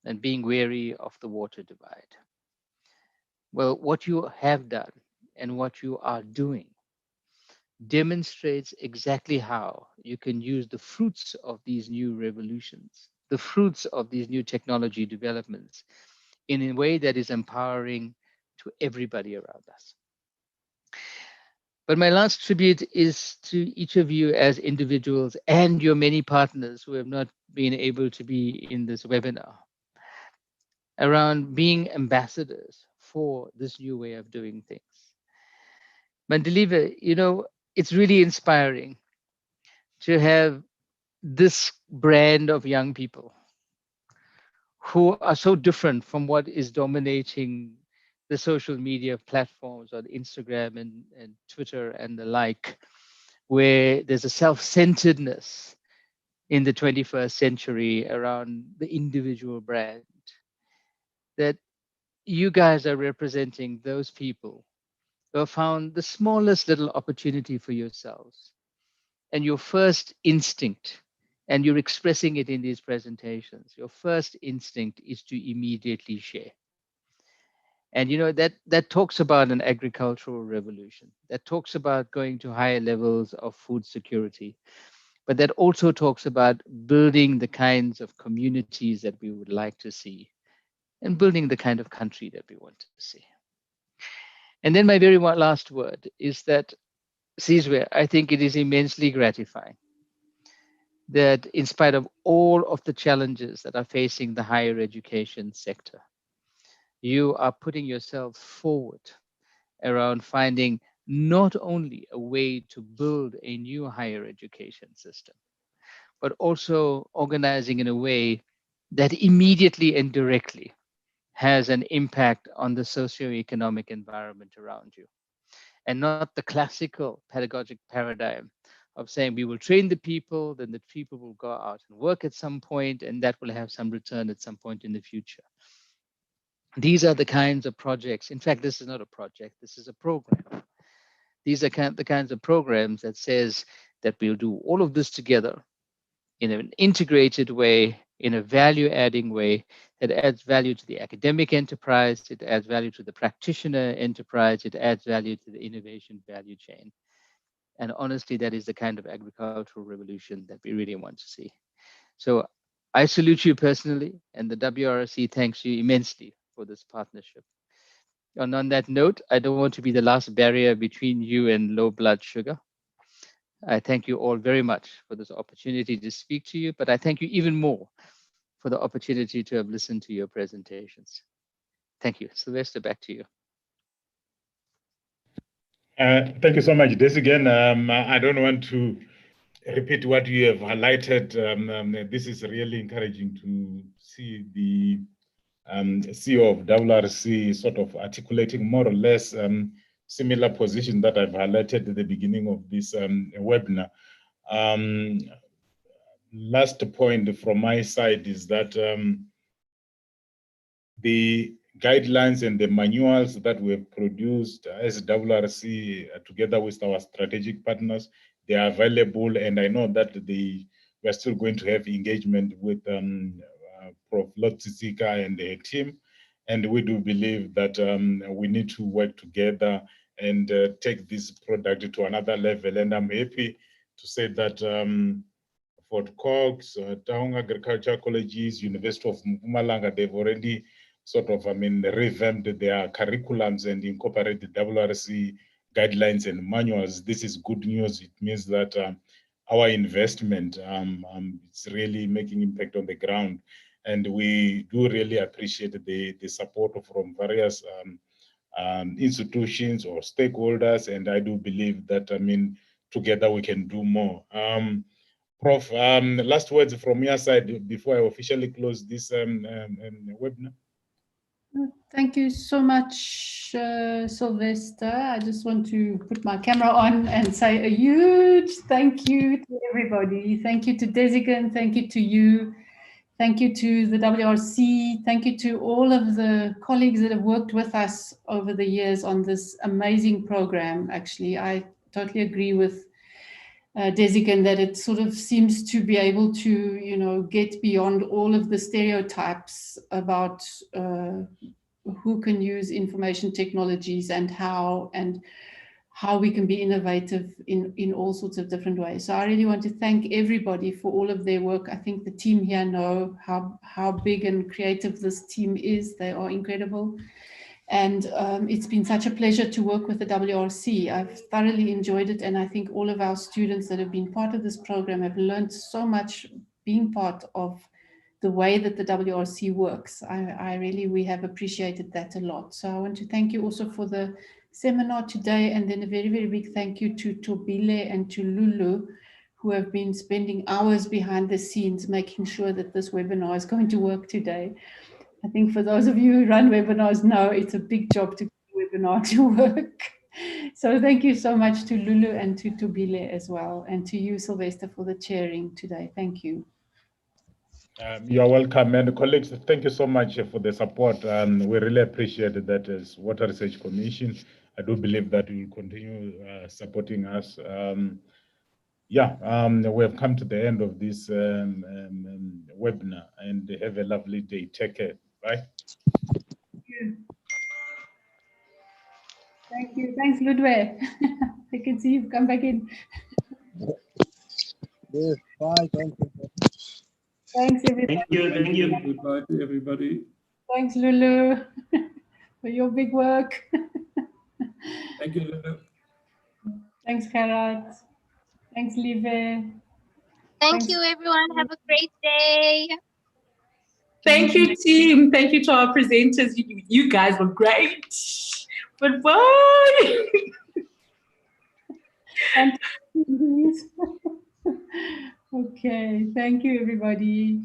and being wary of the water divide. Well, what you have done and what you are doing demonstrates exactly how you can use the fruits of these new revolutions, the fruits of these new technology developments in a way that is empowering to everybody around us. But my last tribute is to each of you as individuals and your many partners who have not been able to be in this webinar, around being ambassadors for this new way of doing things. Mandelive, you know, it's really inspiring to have this brand of young people who are so different from what is dominating the social media platforms on Instagram and Twitter and the like, where there's a self-centeredness in the 21st century around the individual brand, that you guys are representing those people who have found the smallest little opportunity for yourselves. And your first instinct, and you're expressing it in these presentations, your first instinct is to immediately share. And you know, that talks about an agricultural revolution, that talks about going to higher levels of food security, but that also talks about building the kinds of communities that we would like to see and building the kind of country that we want to see. And then my very last word is that, Sizwe, I think it is immensely gratifying that in spite of all of the challenges that are facing the higher education sector, you are putting yourself forward around finding not only a way to build a new higher education system, but also organizing in a way that immediately and directly has an impact on the socioeconomic environment around you. And not the classical pedagogic paradigm of saying we will train the people, then the people will go out and work at some point, and that will have some return at some point in the future. These are the kinds of projects. In fact, this is not a project, this is a program. These are the kinds of programs that says that we'll do all of this together in an integrated way, in a value-adding way that adds value to the academic enterprise, it adds value to the practitioner enterprise, it adds value to the innovation value chain. And honestly, that is the kind of agricultural revolution that we really want to see. So I salute you personally, and the WRC thanks you immensely for this partnership. And on that note, I don't want to be the last barrier between you and low blood sugar. I thank you all very much for this opportunity to speak to you, but I thank you even more for the opportunity to have listened to your presentations. Thank you. Sylvester, back to you. Thank you so much, Des. Again, I don't want to repeat what you have highlighted. This is really encouraging to see the CEO of WRC, sort of articulating more or less similar position that I've highlighted at the beginning of this webinar. Last point from my side is that the guidelines and the manuals that we have produced as WRC together with our strategic partners, they are available, and I know that we're still going to have engagement with Prof. Lotsitsika and her team, and we do believe that we need to work together and take this product to another level. And I'm happy to say that Fort Cox, Taung Agricultural Colleges, University of Mpumalanga, they've already sort of, revamped their curriculums and incorporated WRC guidelines and manuals. This is good news. It means that our investment is really making impact on the ground. And we do really appreciate the support from various institutions or stakeholders. And I do believe that, together we can do more. Prof, last words from your side before I officially close this webinar. Thank you so much, Sylvester. I just want to put my camera on and say a huge thank you to everybody. Thank you to Desigan, thank you to you, thank you to the WRC, thank you to all of the colleagues that have worked with us over the years on this amazing program. Actually, I totally agree with Desigan that it sort of seems to be able to, get beyond all of the stereotypes about who can use information technologies and how we can be innovative in all sorts of different ways. So I really want to thank everybody for all of their work. I think the team here know how big and creative this team is. They are incredible. And it's been such a pleasure to work with the WRC. I've thoroughly enjoyed it. And I think all of our students that have been part of this program have learned so much being part of the way that the WRC works. We have appreciated that a lot. So I want to thank you also for the seminar today. And then a very, very big thank you to Tobile and to Lulu, who have been spending hours behind the scenes, making sure that this webinar is going to work today. I think for those of you who run webinars know it's a big job to get a webinar to work. So thank you so much to Lulu and to Tobile as well, and to you, Sylvester, for the chairing today. Thank you. You are welcome, and colleagues, thank you so much for the support. We really appreciate that as Water Research Commission. I do believe that you will continue supporting us. We have come to the end of this webinar, and have a lovely day. Take care. Bye. Thank you. Thanks, Ludwig. I can see you've come back in. Yes, bye. Thank you. Thanks, everybody. Thank you. Thank you. Goodbye to everybody. Thanks, Lulu, for your big work. Thank you, Lulu. Thanks, Karat. Thanks, Live. Thank you, everyone. Have a great day. Thank you, team. Thank you to our presenters. You guys were great. Goodbye. Okay. Thank you, everybody.